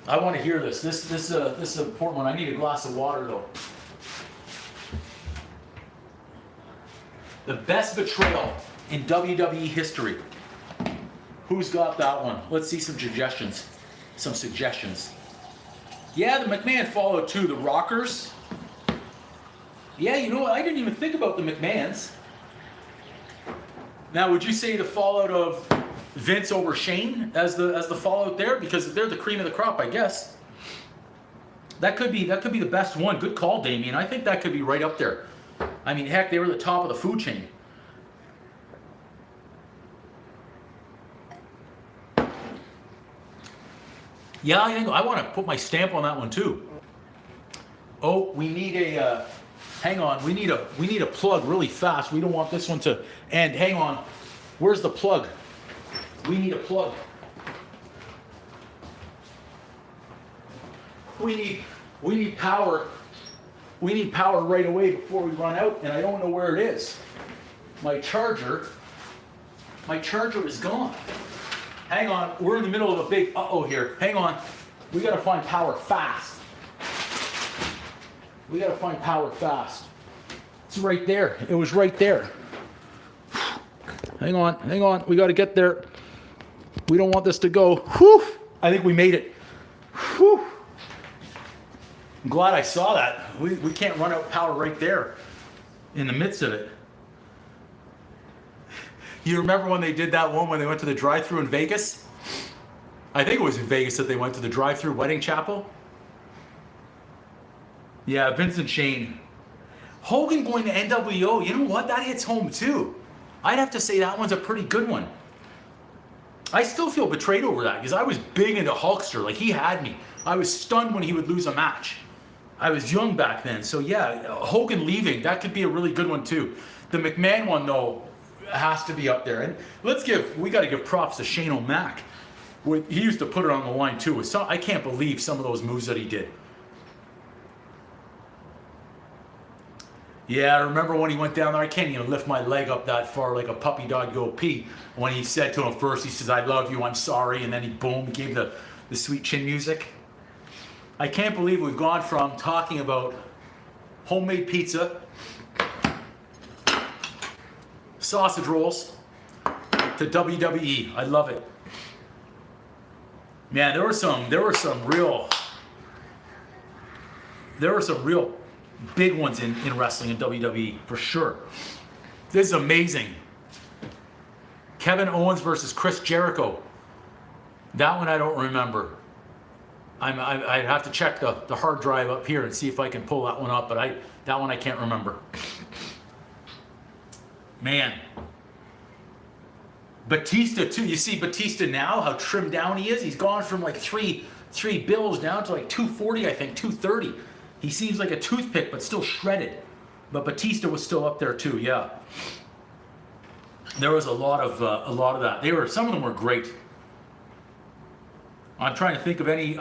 I want to hear this. This is an important one. I need a glass of water though. The best betrayal in WWE history. Who's got that one? Let's see some suggestions. Yeah, the McMahon followed too. The Rockers. Yeah, you know what? I didn't even think about the McMahons. Now, would you say the fallout of Vince over Shane as the fallout there? Because they're the cream of the crop, I guess. That could be the best one. Good call, Damien. I think that could be right up there. I mean, heck, they were the top of the food chain. Yeah, I think I want to put my stamp on that one too. Oh, we need a hang on. We need a plug really fast. We don't want this one to end. Hang on. Where's the plug? We need a plug. We need power. We need power right away before we run out, and I don't know where it is. My charger is gone. Hang on, we're in the middle of a big uh-oh here. Hang on. We gotta find power fast. It's right there. It was right there. Hang on. We gotta get there. We don't want this to go. Whew! I think we made it. Whew! I'm glad I saw that. We can't run out of power right there in the midst of it. You remember when they did that one when they went to the drive-thru in Vegas? I think it was in Vegas that they went to the drive-thru wedding chapel. Yeah, Vince and Shane. Hogan going to NWO, you know what? That hits home too. I'd have to say that one's a pretty good one. I still feel betrayed over that because I was big into Hulkster. Like, he had me. I was stunned when he would lose a match. I was young back then. So yeah, Hogan leaving, that could be a really good one too. The McMahon one though, has to be up there. And we got to give props to Shane O'Mac. He used to put it on the line too. I can't believe some of those moves that he did. Yeah, I remember when he went down there, I can't even lift my leg up that far like a puppy dog go pee. When he said to him first, he says, "I love you, I'm sorry," and then he gave the sweet chin music. I can't believe we've gone from talking about homemade pizza, sausage rolls, to WWE. I love it. Man, there were some real big ones in wrestling in WWE for sure. This is amazing. Kevin Owens versus Chris Jericho. That one I don't remember. I'd have to check the hard drive up here and see if I can pull that one up, but that one I can't remember. Man. Batista too. You see Batista now, how trimmed down he is? He's gone from like three bills down to like 240, I think, 230. He seems like a toothpick, but still shredded. But Batista was still up there too, yeah. There was a lot of that. Some of them were great. I'm trying to think of any.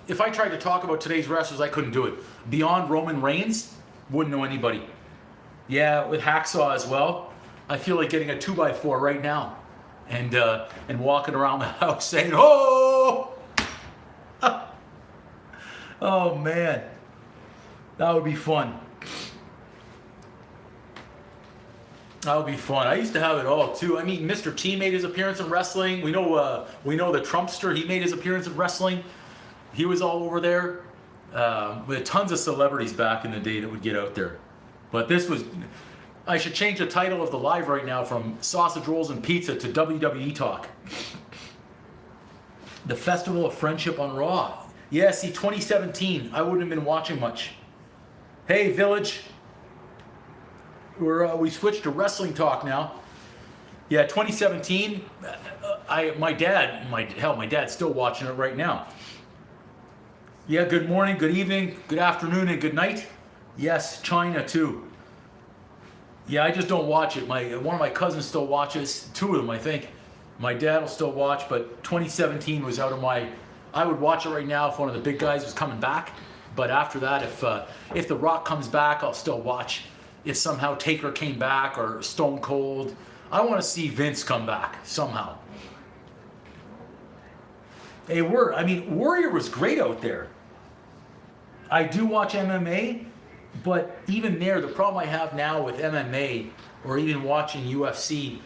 If I tried to talk about today's wrestlers, I couldn't do it. Beyond Roman Reigns, wouldn't know anybody. Yeah, with Hacksaw as well. I feel like getting a 2x4 right now, and walking around the house saying, "Oh, oh man, that would be fun." That would be fun. I used to have it all too. I mean, Mr. T made his appearance in wrestling. We know the Trumpster. He made his appearance in wrestling. He was all over there. With tons of celebrities back in the day that would get out there. But this was. I should change the title of the live right now from Sausage Rolls and Pizza to WWE Talk. The Festival of Friendship on Raw. Yeah, see, 2017. I wouldn't have been watching much. Hey, Village. We switched to Wrestling Talk now. Yeah, 2017. My dad's still watching it right now. Yeah, good morning, good evening, good afternoon, and good night. Yes, China too. Yeah, I just don't watch it. One of my cousins still watches. Two of them, I think. My dad will still watch, but 2017 was out of my. I would watch it right now if one of the big guys was coming back. But after that, if The Rock comes back, I'll still watch. If somehow Taker came back or Stone Cold, I want to see Vince come back somehow. Hey, Warrior was great out there. I do watch MMA, but even there, the problem I have now with MMA or even watching UFC,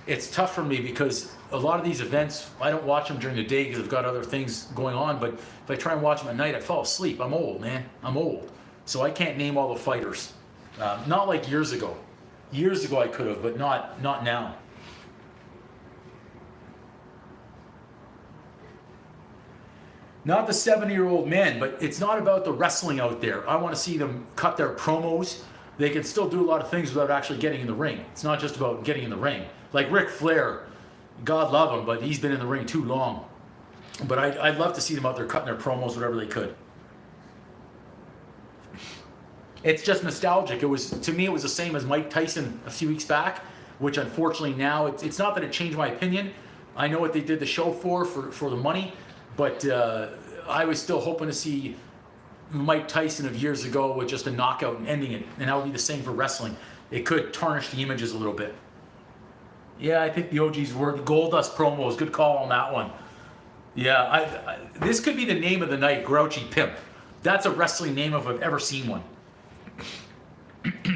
it's tough for me because a lot of these events, I don't watch them during the day because I've got other things going on, but if I try and watch them at night, I fall asleep. I'm old, man. I'm old. So I can't name all the fighters. Not like years ago. Years ago I could have, but not now. Not the 70-year-old men, but it's not about the wrestling out there. I want to see them cut their promos. They can still do a lot of things without actually getting in the ring. It's not just about getting in the ring. Like Ric Flair, God love him, but he's been in the ring too long. But I'd love to see them out there cutting their promos whatever they could. It's just nostalgic. To me, it was the same as Mike Tyson a few weeks back, which unfortunately now, it's not that it changed my opinion. I know what they did the show for the money, but I was still hoping to see Mike Tyson of years ago with just a knockout and ending it, and that would be the same for wrestling. It could tarnish the images a little bit. Yeah, I think the OG's were the Goldust promos. Good call on that one. Yeah, this could be the name of the night, Grouchy Pimp. That's a wrestling name if I've ever seen one.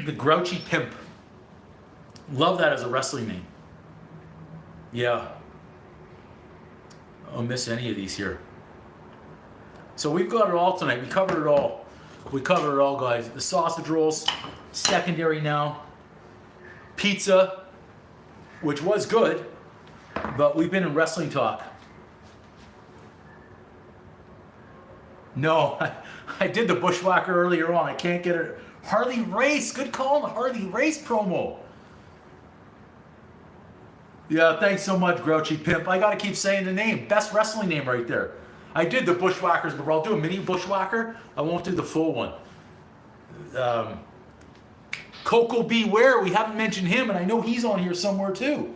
The Grouchy Pimp. Love that as a wrestling name. Yeah. I don't miss any of these here. So we've got it all tonight. We covered it all. We covered it all, guys. The sausage rolls, secondary now. Pizza, which was good, but we've been in Wrestling Talk. No, I did the Bushwhacker earlier on. I can't get it. Harley Race, good call on the Harley Race promo. Yeah, thanks so much, Grouchy Pimp. I gotta keep saying the name. Best wrestling name right there. I did the Bushwhackers before. I'll do a mini Bushwhacker. I won't do the full one. Coco Beware, we haven't mentioned him, and I know he's on here somewhere too.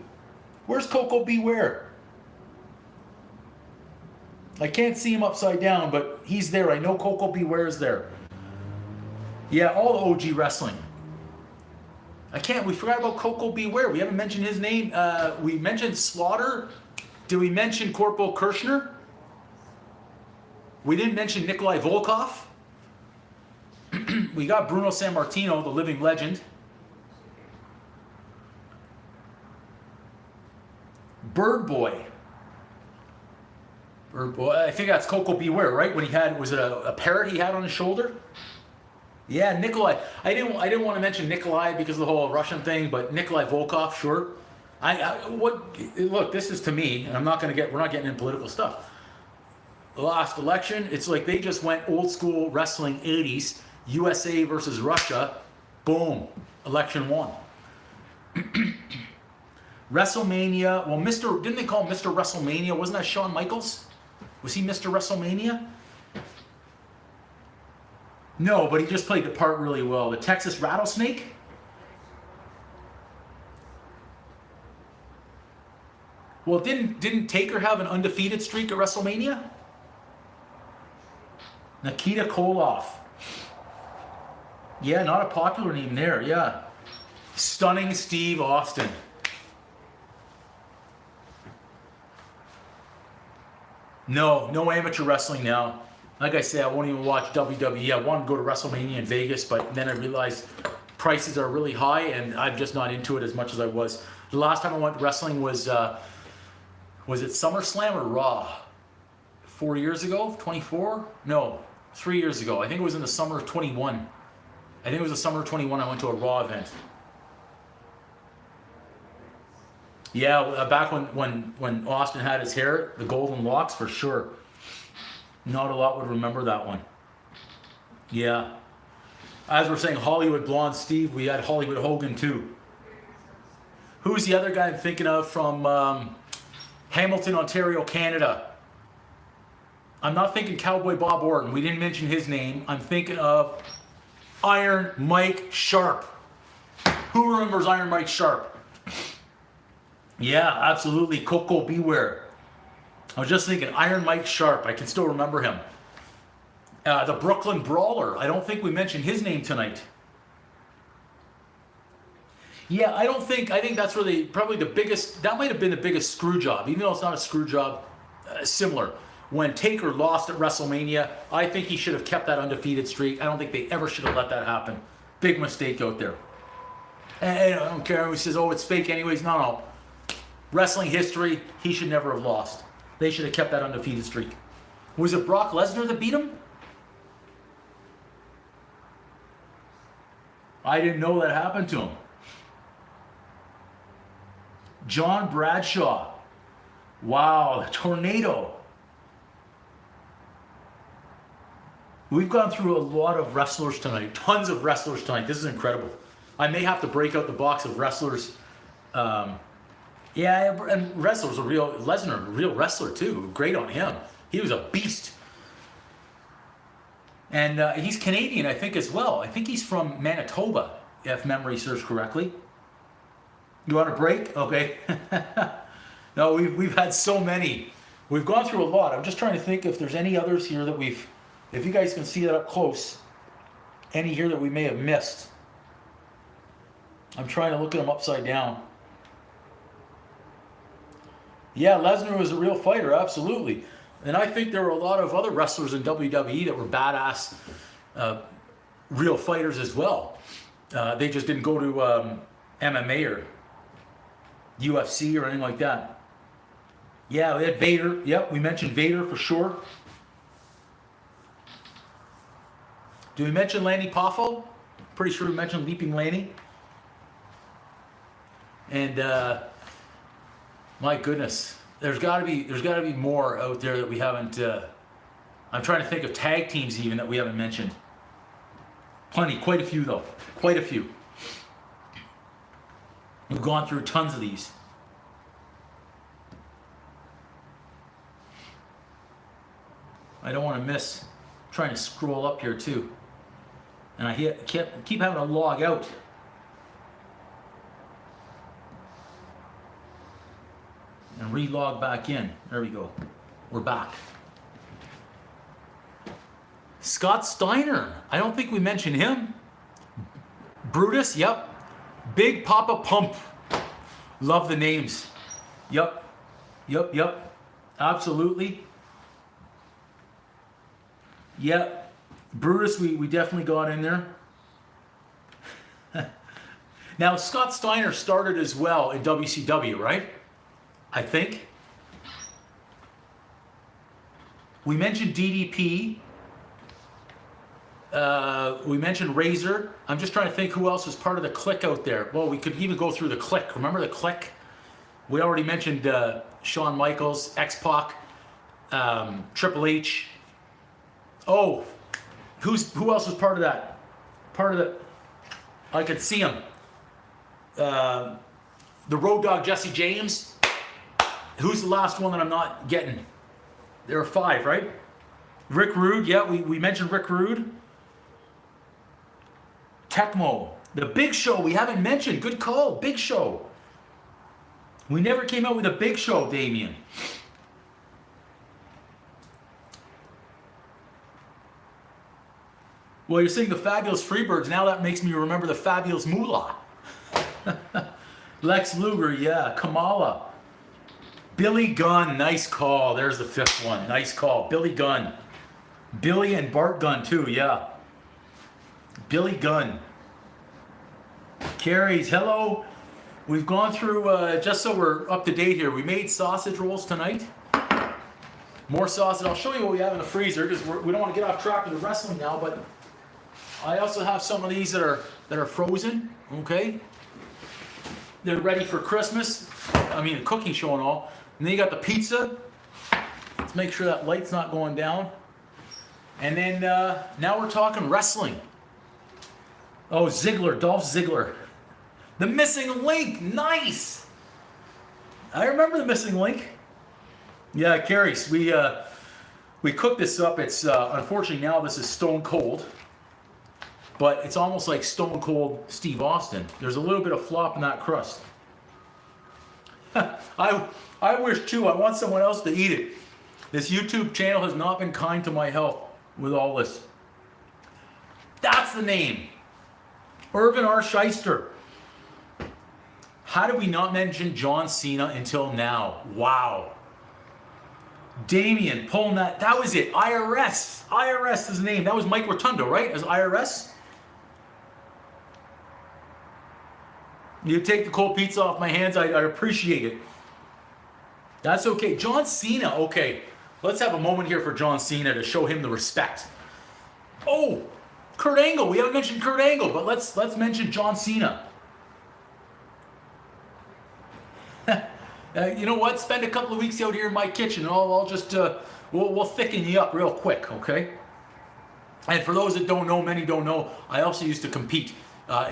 Where's Coco Beware? I can't see him upside down, but he's there. I know Coco Beware is there. Yeah, all OG wrestling. We forgot about Coco Beware. We haven't mentioned his name. We mentioned Slaughter. Did we mention Corporal Kirshner? We didn't mention Nikolai Volkov. We got Bruno Sammartino, the living legend. Bird Boy. I think that's Coco Beware, right? When he had, was it a parrot he had on his shoulder? Yeah, Nikolai. I didn't want to mention Nikolai because of the whole Russian thing, but Nikolai Volkov, sure. Look, this is to me, and we're not getting into political stuff. The last election, it's like they just went old school wrestling 80s, USA versus Russia, boom, election won. WrestleMania, well, didn't they call him Mr. WrestleMania? Wasn't that Shawn Michaels? Was he Mr. WrestleMania? No, but he just played the part really well. The Texas Rattlesnake? Well, didn't Taker have an undefeated streak at WrestleMania? Nikita Koloff. Yeah, not a popular name there, yeah. Stunning Steve Austin. No amateur wrestling now. Like I said, I won't even watch WWE. I wanted to go to WrestleMania in Vegas, but then I realized prices are really high, and I'm just not into it as much as I was. The last time I went to wrestling was it SummerSlam or Raw? 4 years ago? 24? No, 3 years ago. I think it was in the summer of 21. I think it was the summer of 21 I went to a Raw event. Yeah, back when Austin had his hair, the golden locks, for sure. Not a lot would remember that one. Yeah. As we're saying, Hollywood Blonde Steve, we had Hollywood Hogan too. Who's the other guy I'm thinking of from Hamilton, Ontario, Canada? I'm not thinking Cowboy Bob Orton. We didn't mention his name. I'm thinking of Iron Mike Sharp. Who remembers Iron Mike Sharp? Yeah, absolutely. Coco Beware. I was just thinking, Iron Mike Sharp. I can still remember him. The Brooklyn Brawler. I don't think we mentioned his name tonight. Yeah, I think that's really probably the biggest, that might have been the biggest screw job, even though it's not a screw job, similar. When Taker lost at WrestleMania, I think he should have kept that undefeated streak. I don't think they ever should have let that happen. Big mistake out there. And I don't care who says, oh, it's fake anyways. No. Wrestling history, he should never have lost. They should have kept that undefeated streak. Was it Brock Lesnar that beat him? I didn't know that happened to him. John Bradshaw. Wow, the tornado. We've gone through a lot of wrestlers tonight. Tons of wrestlers tonight. This is incredible. I may have to break out the box of wrestlers. Yeah, and wrestlers, Lesnar, a real wrestler too. Great on him. He was a beast. And he's Canadian, I think, as well. I think he's from Manitoba, if memory serves correctly. You want a break? Okay. No, we've had so many. We've gone through a lot. I'm just trying to think if there's any others here that if you guys can see that up close, any here that we may have missed. I'm trying to look at them upside down. Yeah, Lesnar was a real fighter, absolutely. And I think there were a lot of other wrestlers in WWE that were badass, real fighters as well. They just didn't go to MMA or UFC or anything like that. Yeah, we had Vader. Yep, we mentioned Vader for sure. Did we mention Lanny Poffo? Pretty sure we mentioned Leaping Lanny. And my goodness, there's got to be more out there that we haven't. I'm trying to think of tag teams even that we haven't mentioned. Plenty, quite a few though, quite a few. We've gone through tons of these. I don't want to miss. I'm trying to scroll up here too, and I keep having to log out. And re-log back in. There we go. We're back. Scott Steiner. I don't think we mentioned him. Brutus. Yep. Big Papa Pump. Love the names. Yep. Absolutely. Yep. Brutus, we definitely got in there. Now, Scott Steiner started as well in WCW, right? I think. We mentioned DDP. We mentioned Razor. I'm just trying to think who else was part of the clique out there. Well, we could even go through the clique. Remember the clique? We already mentioned Shawn Michaels, X-Pac, Triple H. Oh, who else was part of that? Part of the... I could see him. The Road Dogg Jesse James. Who's the last one that I'm not getting? There are 5, right? Rick Rude. Yeah, we mentioned Rick Rude. Tecmo. The Big Show we haven't mentioned. Good call. Big Show. We never came out with a Big Show, Damien. Well, you're saying the Fabulous Freebirds. Now that makes me remember the Fabulous Moolah. Lex Luger, yeah. Kamala. Billy Gunn, nice call. There's the 5th one. Nice call. Billy Gunn. Billy and Bart Gunn, too, yeah. Billy Gunn. Carries, hello. We've gone through, just so we're up to date here, we made sausage rolls tonight. More sausage. I'll show you what we have in the freezer, because we don't want to get off track of the wrestling now, but I also have some of these that are frozen, okay? They're ready for Christmas. I mean, the cooking show and all. And then you got the pizza. Let's make sure that light's not going down. And then now we're talking wrestling. Oh, Ziggler, Dolph Ziggler. The Missing Link, nice. I remember the Missing Link. Yeah, Carrie, we cooked this up. It's unfortunately now this is stone cold, but it's almost like Stone Cold Steve Austin. There's a little bit of flop in that crust. I wish too. I want someone else to eat it. This YouTube channel has not been kind to my health with all this. That's the name. Irvin R. Shyster. How did we not mention John Cena until now? Wow. Damien pulling that. That was it. IRS. IRS is the name. That was Mike Rotundo, right? As IRS. You take the cold pizza off my hands. I'd appreciate it. That's okay. John Cena. Okay. Let's have a moment here for John Cena to show him the respect. Oh, Kurt Angle. We haven't mentioned Kurt Angle, but let's mention John Cena. You know what? Spend a couple of weeks out here in my kitchen, and I'll just we'll thicken you up real quick, okay? And for those that don't know, many don't know, I also used to compete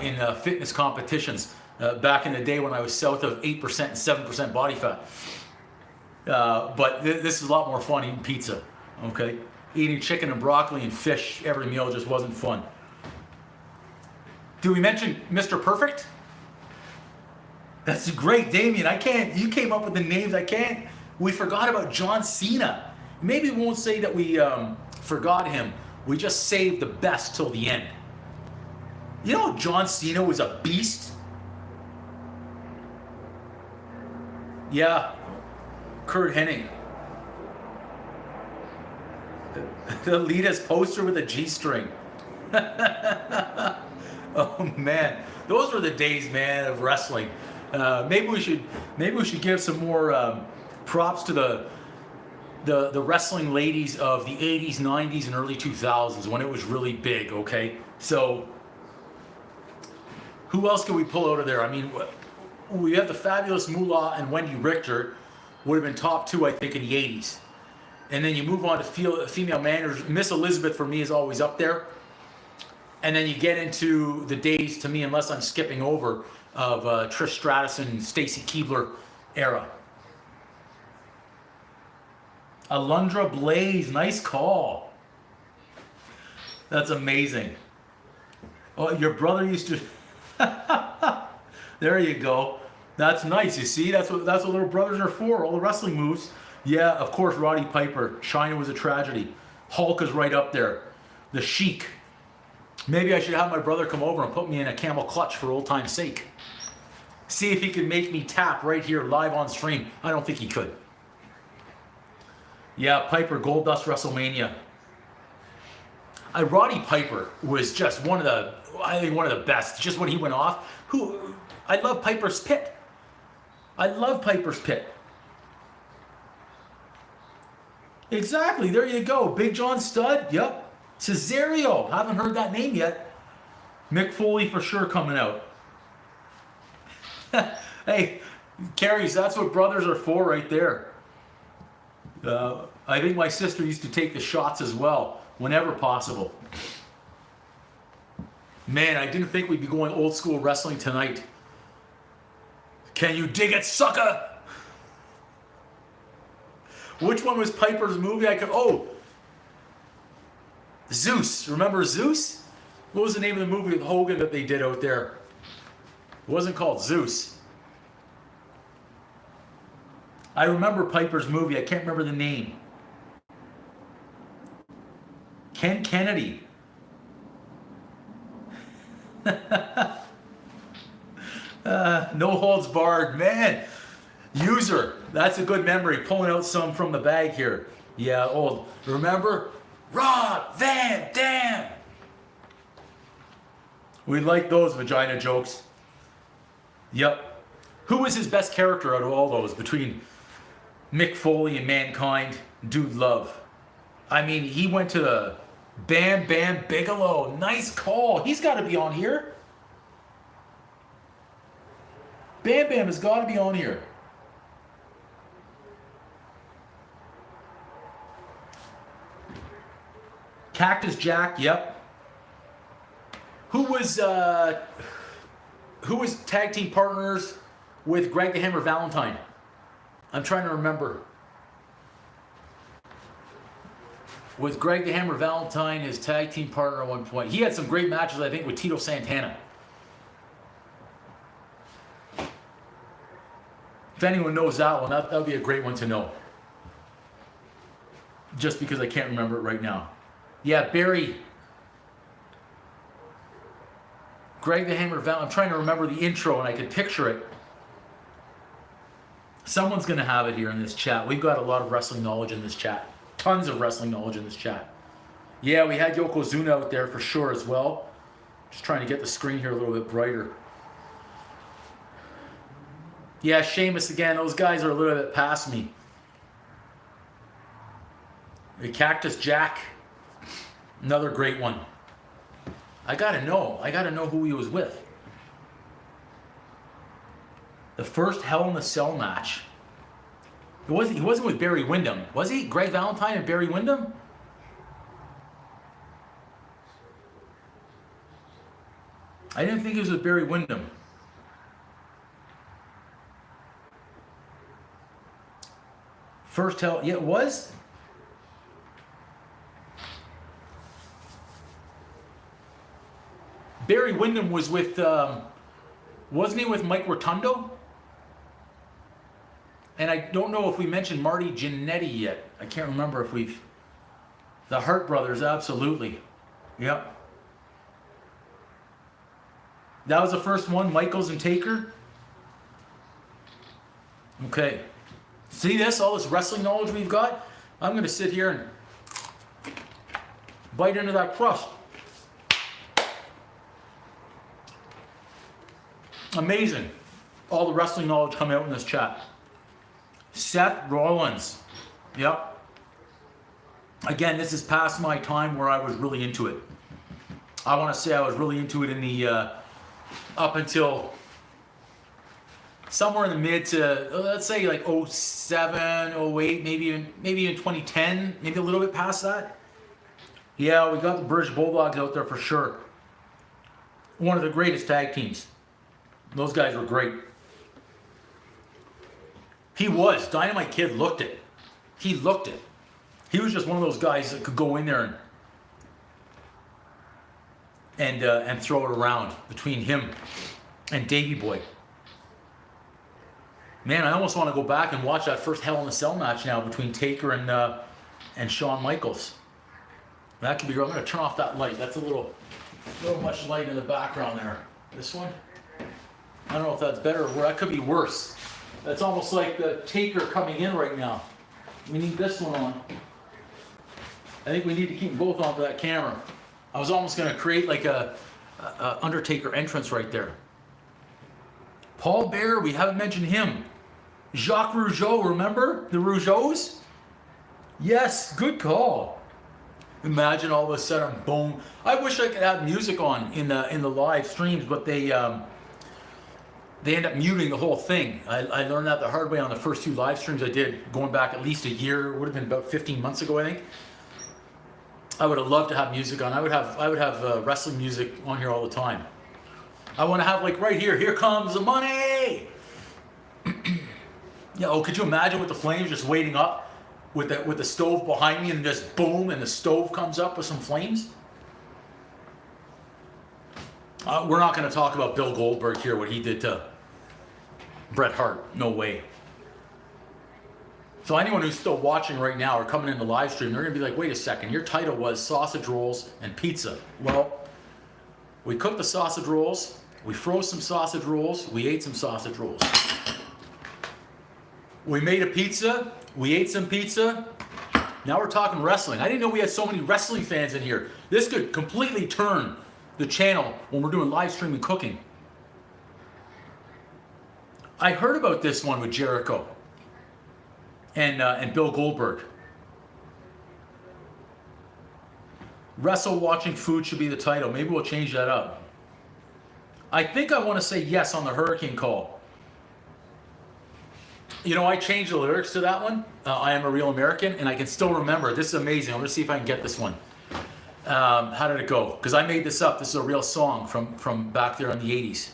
in fitness competitions back in the day when I was south of 8% and 7% body fat. But this is a lot more fun eating pizza, okay? Eating chicken and broccoli and fish every meal just wasn't fun. Do we mention Mr. Perfect? That's great, Damien. I can't. You came up with the names. I can't. We forgot about John Cena. Maybe we won't say that we forgot him. We just saved the best till the end. You know, John Cena was a beast. Yeah, Kurt Hennig. The Elitist poster with a G-string. Oh man, those were the days, man, of wrestling. Maybe we should give some more props to the wrestling ladies of the 80s, 90s, and early 2000s when it was really big. Okay, so who else can we pull out of there? I mean, we have the Fabulous Moolah and Wendy Richter would have been top 2, I think, in the 80s. And then you move on to female managers. Miss Elizabeth for me is always up there. And then you get into the days, to me, unless I'm skipping over, of Trish Stratus and Stacy Keibler era. Alundra Blaze, nice call. That's amazing. Oh, your brother used to... There you go. That's nice. You see, that's what little brothers are for. All the wrestling moves. Yeah, of course, Roddy Piper. China was a tragedy. Hulk is right up there. The Sheik. Maybe I should have my brother come over and put me in a camel clutch for old time's sake. See if he could make me tap right here live on stream. I don't think he could. Yeah, Piper, Goldust WrestleMania. Roddy Piper was just one of the best. Just when he went off. I love Piper's Pit. I love Piper's Pit. Exactly, there you go. Big John Studd, yep. Cesario, haven't heard that name yet. Mick Foley for sure coming out. Hey, Carries, that's what brothers are for right there. I think my sister used to take the shots as well, whenever possible. Man, I didn't think we'd be going old school wrestling tonight. Can you dig it, sucker? Which one was Piper's movie? Zeus. Remember Zeus? What was the name of the movie with Hogan that they did out there? It wasn't called Zeus. I remember Piper's movie. I can't remember the name. Ken Kennedy. No holds barred. Man, user. That's a good memory. Pulling out some from the bag here. Yeah, old. Remember? Rob Van Dam. We like those vagina jokes. Yep. Who was his best character out of all those between Mick Foley and Mankind? Dude Love. I mean, he went to the Bam Bam Bigelow. Nice call. He's got to be on here. Bam Bam has got to be on here. Cactus Jack, yep. Who was tag team partners with Greg the Hammer Valentine? I'm trying to remember. With Greg the Hammer Valentine, his tag team partner at one point. He had some great matches, I think, with Tito Santana. If anyone knows that one, that would be a great one to know. Just because I can't remember it right now. Yeah, Barry. Greg the Hammer Valentine. I'm trying to remember the intro and I could picture it. Someone's going to have it here in this chat. We've got a lot of wrestling knowledge in this chat. Tons of wrestling knowledge in this chat. Yeah, we had Yokozuna out there for sure as well. Just trying to get the screen here a little bit brighter. Yeah, Sheamus again. Those guys are a little bit past me. The Cactus Jack. Another great one. I gotta know who he was with. The first Hell in a Cell match. He wasn't with Barry Windham, was he? Greg Valentine and Barry Windham? I didn't think he was with Barry Windham. First Hell, yeah, it was. Barry Windham was with, wasn't he with Mike Rotundo? And I don't know if we mentioned Marty Jannetty yet. I can't remember if we've... The Hart Brothers, absolutely. Yep. That was the first one, Michaels and Taker. Okay. See this? All this wrestling knowledge we've got? I'm going to sit here and bite into that crust. Amazing. All the wrestling knowledge coming out in this chat. Seth Rollins. Yep. Again, this is past my time where I was really into it. I want to say I was really into it in the up until somewhere in the mid to, let's say like 07, 08, maybe in 2010, maybe a little bit past that. Yeah, we got the British Bulldogs out there for sure. One of the greatest tag teams. Those guys were great. He was. Dynamite Kid looked it. He looked it. He was just one of those guys that could go in there and throw it around between him and Davey Boy. Man, I almost want to go back and watch that first Hell in a Cell match now between Taker and Shawn Michaels. That could be. I'm going to turn off that light. That's a little much light in the background there. This one. I don't know if that's better or worse. That could be worse. That's almost like the Taker coming in right now. We need this one on. I think we need to keep both on for that camera. I was almost going to create like a Undertaker entrance right there. Paul Bearer, we haven't mentioned him. Jacques Rougeau, remember? The Rougeaus? Yes, good call. Imagine all of a sudden, boom. I wish I could have music on in the live streams, but they end up muting the whole thing. I learned that the hard way on the first 2 live streams I did, going back at least a year. It would have been about 15 months ago, I think. I would have loved to have music on. I would have wrestling music on here all the time. I want to have, like, right here. Here comes the money. Yeah. Oh, could you imagine with the flames just waiting up with the stove behind me and just boom, and the stove comes up with some flames? We're not going to talk about Bill Goldberg here, what he did to Bret Hart. No way. So anyone who's still watching right now or coming in the live stream, they're going to be like, wait a second, your title was sausage rolls and pizza. Well, we cooked the sausage rolls, we froze some sausage rolls, we ate some sausage rolls. We made a pizza, we ate some pizza. Now we're talking wrestling. I didn't know we had so many wrestling fans in here. This could completely turn the channel when we're doing live streaming cooking. I heard about this one with Jericho and Bill Goldberg. Wrestle watching food should be the title. Maybe we'll change that up. I think I want to say yes on the Hurricane Call. You know, I changed the lyrics to that one. I am a real American, and I can still remember. This is amazing. I'm going to see if I can get this one. How did it go? Because I made this up. This is a real song from back there in the 80s.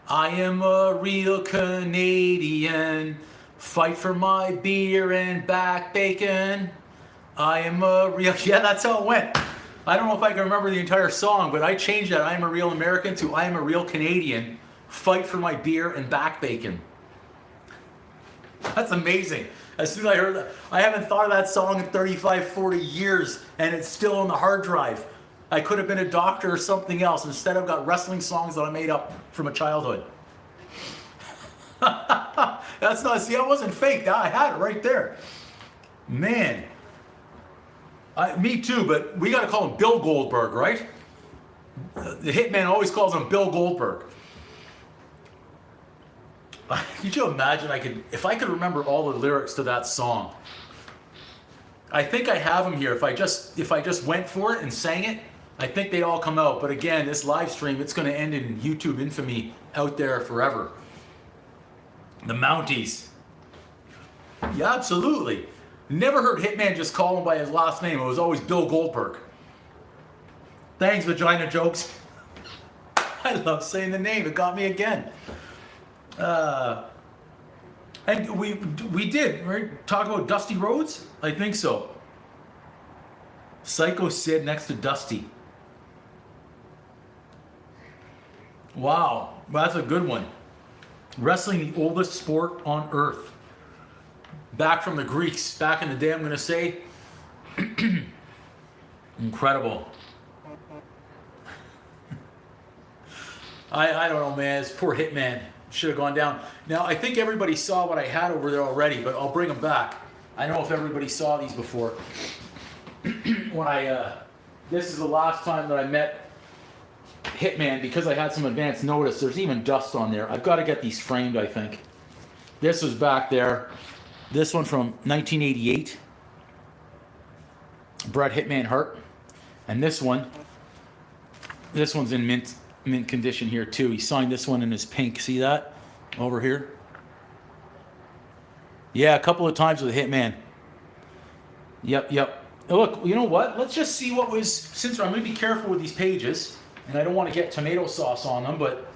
I am a real Canadian. Fight for my beer and back bacon. I am a real... Yeah, that's how it went. I don't know if I can remember the entire song, but I changed that I am a real American to I am a real Canadian. Fight for my beer and back bacon. That's amazing. As soon as I heard that, I haven't thought of that song in 35, 40 years, and it's still on the hard drive. I could have been a doctor or something else. Instead, I've got wrestling songs that I made up from a childhood. That's not, see, that wasn't fake. I had it right there. Man. Me too, but we got to call him Bill Goldberg, right? The hitman always calls him Bill Goldberg. Could you imagine if I could remember all the lyrics to that song? I think I have them here. If I just went for it and sang it, I think they all come out. But again, this live stream, it's going to end in YouTube infamy out there forever. The Mounties. Yeah, absolutely. Never heard Hitman just call him by his last name. It was always Bill Goldberg. Thanks, Vagina Jokes. I love saying the name. It got me again. And we did, right? Talk about Dusty Rhodes? I think so. Psycho Sid next to Dusty. Wow, that's a good one. Wrestling, the oldest sport on earth. Back from the Greeks, back in the day, I'm going to say. Incredible. I don't know, man. This poor Hitman should have gone down. Now, I think everybody saw what I had over there already, but I'll bring them back. I don't know if everybody saw these before. This is the last time that I met Hitman, because I had some advance notice. There's even dust on there. I've got to get these framed, I think. This was back there. This one from 1988. Bret Hitman Hart. And this one's in mint condition here too. He signed this one in his pink. See that? Over here. Yeah, a couple of times with Hitman. Yep. Look, you know what? Let's just see what was... Since I'm going to be careful with these pages, and I don't want to get tomato sauce on them, but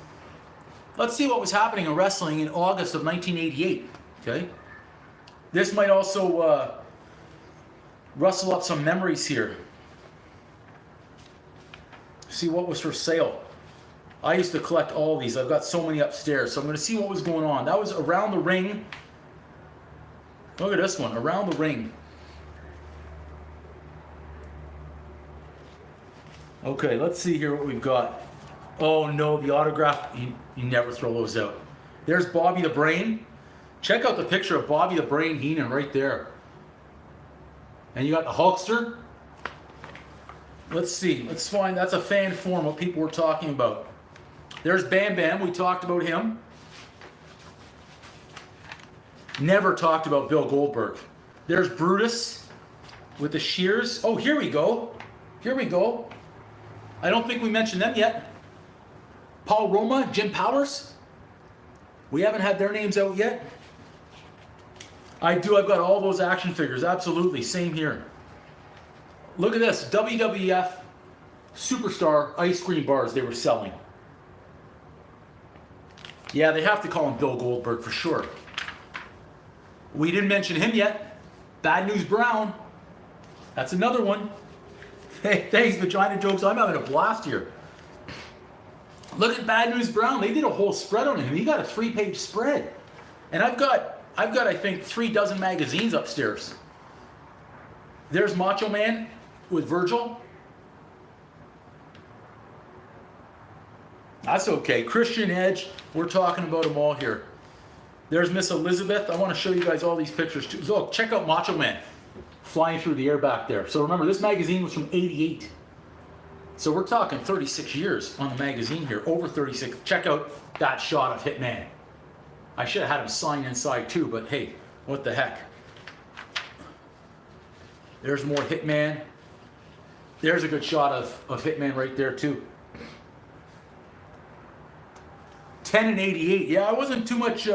let's see what was happening in wrestling in August of 1988. Okay? This might also rustle up some memories here. See what was for sale. I used to collect all these. I've got so many upstairs. So I'm going to see what was going on. That was Around the Ring. Look at this one. Around the Ring. Okay, let's see here what we've got. Oh no, the autograph. You never throw those out. There's Bobby the Brain. Check out the picture of Bobby the Brain Heenan right there. And you got the Hulkster. Let's see. Let's find, that's a fan form, what people were talking about. There's Bam Bam. We talked about him. Never talked about Bill Goldberg. There's Brutus with the shears. Oh, here we go. Here we go. I don't think we mentioned them yet. Paul Roma, Jim Powers. We haven't had their names out yet. I've got all those action figures, absolutely, same here. Look at this, WWF Superstar ice cream bars they were selling. Yeah, they have to call him Bill Goldberg for sure. We didn't mention him yet. Bad News Brown. That's another one. Hey, thanks, Vagina Jokes. I'm having a blast here. Look at Bad News Brown. They did a whole spread on him. He got a 3-page spread. And I've got, I think, 3 dozen magazines upstairs. There's Macho Man with Virgil. That's okay. Christian Edge. We're talking about them all here. There's Miss Elizabeth. I want to show you guys all these pictures too. Look, check out Macho Man flying through the air back there. So remember, this magazine was from '88. So we're talking 36 years on the magazine here. Over 36. Check out that shot of Hitman. I should have had him sign inside too, but hey, what the heck. There's more Hitman. There's a good shot of Hitman right there too. 10 and 88. Yeah, I wasn't too much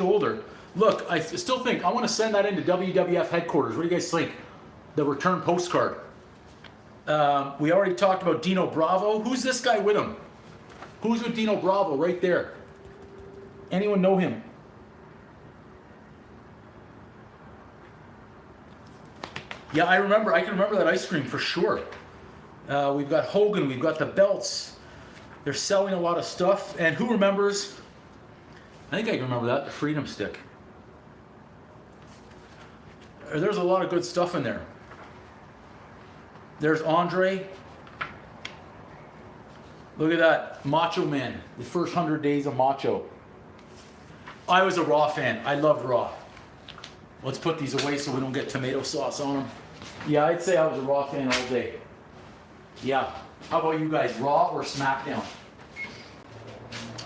older. Look, I still think I want to send that into WWF headquarters. What do you guys think? The return postcard. We already talked about Dino Bravo. Who's this guy with him? Who's with Dino Bravo right there? Anyone know him? Yeah, I can remember that ice cream for sure. We've got Hogan, we've got the belts. They're selling a lot of stuff. And who remembers, I think I can remember that, the Freedom Stick. There's a lot of good stuff in there. There's Andre. Look at that, Macho Man, the first 100 days of Macho. I was a Raw fan, I loved Raw. Let's put these away so we don't get tomato sauce on them. Yeah, I'd say I was a Raw fan all day. Yeah. How about you guys, Raw or SmackDown?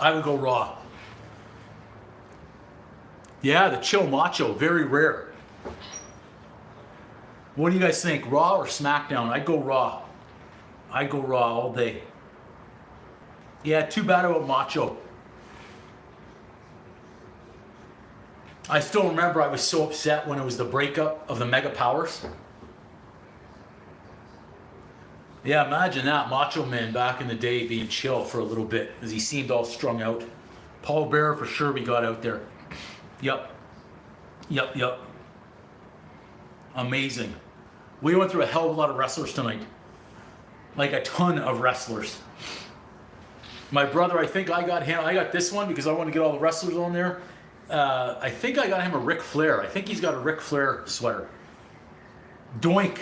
I would go Raw. Yeah, the Chill Macho, very rare. What do you guys think, Raw or SmackDown? I'd go Raw. I'd go Raw all day. Yeah, too bad about Macho. I still remember I was so upset when it was the breakup of the Mega Powers. Yeah, imagine that, Macho Man back in the day being chill for a little bit as he seemed all strung out. Paul Bearer for sure we got out there. Yep. Amazing. We went through a hell of a lot of wrestlers tonight. Like a ton of wrestlers. My brother, I think I got this one because I want to get all the wrestlers on there. I think I got him a Ric Flair. I think he's got a Ric Flair sweater. Doink.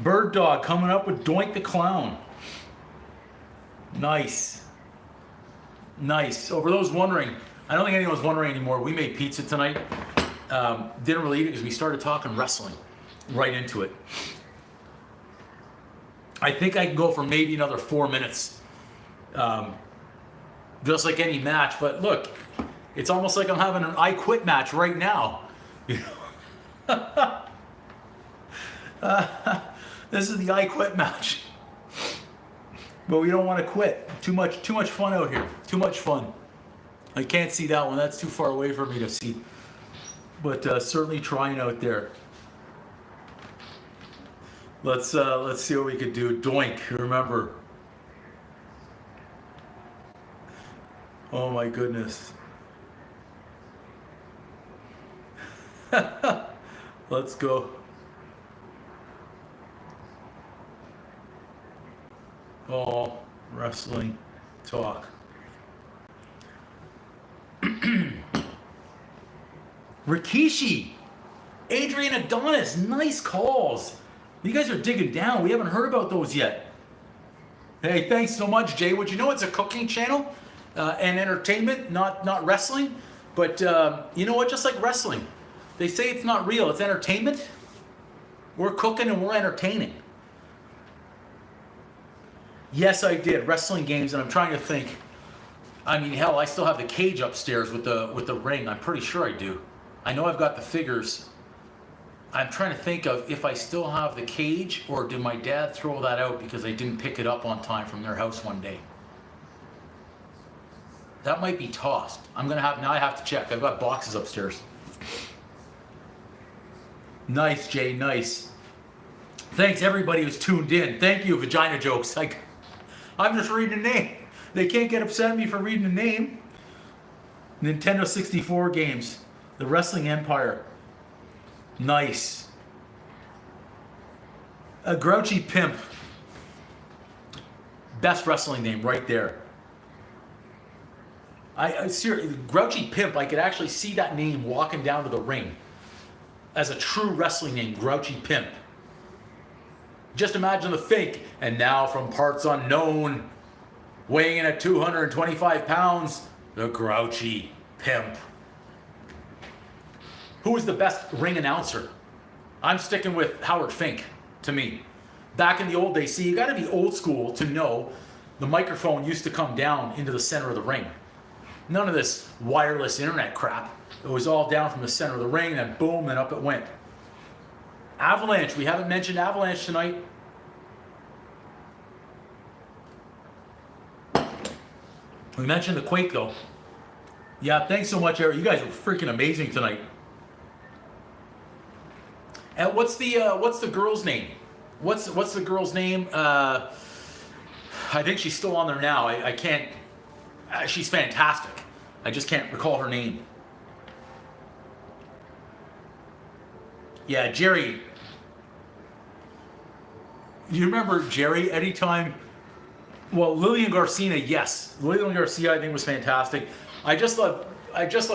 Bird Dog coming up with Doink the Clown. Nice. So for those wondering, I don't think anyone's wondering anymore. We made pizza tonight. Didn't really eat it because we started talking wrestling right into it. I think I can go for maybe another 4 minutes. Just like any match. But look, it's almost like I'm having an I Quit match right now. You know? This is the I Quit match. But we don't want to quit. Too much fun out here. Too much fun. I can't see that one. That's too far away for me to see. But certainly trying out there. Let's see what we could do. Doink. Remember. Oh my goodness. Let's go. All wrestling talk. Rikishi, Adrian Adonis, nice calls. You guys are digging down. We haven't heard about those yet. Hey, thanks so much, Jay. Would you know it's a cooking channel and entertainment, not wrestling? But you know what? Just like wrestling, they say it's not real. It's entertainment. We're cooking and we're entertaining. Yes, I did. Wrestling games, and I'm trying to think. I mean, hell, I still have the cage upstairs with the ring. I'm pretty sure I do. I know I've got the figures. I'm trying to think of if I still have the cage, or did my dad throw that out because I didn't pick it up on time from their house one day. That might be tossed. Now I have to check. I've got boxes upstairs. Nice, Jay, nice. Thanks everybody who's tuned in. Thank you, Vagina Jokes. I'm just reading a name. They can't get upset at me for reading a name. Nintendo 64 games. The Wrestling Empire. Nice. A Grouchy Pimp. Best wrestling name right there. I seriously, Grouchy Pimp, I could actually see that name walking down to the ring as a true wrestling name, Grouchy Pimp. Just imagine the fake. And now from parts unknown, weighing in at 225 pounds, the Grouchy Pimp. Who is the best ring announcer? I'm sticking with Howard Fink, to me. Back in the old days, see, you gotta be old school to know the microphone used to come down into the center of the ring. None of this wireless internet crap. It was all down from the center of the ring, then boom, and up it went. Avalanche, we haven't mentioned Avalanche tonight. We mentioned the Quake though. Yeah, thanks so much, Eric. You guys were freaking amazing tonight. And what's the girl's name? What's the girl's name? I think she's still on there now. I can't. She's fantastic. I just can't recall her name. Yeah, Jerry. You remember Jerry? Anytime. Well, Lillian Garcia, yes. Lillian Garcia, I think, was fantastic. I just love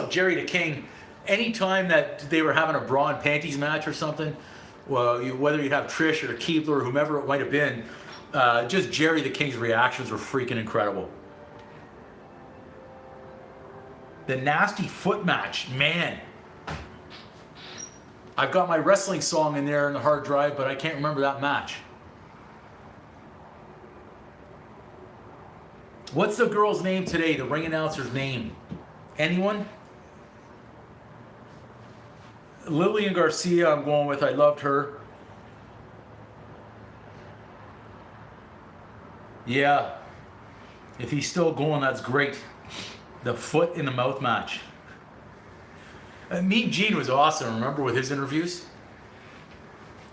Jerry the King. Anytime that they were having a bra and panties match or something, well, whether you'd have Trish or Keebler or whomever it might have been, just Jerry the King's reactions were freaking incredible. The nasty foot match, man. I've got my wrestling song in there in the hard drive, but I can't remember that match. What's the girl's name today? The ring announcer's name? Anyone? Lillian Garcia, I'm going with. I loved her. Yeah. If he's still going, that's great. The foot in the mouth match. Mean Gene was awesome, remember, with his interviews?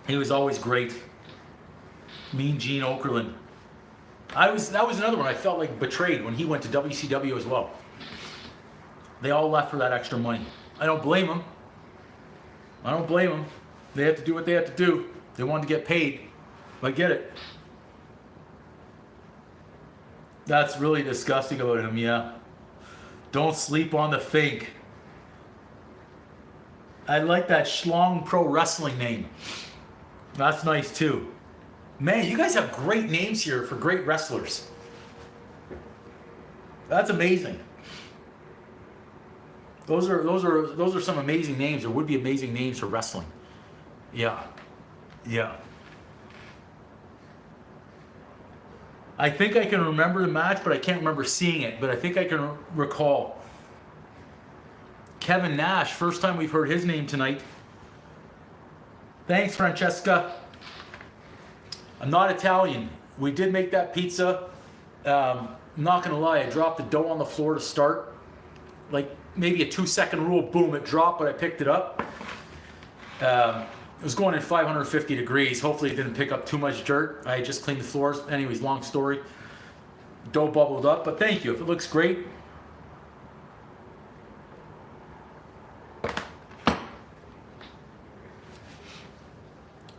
He was always great. Mean Gene Okerlund. That was another one I felt like betrayed when he went to WCW as well. They all left for that extra money. I don't blame them. I don't blame them. They have to do what they have to do. They wanted to get paid. I get it. That's really disgusting about him, yeah. Don't sleep on the Fink. I like that Schlong Pro Wrestling name. That's nice too. Man, you guys have great names here for great wrestlers. That's amazing. Those are some amazing names, or would be amazing names for wrestling. Yeah. Yeah. I think I can remember the match, but I can't remember seeing it. But I think I can recall. Kevin Nash, first time we've heard his name tonight. Thanks, Francesca. I'm not Italian. We did make that pizza. I'm not gonna lie, I dropped the dough on the floor to start. Like maybe a 2-second rule, boom, it dropped, but I picked it up. It was going in 550 degrees. Hopefully it didn't pick up too much dirt. I just cleaned the floors. Anyways, long story. Dough bubbled up, but thank you. If it looks great.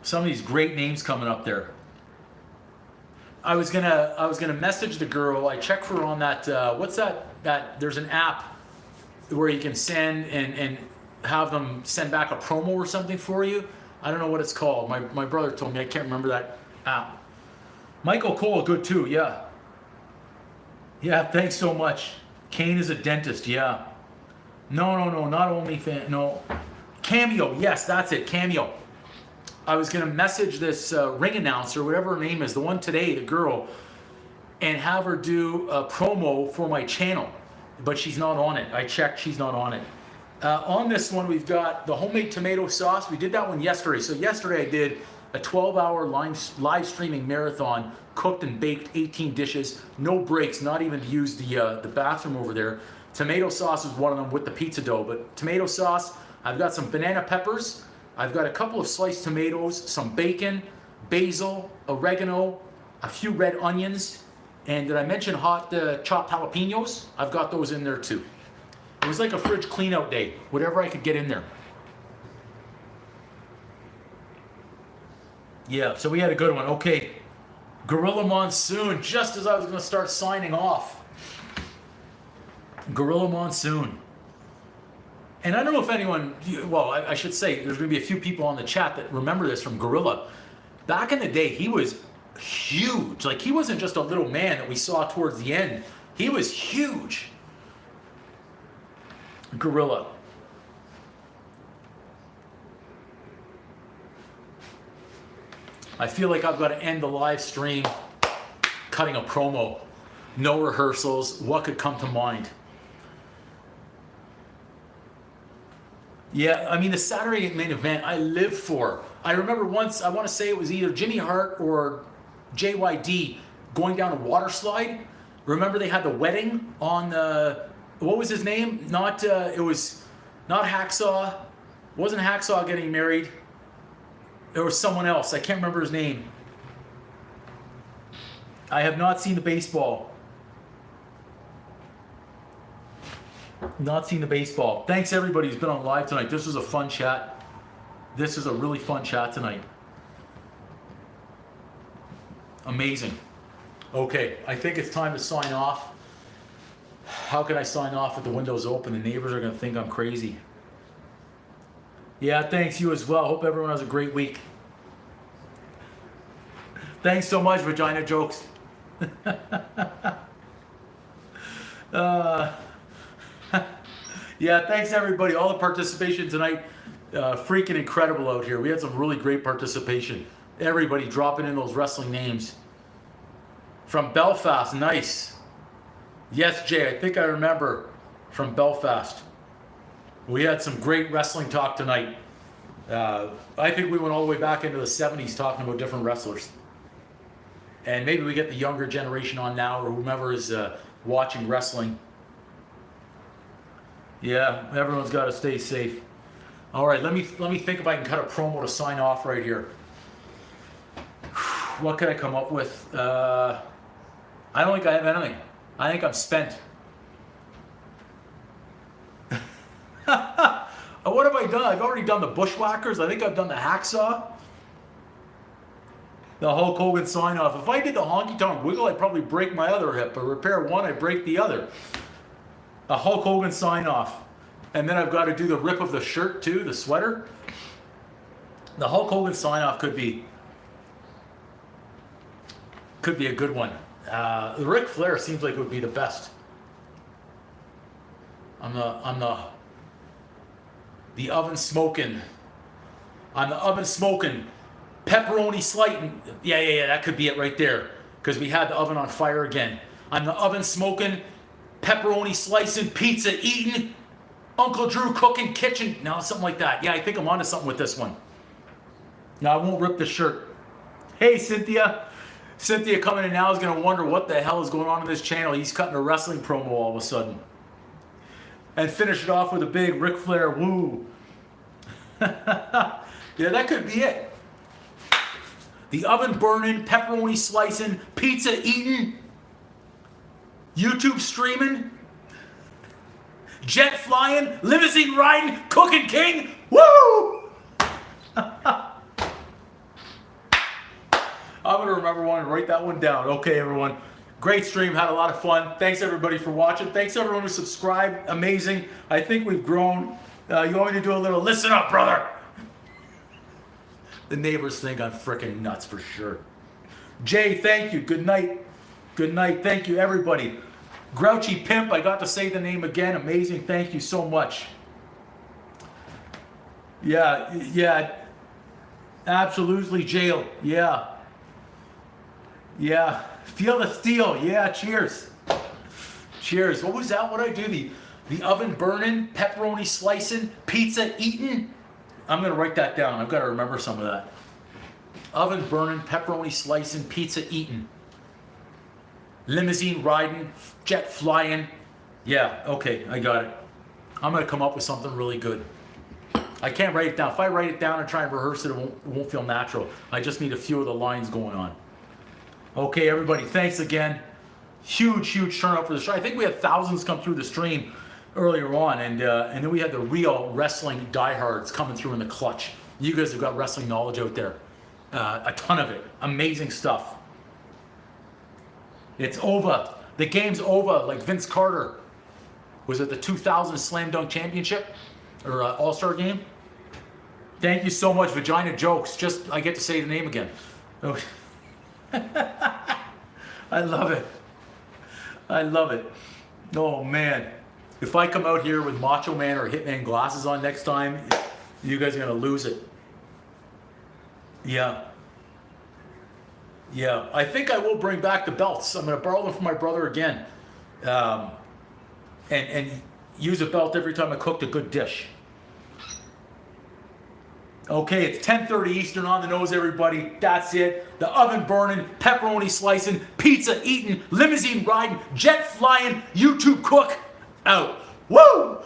Some of these great names coming up there. I was gonna message the girl. I checked for her on that. What's that? There's an app where you can send and have them send back a promo or something for you. I don't know what it's called. My brother told me. I can't remember that app. Michael Cole, good too. Yeah. Yeah. Thanks so much. Kane is a dentist. Yeah. No. Not OnlyFans. No. Cameo. Yes, that's it. Cameo. I was going to message this ring announcer, whatever her name is, the one today, the girl, and have her do a promo for my channel. but she's not on it. I checked, she's not on it. On this one, we've got the homemade tomato sauce. We did that one yesterday. So yesterday I did a 12-hour live streaming marathon, cooked and baked 18 dishes, no breaks, not even to use the bathroom over there. Tomato sauce is one of them with the pizza dough, but tomato sauce, I've got some banana peppers, I've got a couple of sliced tomatoes, some bacon, basil, oregano, a few red onions, and did I mention hot chopped jalapenos? I've got those in there too. It was like a fridge clean out day, whatever I could get in there. Yeah, so we had a good one. Okay, Gorilla Monsoon, just as I was going to start signing off. Gorilla Monsoon. And I don't know if anyone, well, I should say, there's going to be a few people on the chat that remember this from Gorilla. Back in the day, he was huge. Like, he wasn't just a little man that we saw towards the end. He was huge. Gorilla. I feel like I've got to end the live stream cutting a promo. No rehearsals. What could come to mind? Yeah, I mean, the Saturday Night Main Event I live for. I remember once, I want to say it was either Jimmy Hart or JYD going down a water slide. Remember they had the wedding on the, what was his name? It was not Hacksaw. It wasn't Hacksaw getting married. There was someone else. I can't remember his name. I have not seen the baseball. Not seen the baseball. Thanks everybody who's been on live tonight. This was a fun chat. This is a really fun chat tonight. Amazing. Okay, I think it's time to sign off. How can I sign off with the windows open? The neighbors are going to think I'm crazy. Yeah, thanks, you as well. Hope everyone has a great week. Thanks so much, Vagina Jokes. Yeah, thanks everybody. All the participation tonight. Freaking incredible out here. We had some really great participation. Everybody dropping in those wrestling names. From Belfast, nice. Yes, Jay, I think I remember from Belfast. We had some great wrestling talk tonight. I think we went all the way back into the 70s talking about different wrestlers. And maybe we get the younger generation on now, or whomever is watching wrestling. Yeah, everyone's got to stay safe. All right, let me think if I can cut a promo to sign off right here. What can I come up with? I don't think I have anything. I think I'm spent. What have I done? I've already done the Bushwhackers. I think I've done the Hacksaw. The Hulk Hogan sign off. If I did the Honky Tonk Wiggle, I'd probably break my other hip. But repair one, I'd break the other. A Hulk Hogan sign off. And then I've got to do the rip of the shirt too, the sweater. The Hulk Hogan sign off could be a good one. Ric Flair seems like it would be the best. I'm the oven smoking. I'm the oven smoking. Pepperoni slicing. Yeah, that could be it right there. Because we had the oven on fire again. I'm the oven smoking, pepperoni slicing, pizza eating, Uncle Drew cooking kitchen. No, something like that. Yeah, I think I'm onto something with this one. No, I won't rip the shirt. Hey, Cynthia. Cynthia coming in now is going to wonder what the hell is going on in this channel. He's cutting a wrestling promo all of a sudden. And finish it off with a big Ric Flair woo. Yeah, that could be it. The oven burning, pepperoni slicing, pizza eating, YouTube streaming, jet flying, limousine riding, cooking king. Woo! I'm going to remember one and write that one down. Okay, everyone. Great stream. Had a lot of fun. Thanks, everybody, for watching. Thanks, everyone who subscribed. Amazing. I think we've grown. You want me to do a little listen up, brother? The neighbors think I'm freaking nuts for sure. Jay, thank you. Good night. Good night. Thank you, everybody. Grouchy Pimp, I got to say the name again. Amazing. Thank you so much. Yeah. Absolutely, Jail. Yeah. Feel the steel. Yeah, cheers. Cheers. What was that? What did I do? The oven burning, pepperoni slicing, pizza eating. I'm gonna write that down. I've got to remember some of that. Oven burning, pepperoni slicing, pizza eating. Limousine riding, jet flying. Yeah, okay, I got it. I'm gonna come up with something really good. I can't write it down. If I write it down and try and rehearse it, it won't feel natural. I just need a few of the lines going on. Okay, everybody, thanks again. Huge turnout for the show. I think we had thousands come through the stream earlier on, and then we had the real wrestling diehards coming through in the clutch. You guys have got wrestling knowledge out there. A ton of it. Amazing stuff. It's over. The game's over, like Vince Carter. Was it the 2000 Slam Dunk Championship? Or All-Star game? Thank you so much, Vagina Jokes. Just, I get to say the name again. I love it. I love it. Oh, man. If I come out here with Macho Man or Hitman glasses on next time, you guys are going to lose it. Yeah. Yeah. I think I will bring back the belts. I'm going to borrow them from my brother again. And use a belt every time I cooked a good dish. Okay, it's 10:30 Eastern on the nose, everybody. That's it. The oven burning, pepperoni slicing, pizza eating, limousine riding, jet flying, YouTube cook out. Woo!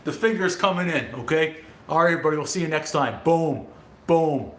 The finger's coming in, okay? All right, everybody, we'll see you next time. Boom, boom.